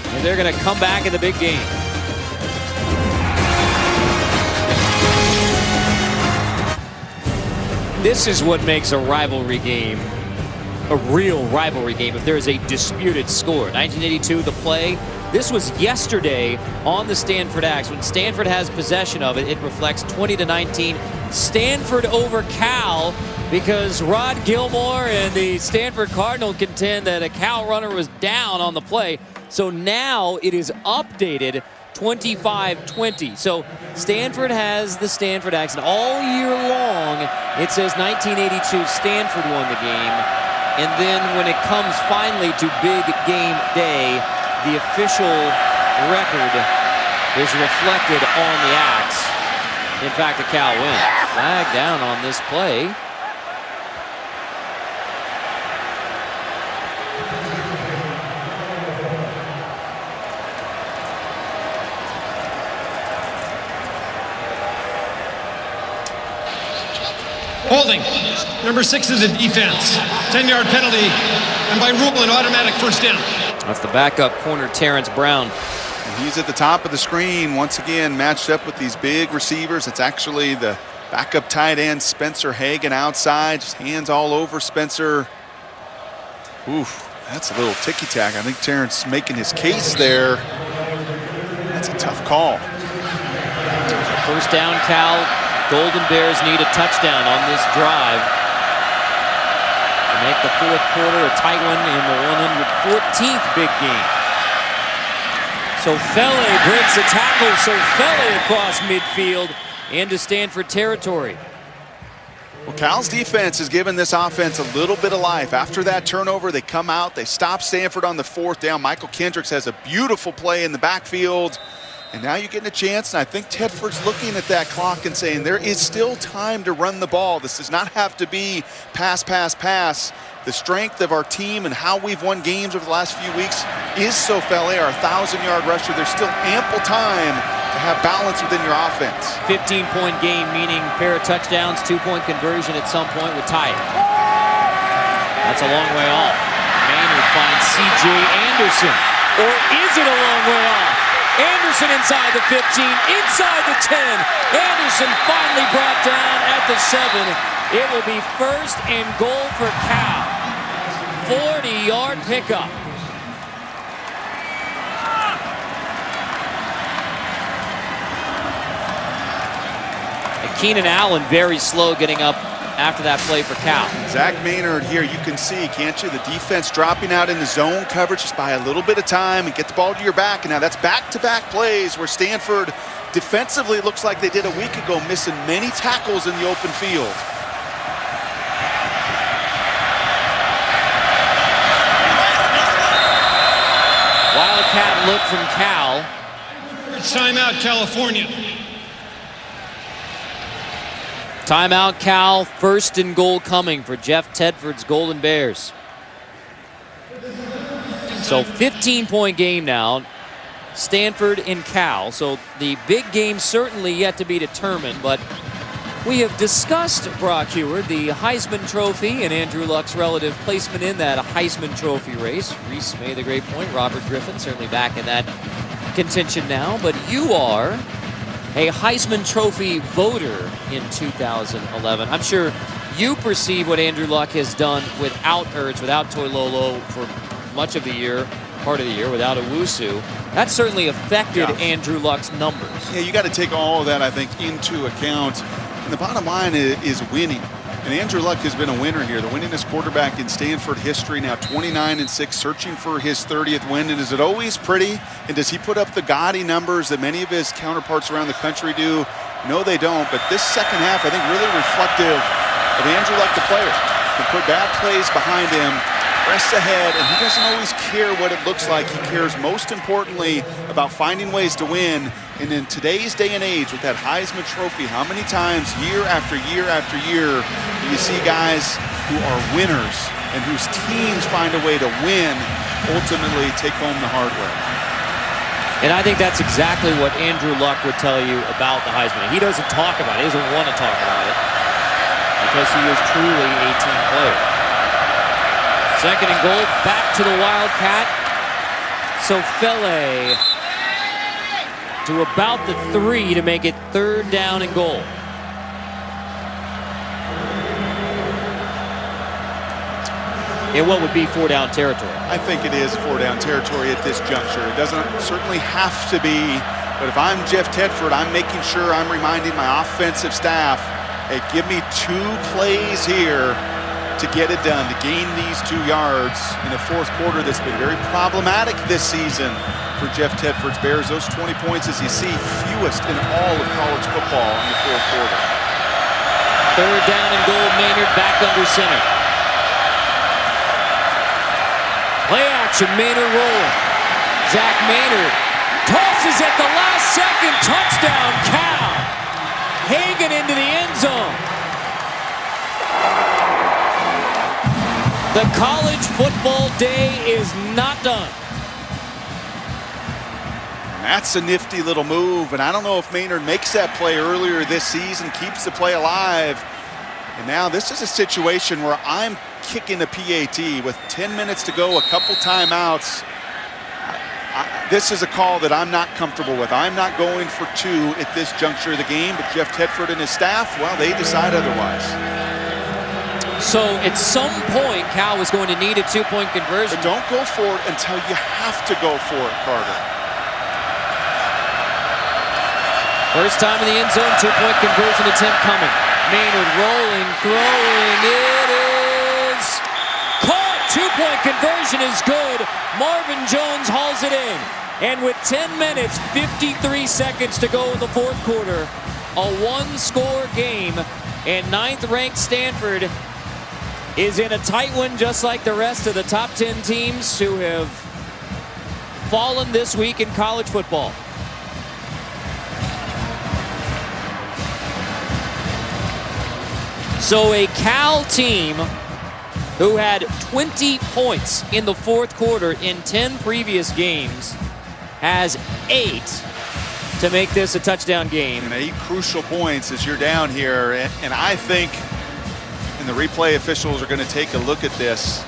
[SPEAKER 10] And they're going to come back in the big game. This is what makes a rivalry game a real rivalry game if there is a disputed score. 1982, the play. This was yesterday on the Stanford Axe. When Stanford has possession of it, it reflects 20-19. Stanford over Cal because Rod Gilmore and the Stanford Cardinal contend that a Cal runner was down on the play. So now it is updated 25-20. So Stanford has the Stanford Axe, and all year long it says 1982 Stanford won the game. And then when it comes finally to big game day, the official record is reflected on the Axe. In fact, a Cal win. Flag down on this play.
[SPEAKER 5] Holding. Number 6 is the defense. 10-yard penalty, and by rule, an automatic first down.
[SPEAKER 10] That's the backup corner, Terrence Brown.
[SPEAKER 2] And he's at the top of the screen, once again, matched up with these big receivers. It's actually the Backup tight end Spencer Hagan outside, just hands all over Spencer. Oof, that's a little ticky-tack. I think Terrence making his case there. That's a tough call.
[SPEAKER 10] First down, Cal. Golden Bears need a touchdown on this drive to make the fourth quarter a tight one in the 114th big game. So Fele breaks a tackle, so Fele across midfield into Stanford territory.
[SPEAKER 2] Well, Cal's defense has given this offense a little bit of life. After that turnover, they come out, they stop Stanford on the fourth down. Michael Kendricks has a beautiful play in the backfield. And now you're getting a chance, and I think Tedford's looking at that clock and saying there is still time to run the ball. This does not have to be pass, pass, pass. The strength of our team and how we've won games over the last few weeks is Sofele, our 1,000-yard rusher. There's still ample time to have balance within your offense.
[SPEAKER 10] 15-point game, meaning pair of touchdowns, 2-point conversion at some point would tie it. That's a long way off. Maynard finds C.J. Anderson. Or is it a long way off? Anderson inside the 15, inside the 10. Anderson finally brought down at the 7. It will be first and goal for Cal. 40-yard pickup. And Keenan Allen very slow getting up after that play for Cal.
[SPEAKER 2] Zach Maynard here, you can see, can't you, the defense dropping out in the zone coverage just by a little bit of time and get the ball to your back. And now that's back-to-back plays where Stanford defensively looks like they did a week ago, missing many tackles in the open field.
[SPEAKER 10] Wildcat look from Cal.
[SPEAKER 5] Timeout, California.
[SPEAKER 10] Timeout, Cal. First and goal coming for Jeff Tedford's Golden Bears. So 15-point game now. Stanford and Cal. So the big game certainly yet to be determined, but we have discussed, Brock Heward, the Heisman Trophy and Andrew Luck's relative placement in that Heisman Trophy race. Reese made the great point. Robert Griffin certainly back in that contention now, but you are a Heisman Trophy voter in 2011. I'm sure you perceive what Andrew Luck has done without Ertz, without Toilolo for much of the year, part of the year, without Owusu. That certainly affected Andrew Luck's numbers.
[SPEAKER 2] Yeah, you got to take all of that, I think, into account. And the bottom line is winning. And Andrew Luck has been a winner here, the winningest quarterback in Stanford history, now 29-6, searching for his 30th win. And is it always pretty? And does he put up the gaudy numbers that many of his counterparts around the country do? No, they don't. But this second half, I think, really reflective of Andrew Luck, the player. Can put bad plays behind him, press ahead, and he doesn't always care what it looks like. He cares most importantly about finding ways to win. And in today's day and age with that Heisman Trophy, how many times year after year after year do you see guys who are winners and whose teams find a way to win, ultimately take home the hard way?
[SPEAKER 10] And I think that's exactly what Andrew Luck would tell you about the Heisman. He doesn't talk about it. He doesn't want to talk about it because he is truly a team player. Second and goal, back to the Wildcat. So Fele to about the 3 to make it third down and goal. In what would be 4-down territory.
[SPEAKER 2] I think it is 4-down territory at this juncture. It doesn't certainly have to be, but if I'm Jeff Tedford, I'm making sure I'm reminding my offensive staff, hey, give me 2 plays here to get it done, to gain these 2 yards in a fourth quarter that's been very problematic this season for Jeff Tedford's Bears. Those 20 points, as you see, fewest in all of college football in the fourth quarter.
[SPEAKER 10] Third down and goal, Maynard back under center. Play action, Maynard rolling. Zach Maynard tosses at the last second, touchdown, Cal. Hagan into the end zone. The college football day is not done.
[SPEAKER 2] That's a nifty little move, and I don't know if Maynard makes that play earlier this season, keeps the play alive. And now this is a situation where I'm kicking a PAT with 10 minutes to go, a couple timeouts. This is a call that I'm not comfortable with. I'm not going for 2 at this juncture of the game, but Jeff Tedford and his staff, well, they decide otherwise.
[SPEAKER 10] So at some point, Cal was going to need a 2-point conversion.
[SPEAKER 2] But don't go for it until you have to go for it, Carter.
[SPEAKER 10] First time in the end zone, 2-point conversion attempt coming. Maynard rolling, throwing, it is caught. 2-point conversion is good. Marvin Jones hauls it in. And with 10 minutes, 53 seconds to go in the fourth quarter, a 1-score game, and 9th-ranked Stanford is in a tight one just like the rest of the top 10 teams who have fallen this week in college football. So a Cal team who had 20 points in the fourth quarter in 10 previous games has 8 to make this a touchdown game.
[SPEAKER 2] And 8 crucial points as you're down here. And I think, and the replay officials are going to take a look at this,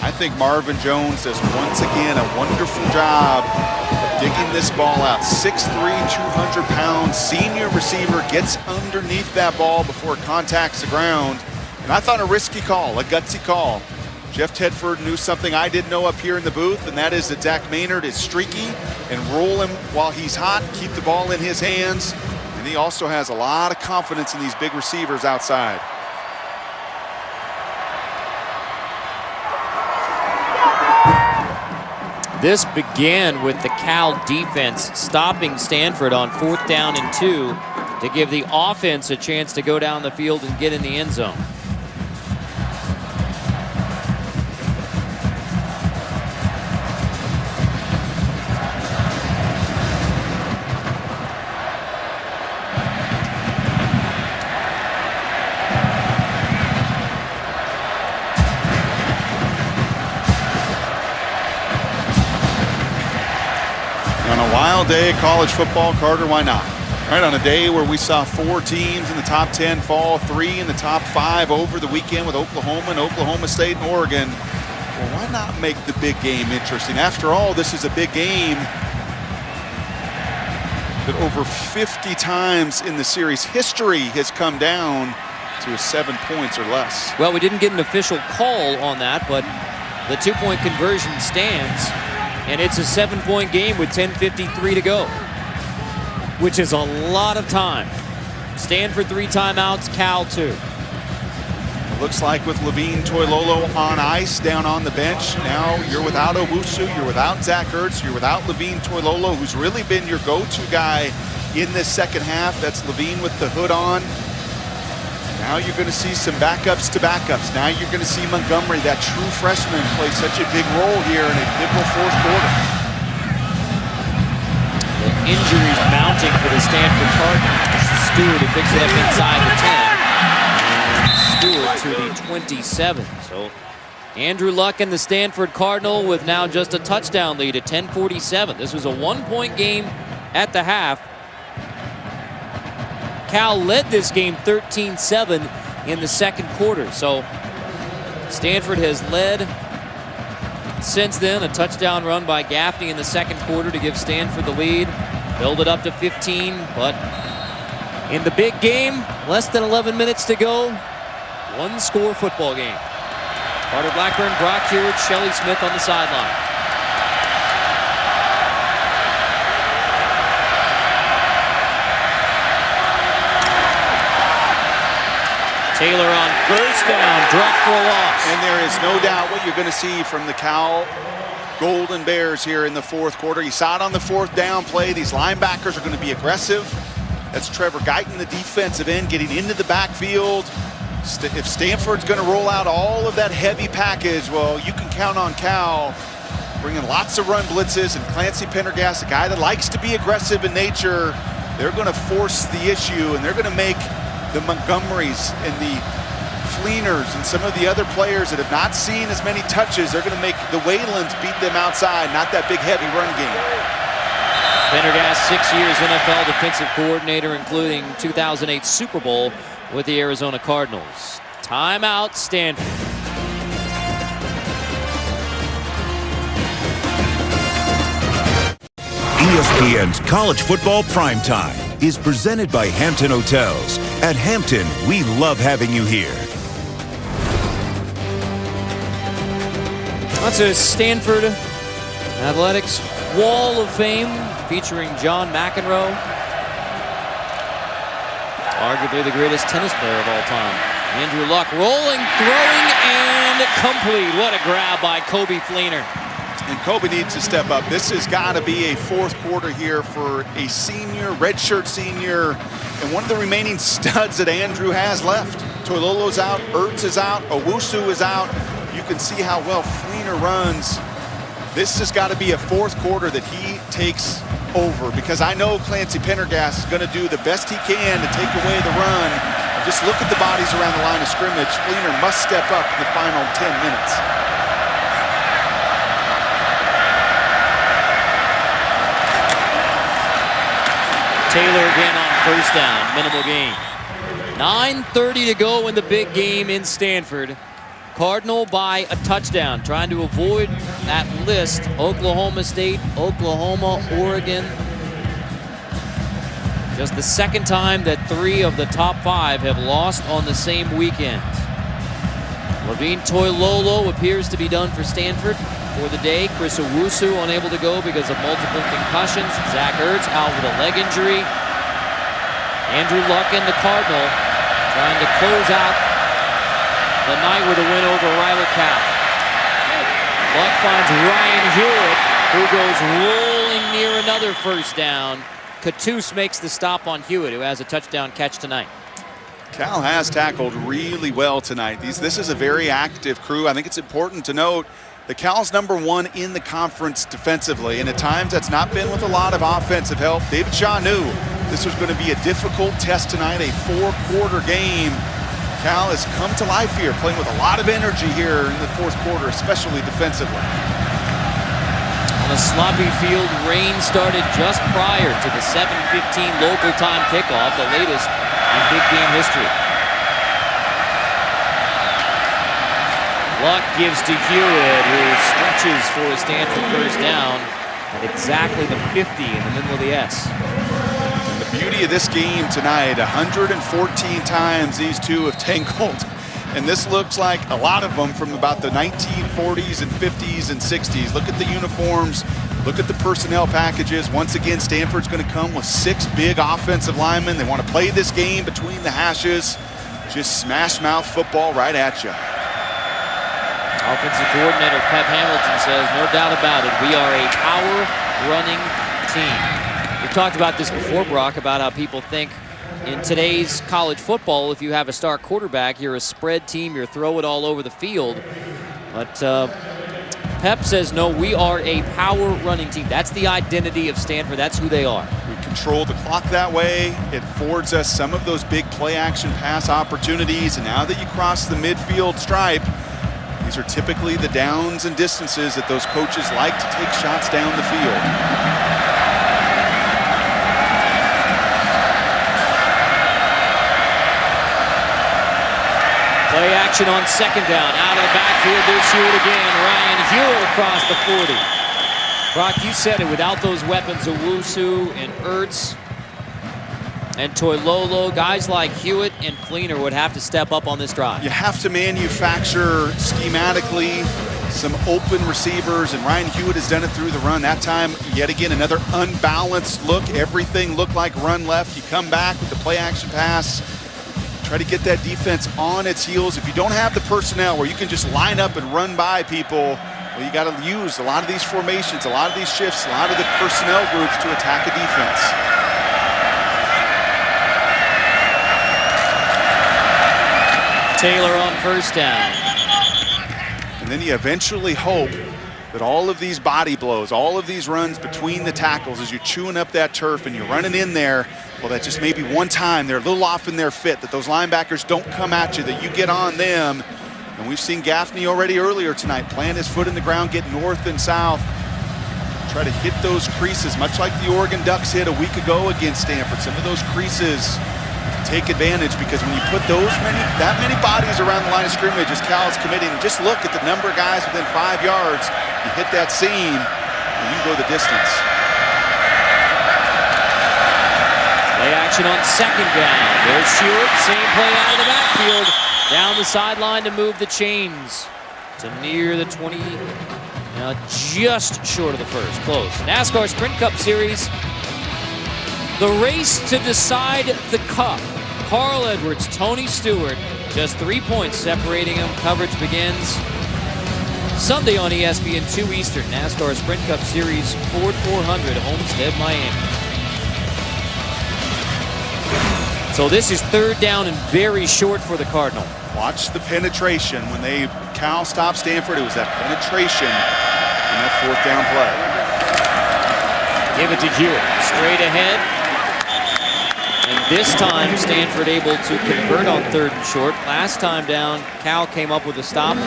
[SPEAKER 2] I think Marvin Jones does once again a wonderful job of digging this ball out. 6'3", 200 pounds, senior receiver gets underneath that ball before it contacts the ground. And I thought a risky call, a gutsy call. Jeff Tedford knew something I didn't know up here in the booth, and that is that Zach Maynard is streaky, and roll him while he's hot, keep the ball in his hands. And he also has a lot of confidence in these big receivers outside.
[SPEAKER 10] This began with the Cal defense stopping Stanford on 4th down and 2 to give the offense a chance to go down the field and get in the end zone.
[SPEAKER 2] Wild day of college football, Carter, why not? Right, on a day where we saw 4 teams in the top 10 fall, 3 in the top 5 over the weekend with Oklahoma and Oklahoma State and Oregon. Well, why not make the big game interesting? After all, this is a big game that over 50 times in the series history has come down to 7 points or less.
[SPEAKER 10] Well, we didn't get an official call on that, but the 2-point conversion stands. And it's a 7-point game with 10:53 to go, which is a lot of time. Stanford 3 timeouts, Cal 2.
[SPEAKER 2] It looks like with Levine Toilolo on ice down on the bench, now you're without Owusu, you're without Zach Ertz, you're without Levine Toilolo, who's really been your go-to guy in this second half. That's Levine with the hood on. Now you're going to see some backups to backups. Now you're going to see Montgomery, that true freshman, play such a big role here in a pivotal fourth quarter.
[SPEAKER 10] The injuries mounting for the Stanford Cardinals. Stewart who picks it up inside the 10. And Stewart to the 27. So Andrew Luck and the Stanford Cardinal with now just a touchdown lead at 10:47. This was a 1-point game at the half. Cal led this game 13-7 in the second quarter. So Stanford has led since then. A touchdown run by Gaffney in the second quarter to give Stanford the lead. Build it up to 15, but in the big game, less than 11 minutes to go. 1-score football game. Carter Blackburn, Brock Hewitt, Shelley Smith on the sideline. Taylor on first down, dropped for a loss.
[SPEAKER 2] And there is no doubt what you're going to see from the Cal Golden Bears here in the fourth quarter. You saw it on the 4th down play. These linebackers are going to be aggressive. That's Trevor Guyton, the defensive end, getting into the backfield. If Stanford's going to roll out all of that heavy package, well, you can count on Cal bringing lots of run blitzes, and Clancy Pendergast, a guy that likes to be aggressive in nature, they're going to force the issue, and they're going to make the Montgomerys and the Fleeners and some of the other players that have not seen as many touches, they're going to make the Waylands beat them outside, not that big heavy run game.
[SPEAKER 10] Pendergast, 6 years NFL defensive coordinator, including 2008 Super Bowl with the Arizona Cardinals. Timeout, Stanford.
[SPEAKER 7] ESPN's College Football Primetime is presented by Hampton Hotels. At Hampton, we love having you here.
[SPEAKER 10] That's a Stanford Athletics Wall of Fame featuring John McEnroe. Arguably the greatest tennis player of all time. Andrew Luck rolling, throwing, and complete. What a grab by Kobe Fleener.
[SPEAKER 2] And Kobe needs to step up. This has got to be a fourth quarter here for a senior, redshirt senior, and one of the remaining studs that Andrew has left. Toilolo's out, Ertz is out, Owusu is out. You can see how well Fleener runs. This has got to be a fourth quarter that he takes over, because I know Clancy Pendergast is going to do the best he can to take away the run. Just look at the bodies around the line of scrimmage. Fleener must step up in the final 10 minutes.
[SPEAKER 10] Taylor again on first down, minimal gain. 9:30 to go in the big game in Stanford. Cardinal by a touchdown, trying to avoid that list. Oklahoma State, Oklahoma, Oregon. Just the second time that 3 of the top 5 have lost on the same weekend. Levine Toilolo appears to be done for Stanford for the day. Chris Owusu unable to go because of multiple concussions. Zach Ertz out with a leg injury. Andrew Luck and the Cardinal trying to close out the night with a win over rival Cal. Luck finds Ryan Hewitt, who goes rolling near another first down. Cattouse makes the stop on Hewitt, who has a touchdown catch tonight.
[SPEAKER 2] Cal has tackled really well tonight. This is a very active crew. I think it's important to note that Cal's #1 in the conference defensively, and at times that's not been with a lot of offensive help. David Shaw knew this was going to be a difficult test tonight, a 4-quarter game. Cal has come to life here, playing with a lot of energy here in the fourth quarter, especially defensively.
[SPEAKER 10] On a sloppy field, rain started just prior to the 7:15 local time kickoff, the latest in big game history. Luck gives to Hewitt, who stretches for a Stanford first down at exactly the 50 in the middle of the S.
[SPEAKER 2] And the beauty of this game tonight, 114 times these two have tangled. And this looks like a lot of them from about the 1940s and 50s and 60s. Look at the uniforms. Look at the personnel packages. Once again, Stanford's going to come with 6 big offensive linemen. They want to play this game between the hashes. Just smash mouth football right at you.
[SPEAKER 10] Offensive coordinator Pep Hamilton says, no doubt about it, we are a power running team. We've talked about this before, Brock, about how people think in today's college football, if you have a star quarterback, you're a spread team, you're throw it all over the field. But Pep says, no, we are a power running team. That's the identity of Stanford. That's who they are.
[SPEAKER 2] We control the clock that way. It affords us some of those big play action pass opportunities. And now that you cross the midfield stripe, these are typically the downs and distances that those coaches like to take shots down the field.
[SPEAKER 10] Play action on second down. Out of the backfield, there's Hewitt again. Ryan Hewitt across the 40. Brock, you said it. Without those weapons, Owusu and Ertz and Toilolo, guys like Hewitt and Fleener would have to step up on this drive.
[SPEAKER 2] You have to manufacture schematically some open receivers, and Ryan Hewitt has done it through the run. That time, yet again, another unbalanced look. Everything looked like run left. You come back with the play action pass. Try to get that defense on its heels. If you don't have the personnel where you can just line up and run by people, well, you got to use a lot of these formations, a lot of these shifts, a lot of the personnel groups to attack a defense.
[SPEAKER 10] Taylor on first down.
[SPEAKER 2] And then you eventually hope that all of these body blows, all of these runs between the tackles as you're chewing up that turf and you're running in there, well, that just maybe one time they're a little off in their fit, that those linebackers don't come at you, that you get on them. And we've seen Gaffney already earlier tonight plant his foot in the ground, get north and south, try to hit those creases, much like the Oregon Ducks hit a week ago against Stanford. Some of those creases take advantage, because when you put that many bodies around the line of scrimmage as Cal is committing, just look at the number of guys within 5 yards. You hit that seam, and you can go the distance.
[SPEAKER 10] action on second down. There's Stewart, same play out of the backfield. Down the sideline to move the chains to near the 20. Now just short of the first, close. NASCAR Sprint Cup Series. The race to decide the Cup. Carl Edwards, Tony Stewart, just 3 points separating them. Coverage begins Sunday on ESPN 2 Eastern. NASCAR Sprint Cup Series Ford 400, Homestead, Miami. So this is third down and very short for the Cardinal.
[SPEAKER 2] Watch the penetration. When Cal stopped Stanford, it was that penetration in that fourth down play.
[SPEAKER 10] Give it to Hewitt, straight ahead. And this time, Stanford able to convert on third and short. Last time down, Cal came up with a stop.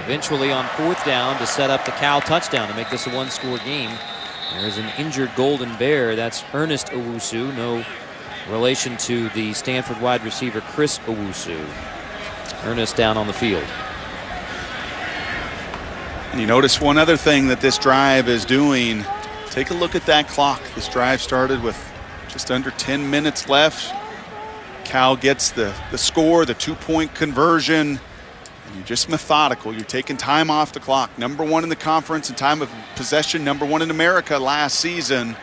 [SPEAKER 10] Eventually on fourth down to set up the Cal touchdown to make this a one-score game. There's an injured Golden Bear. That's Ernest Owusu. No relation to the Stanford wide receiver Chris Owusu. Ernest down on the field.
[SPEAKER 2] And you notice one other thing that this drive is doing. Take a look at that clock. This drive started with just under 10 minutes left. Cal gets the score, the 2-point conversion. And you're just methodical. You're taking time off the clock. #1 in the conference in time of possession, #1 in America last season.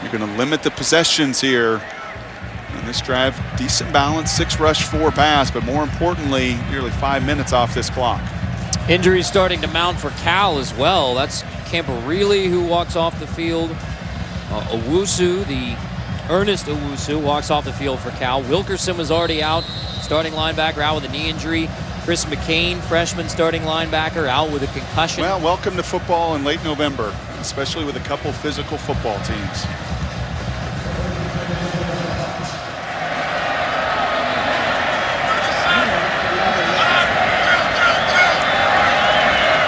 [SPEAKER 2] You're going to limit the possessions here. And this drive, decent balance, 6 rush, 4 pass, but more importantly, nearly 5 minutes off this clock.
[SPEAKER 10] Injuries starting to mount for Cal as well. That's Camporeale who walks off the field. Owusu, the Ernest Owusu, walks off the field for Cal. Wilkerson was already out, starting linebacker, out with a knee injury. Chris McCain, freshman starting linebacker, out with a concussion.
[SPEAKER 2] Well, welcome to football in late November, especially with a couple physical football teams.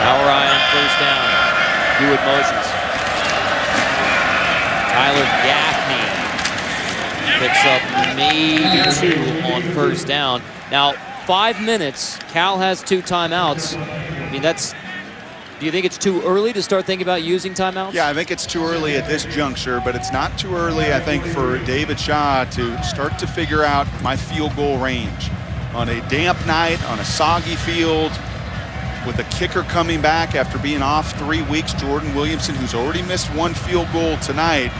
[SPEAKER 10] Now Ryan, first down. Hewitt motions. Tyler Gaffney picks up maybe 2 on first down. Now, 5 minutes. Cal has 2 timeouts. I mean, do you think it's too early to start thinking about using timeouts?
[SPEAKER 2] Yeah, I think it's too early at this juncture, but it's not too early, I think, for David Shaw to start to figure out my field goal range. On a damp night, on a soggy field, with a kicker coming back after being off 3 weeks, Jordan Williamson, who's already missed 1 field goal tonight.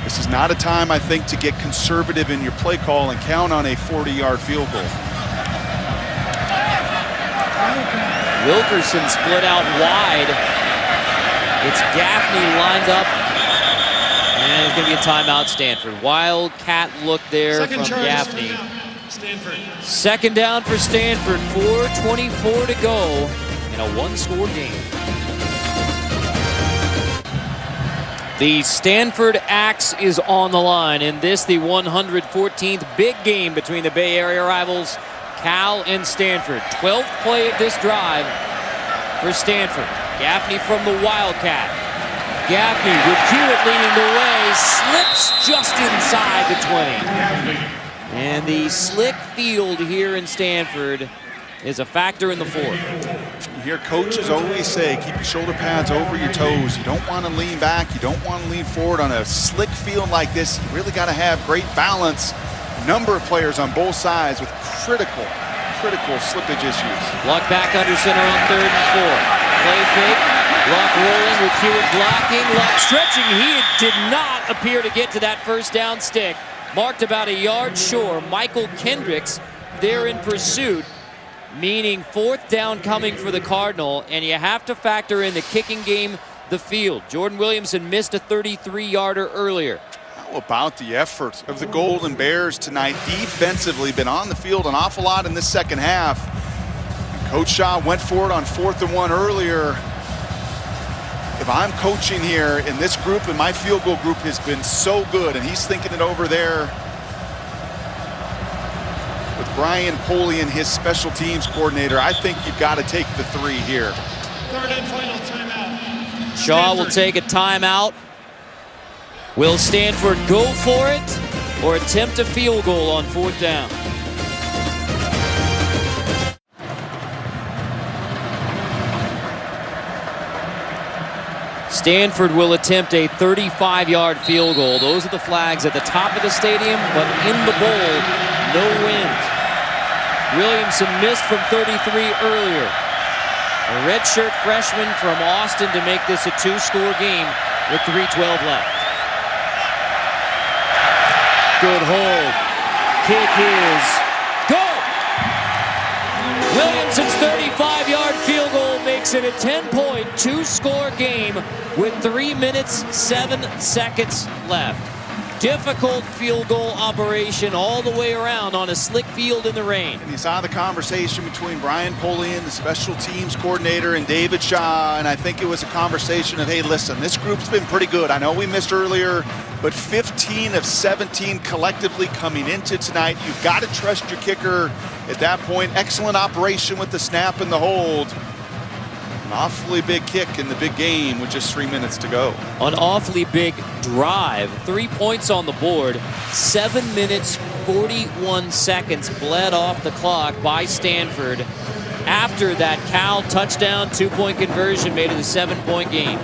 [SPEAKER 2] This is not a time, I think, to get conservative in your play call and count on a 40-yard field goal.
[SPEAKER 10] Wilkerson split out wide. It's Gaffney lined up. And it's going to be a timeout, Stanford. Wildcat look there from Gaffney.
[SPEAKER 5] Stanford.
[SPEAKER 10] Second down for Stanford. 4:24 to go in a one-score game. The Stanford Axe is on the line in this, the 114th big game between the Bay Area rivals, Cal and Stanford. 12th play of this drive for Stanford. Gaffney from the Wildcat. Gaffney with Hewitt leading the way, slips just inside the 20. And the slick field here in Stanford is a factor in the fourth.
[SPEAKER 2] You hear coaches always say, keep your shoulder pads over your toes. You don't want to lean back. You don't want to lean forward on a slick field like this. You really got to have great balance. Number of players on both sides with critical slippage issues.
[SPEAKER 10] Luck back under center on 3rd and 4. Play fake. Luck rolling with Hewitt blocking. Luck stretching. He did not appear to get to that first down stick. Marked about a yard short. Michael Kendricks there in pursuit, meaning 4th down coming for the Cardinal, and you have to factor in the kicking game, the field. Jordan Williamson missed a 33-yarder earlier.
[SPEAKER 2] How about the effort of the Golden Bears tonight? Defensively, been on the field an awful lot in this second half. Coach Shaw went for it on 4th and 1 earlier. If I'm coaching here, and this group and my field goal group has been so good, and he's thinking it over there with Brian Polian, his special teams coordinator, I think you've got to take the 3 here.
[SPEAKER 5] 3rd and final timeout.
[SPEAKER 10] Shaw will take a timeout. Will Stanford go for it or attempt a field goal on 4th down? Stanford will attempt a 35-yard field goal. Those are the flags at the top of the stadium, but in the bowl, no wind. Williamson missed from 33 earlier. A redshirt freshman from Austin to make this a 2-score game with 3:12 left. Good hold. Kick is good. Williamson's 35-yard field goal makes it a 10-point, 2-score game with 3 minutes, 7 seconds left. Difficult field goal operation all the way around on a slick field in the rain.
[SPEAKER 2] And you saw the conversation between Brian Polian, the special teams coordinator, and David Shaw, and I think it was a conversation of, hey, listen, this group's been pretty good. I know we missed earlier, but 15 of 17 collectively coming into tonight. You've got to trust your kicker at that point. Excellent operation with the snap and the hold. An awfully big kick in the big game with just 3 minutes to go.
[SPEAKER 10] An awfully big drive. 3 points on the board. 7 minutes, 41 seconds bled off the clock by Stanford after that Cal touchdown 2-point conversion made it a 7-point game.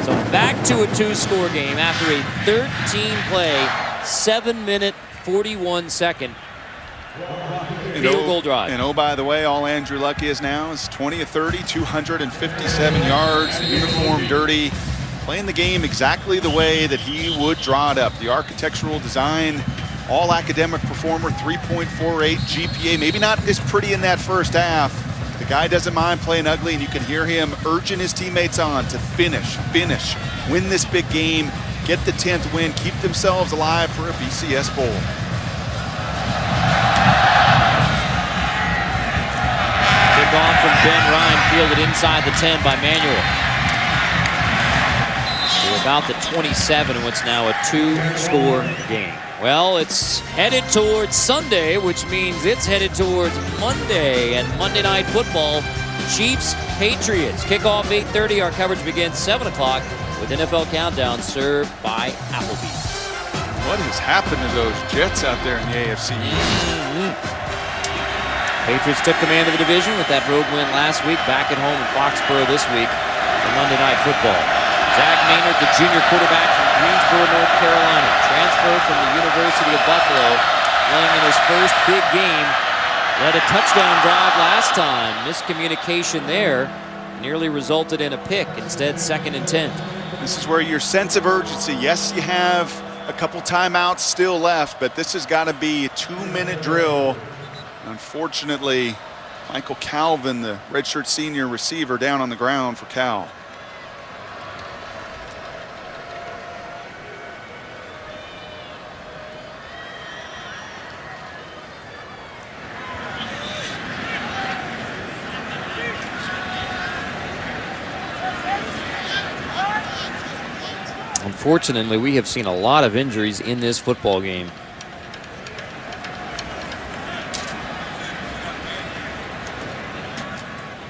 [SPEAKER 10] So back to a 2-score game after a 13-play, 7-minute, 41-second field goal drive.
[SPEAKER 2] And oh, by the way, all Andrew Luck is now is 20 of 30, 257 yards, uniform dirty, playing the game exactly the way that he would draw it up. The architectural design, all academic performer, 3.48 GPA, maybe not as pretty in that first half. The guy doesn't mind playing ugly, and you can hear him urging his teammates on to finish, win this big game, get the 10th win, keep themselves alive for a BCS Bowl.
[SPEAKER 10] Off from Ben Ryan, fielded inside the 10 by Manuel. We're about the 27 in what's now a 2-score game. Well, it's headed towards Sunday, which means it's headed towards Monday and Monday Night Football. Chiefs, Patriots. Kickoff 8:30. Our coverage begins 7 o'clock with NFL Countdown served by Applebee's.
[SPEAKER 2] What has happened to those Jets out there in the AFC East?
[SPEAKER 10] Patriots took command of the division with that road win last week, back at home in Foxborough this week for Monday Night Football. Zach Maynard, the junior quarterback from Greensboro, North Carolina, transferred from the University of Buffalo, playing in his first big game. Led a touchdown drive last time. Miscommunication there nearly resulted in a pick. Instead, 2nd and 10.
[SPEAKER 2] This is where your sense of urgency, yes, you have a couple timeouts still left, but this has got to be a 2-minute drill. Unfortunately, Michael Calvin, the redshirt senior receiver, down on the ground for Cal.
[SPEAKER 10] Unfortunately, we have seen a lot of injuries in this football game.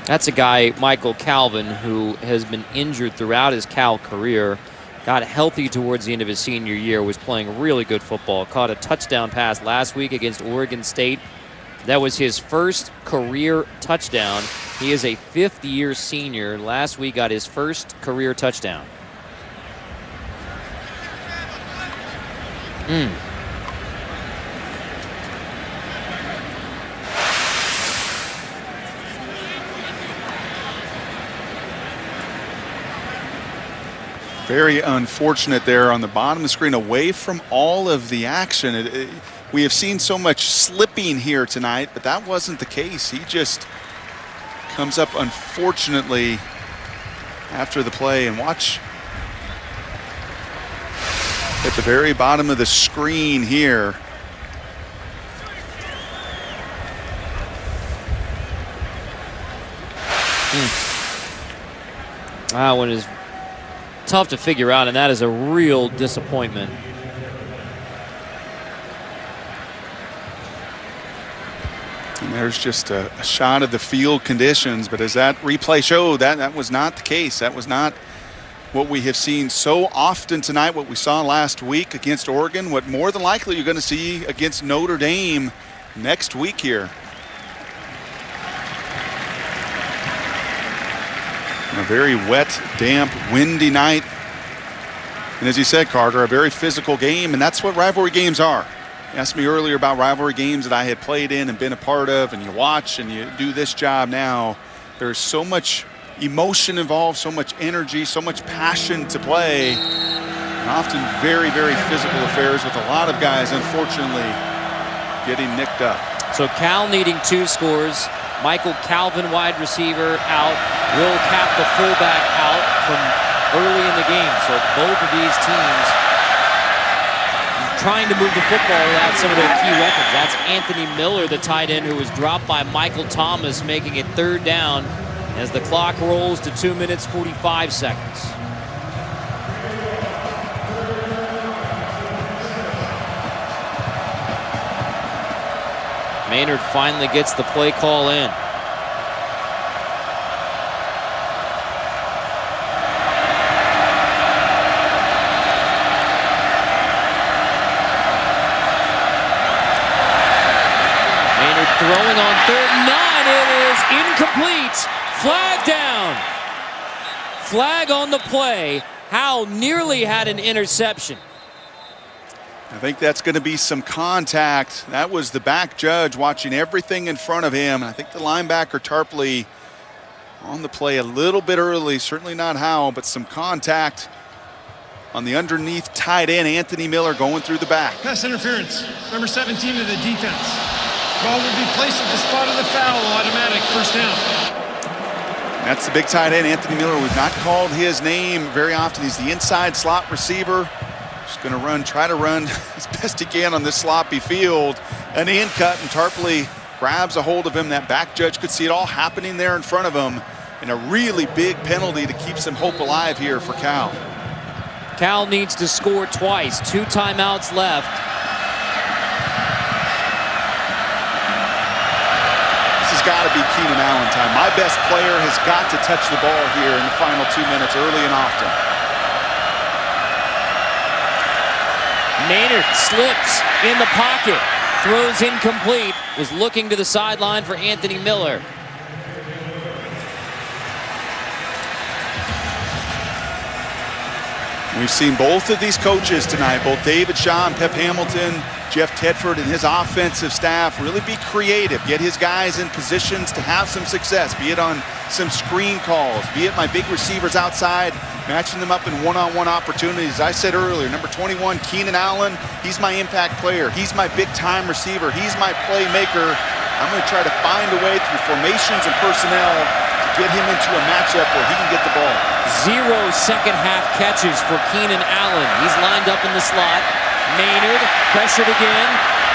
[SPEAKER 10] That's a guy, Michael Calvin, who has been injured throughout his Cal career. Got healthy towards the end of his senior year, was playing really good football. Caught a touchdown pass last week against Oregon State. That was his first career touchdown. He is a 5th-year senior. Last week got his first career touchdown.
[SPEAKER 2] Very unfortunate there on the bottom of the screen, away from all of the action. We have seen so much slipping here tonight, but that wasn't the case. He just comes up, unfortunately, after the play. And watch at the very bottom of the screen here.
[SPEAKER 10] That one is tough to figure out, and that is a real disappointment.
[SPEAKER 2] And there's just a shot of the field conditions, but as that replay showed, that was not the case. That was not what we have seen so often tonight, what we saw last week against Oregon, what more than likely you're going to see against Notre Dame next week here. A very wet, damp, windy night And as you said, Carter, a very physical game, and that's what rivalry games are. You asked me earlier about rivalry games that I had played in and been a part of, and you watch and you do this job now. There's so much emotion involved, so much energy, so much passion to play, and often very, very physical affairs with a lot of guys, unfortunately, getting nicked up.
[SPEAKER 10] So Cal needing 2 scores. Michael Calvin, wide receiver, out. Will Cap, the fullback, out from early in the game. So both of these teams trying to move the football without some of their key weapons. That's Anthony Miller, the tight end, who was dropped by Michael Thomas, making it 3rd down as the clock rolls to 2 minutes, 45 seconds. Maynard finally gets the play call in. Maynard throwing on 3rd and 9. It is incomplete. Flag down. Flag on the play. Howe nearly had an interception.
[SPEAKER 2] I think that's going to be some contact. That was the back judge watching everything in front of him. I think the linebacker Tarpley on the play a little bit early, certainly not Howe, but some contact on the underneath tight end, Anthony Miller, going through the back.
[SPEAKER 5] Pass interference, number 17 of the defense. Ball will be placed at the spot of the foul, automatic, 1st down.
[SPEAKER 2] That's the big tight end, Anthony Miller. We've not called his name very often. He's the inside slot receiver. Going to try to run as best he can on this sloppy field. An in cut, and Tarpley grabs a hold of him. That back judge could see it all happening there in front of him. And a really big penalty to keep some hope alive here for Cal.
[SPEAKER 10] Cal needs to score twice. 2 timeouts left.
[SPEAKER 2] This has got to be Keenan Allen time. My best player has got to touch the ball here in the final 2 minutes, early and often.
[SPEAKER 10] Maynard slips in the pocket, throws incomplete, was looking to the sideline for Anthony Miller.
[SPEAKER 2] We've seen both of these coaches tonight, both David Shaw and Pep Hamilton, Jeff Tedford and his offensive staff really be creative, get his guys in positions to have some success, be it on some screen calls, be it my big receivers outside, matching them up in one-on-one opportunities. I said earlier, number 21, Keenan Allen, he's my impact player. He's my big-time receiver. He's my playmaker. I'm going to try to find a way through formations and personnel to get him into a matchup where he can get the ball.
[SPEAKER 10] 0 second-half catches for Keenan Allen. He's lined up in the slot. Maynard pressured again.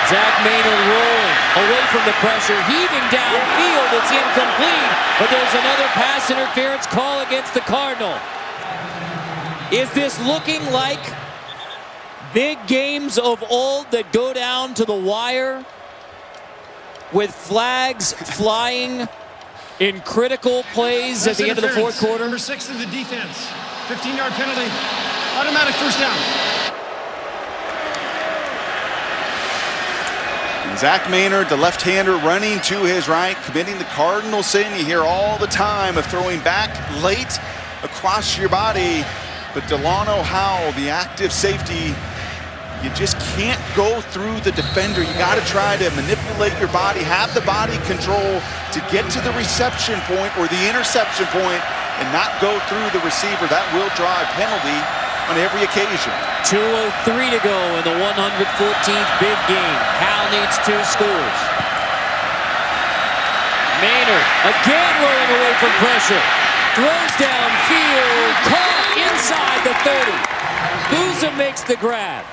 [SPEAKER 10] Zach Maynard rolling away from the pressure, heaving downfield. It's incomplete, but there's another pass interference call against the Cardinal. Is this looking like big games of old that go down to the wire with flags flying in critical plays at the end of the 4th quarter?
[SPEAKER 5] Number 6 of the defense, 15-yard penalty, automatic 1st down.
[SPEAKER 2] And Zach Maynard, the left-hander, running to his right, committing the cardinal sin you hear all the time of throwing back late across your body. But Delano Howell, the active safety, you just can't go through the defender. You got to try to manipulate your body, have the body control to get to the reception point or the interception point and not go through the receiver. That will draw a penalty on every occasion.
[SPEAKER 10] 2:03 to go in the 114th big game. Cal needs 2 scores. Maynard again rolling away from pressure. Throws downfield, caught inside the 30. Booza makes the grab.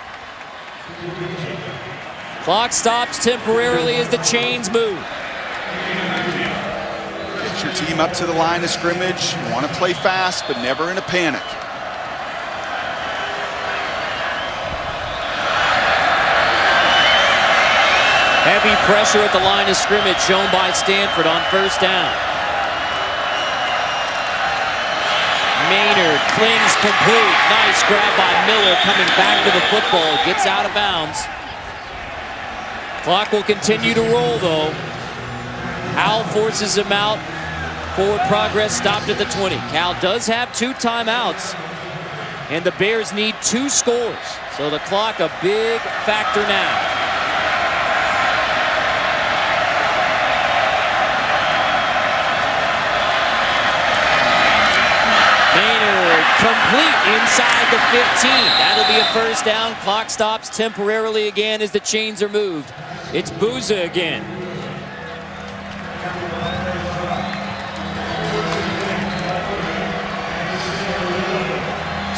[SPEAKER 10] Clock stops temporarily as the chains move.
[SPEAKER 2] Get your team up to the line of scrimmage. You want to play fast, but never in a panic.
[SPEAKER 10] Heavy pressure at the line of scrimmage shown by Stanford on 1st down. Maynard flings complete. Nice grab by Miller coming back to the football. Gets out of bounds. Clock will continue to roll though. Howell forces him out. Forward progress stopped at the 20. Cal does have 2 timeouts. and the Bears need 2 scores. So the clock a big factor now. Complete inside the 15. That'll be a first down. Clock stops temporarily again as the chains are moved. It's Booza again.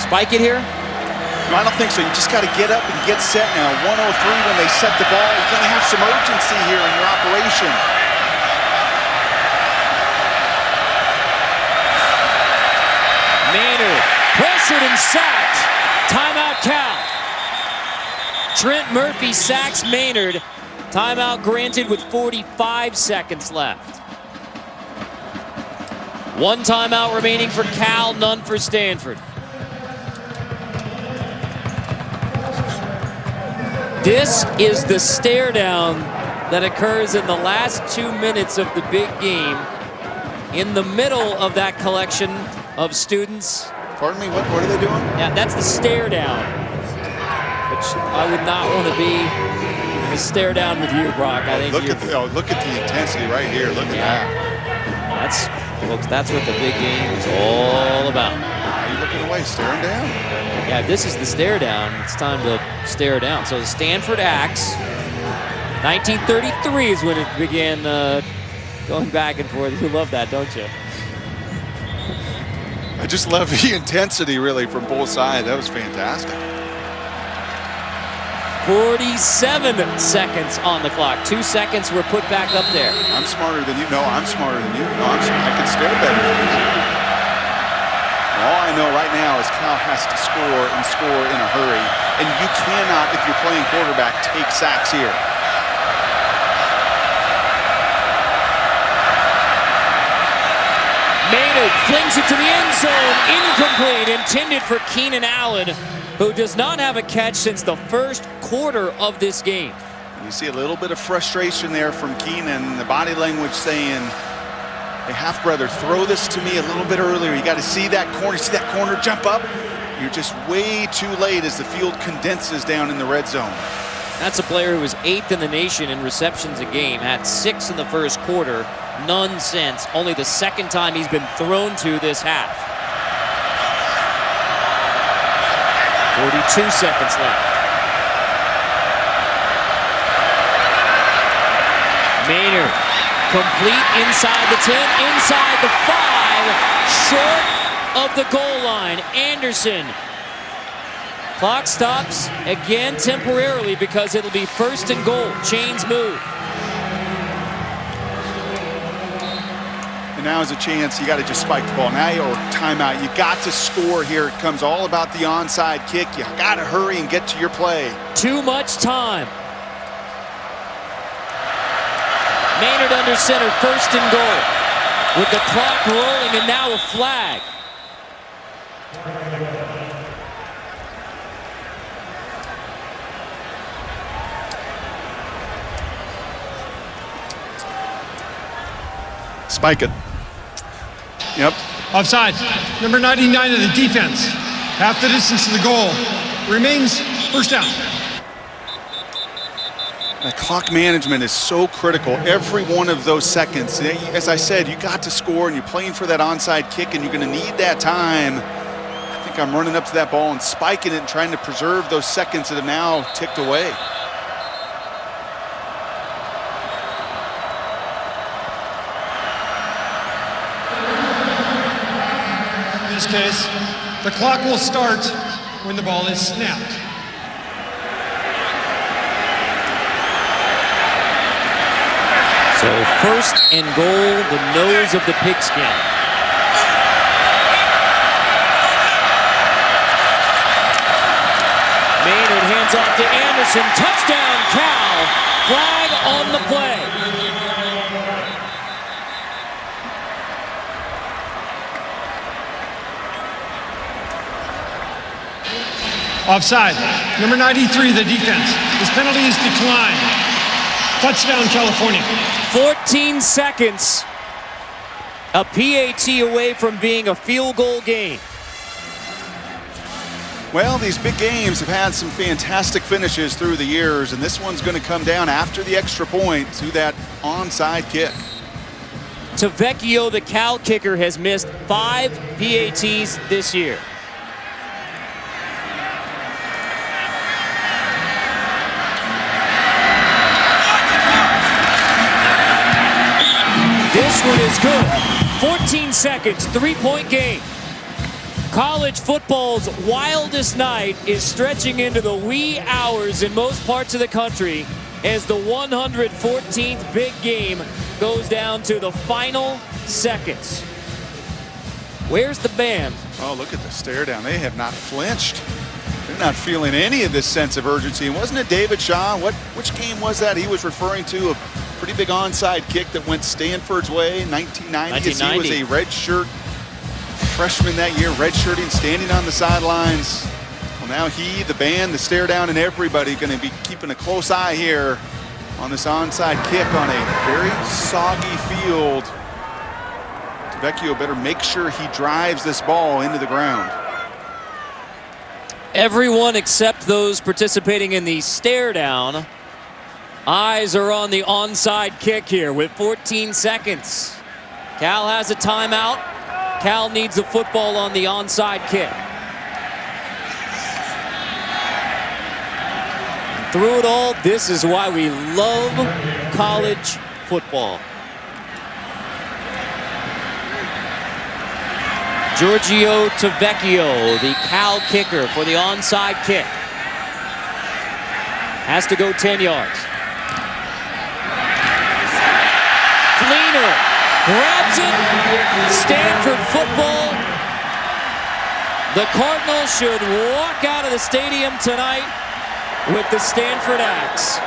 [SPEAKER 10] Spike it here?
[SPEAKER 2] No, I don't think so. You just got to get up and get set now. 103 when they set the ball. You're going to have some urgency here in your operation.
[SPEAKER 10] Maynard pressured and sacked. Timeout Cal. Trent Murphy sacks Maynard. Timeout granted with 45 seconds left. 1 timeout remaining for Cal, none for Stanford. This is the stare down that occurs in the last 2 minutes of the big game. In the middle of that collection of students.
[SPEAKER 2] Pardon me, what are they doing?
[SPEAKER 10] Yeah, that's the stare down. Which I would not want to be a stare down with you, Brock. I think
[SPEAKER 2] look at the intensity right here. Look at that.
[SPEAKER 10] That's, folks, that's what the big game is all about.
[SPEAKER 2] Are you looking away? Staring down?
[SPEAKER 10] Yeah, if this is the stare down, it's time to stare down. So the Stanford Axe, 1933 is when it began going back and forth. You love that, don't you?
[SPEAKER 2] I just love the intensity, really, from both sides. That was fantastic.
[SPEAKER 10] 47 seconds on the clock. 2 seconds were put back up there.
[SPEAKER 2] I'm smarter than you. No, I'm smarter than you. No, I can stare better than you. All I know right now is Cal has to score and score in a hurry. And you cannot, if you're playing quarterback, take sacks here.
[SPEAKER 10] Maynard flings it to the end zone. Incomplete. Intended for Keenan Allen, who does not have a catch since the first quarter of this game.
[SPEAKER 2] You see a little bit of frustration there from Keenan. The body language saying, hey, half-brother, throw this to me a little bit earlier. You got to see that corner. See that corner jump up? You're just way too late as the field condenses down in the red zone.
[SPEAKER 10] That's a player who was 8th in the nation in receptions a game. Had 6 in the first quarter. None since. Only the second time he's been thrown to this half. 42 seconds left. Maynard, complete inside the 10, inside the 5, short of the goal line. Anderson. Clock stops again temporarily because it'll be 1st and goal. Chains move.
[SPEAKER 2] And now is a chance. You got to just spike the ball. Now or timeout. You got to score here. It comes all about the onside kick. You got to hurry and get to your play.
[SPEAKER 10] Too much time. Maynard under center, 1st and goal. With the clock rolling and now a flag.
[SPEAKER 2] Spike it. Yep.
[SPEAKER 5] Offside. Number 99 of the defense. Half the distance to the goal. Remains 1st down.
[SPEAKER 2] The clock management is so critical. Every one of those seconds. As I said, you got to score and you're playing for that onside kick and you're going to need that time. I think I'm running up to that ball and spiking it and trying to preserve those seconds that have now ticked away.
[SPEAKER 5] In this case, the clock will start when the ball is snapped.
[SPEAKER 10] So 1st and goal, the nose of the pigskin. Maynard hands off to Anderson. Touchdown, Cal. Flag on the play.
[SPEAKER 5] Offside. Number 93, the defense. This penalty is declined. Touchdown, California.
[SPEAKER 10] 14 seconds. A PAT away from being a field goal game.
[SPEAKER 2] Well, these big games have had some fantastic finishes through the years, and this one's going to come down after the extra point to that onside kick.
[SPEAKER 10] Tavecchio, the Cal kicker, has missed 5 PATs this year. This one is good. 14 seconds, 3-point game. College football's wildest night is stretching into the wee hours in most parts of the country as the 114th big game goes down to the final seconds. Where's the band?
[SPEAKER 2] Oh, look at the stare down. They have not flinched. They're not feeling any of this sense of urgency. And wasn't it David Shaw? Which game was that he was referring to? A pretty big onside kick that went Stanford's way in 1990. As he was a redshirt freshman that year, redshirting, standing on the sidelines. Well, now he, the band, the stare down, and everybody going to be keeping a close eye here on this onside kick on a very soggy field. Tavecchio better make sure he drives this ball into the ground.
[SPEAKER 10] Everyone except those participating in the stare down. Eyes are on the onside kick here with 14 seconds. Cal has a timeout. Cal needs the football on the onside kick. Through it all, this is why we love college football. Giorgio Tavecchio, the Cal kicker for the onside kick. Has to go 10 yards. Fleener grabs it. Stanford football. The Cardinals should walk out of the stadium tonight with the Stanford Axe.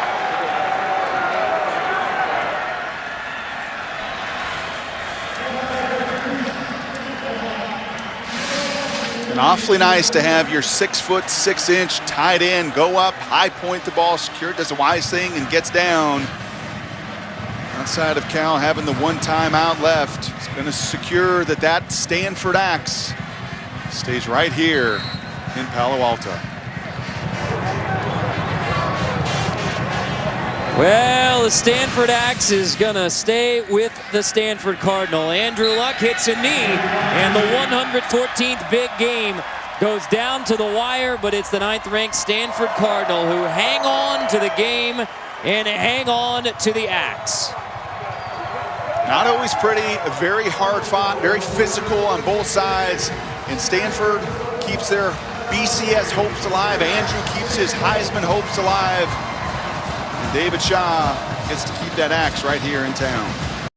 [SPEAKER 2] And awfully nice to have your 6'6" tight end go up, high point the ball, secure, does a wise thing and gets down. Outside of Cal having the one timeout left, it's going to secure that Stanford Axe stays right here in Palo Alto.
[SPEAKER 10] Well, the Stanford Axe is going to stay with the Stanford Cardinal. Andrew Luck hits a knee, and the 114th big game goes down to the wire, but it's the 9th-ranked Stanford Cardinal who hang on to the game and hang on to the Axe.
[SPEAKER 2] Not always pretty, very hard fought, very physical on both sides, and Stanford keeps their BCS hopes alive. Andrew keeps his Heisman hopes alive. David Shaw gets to keep that Axe right here in town.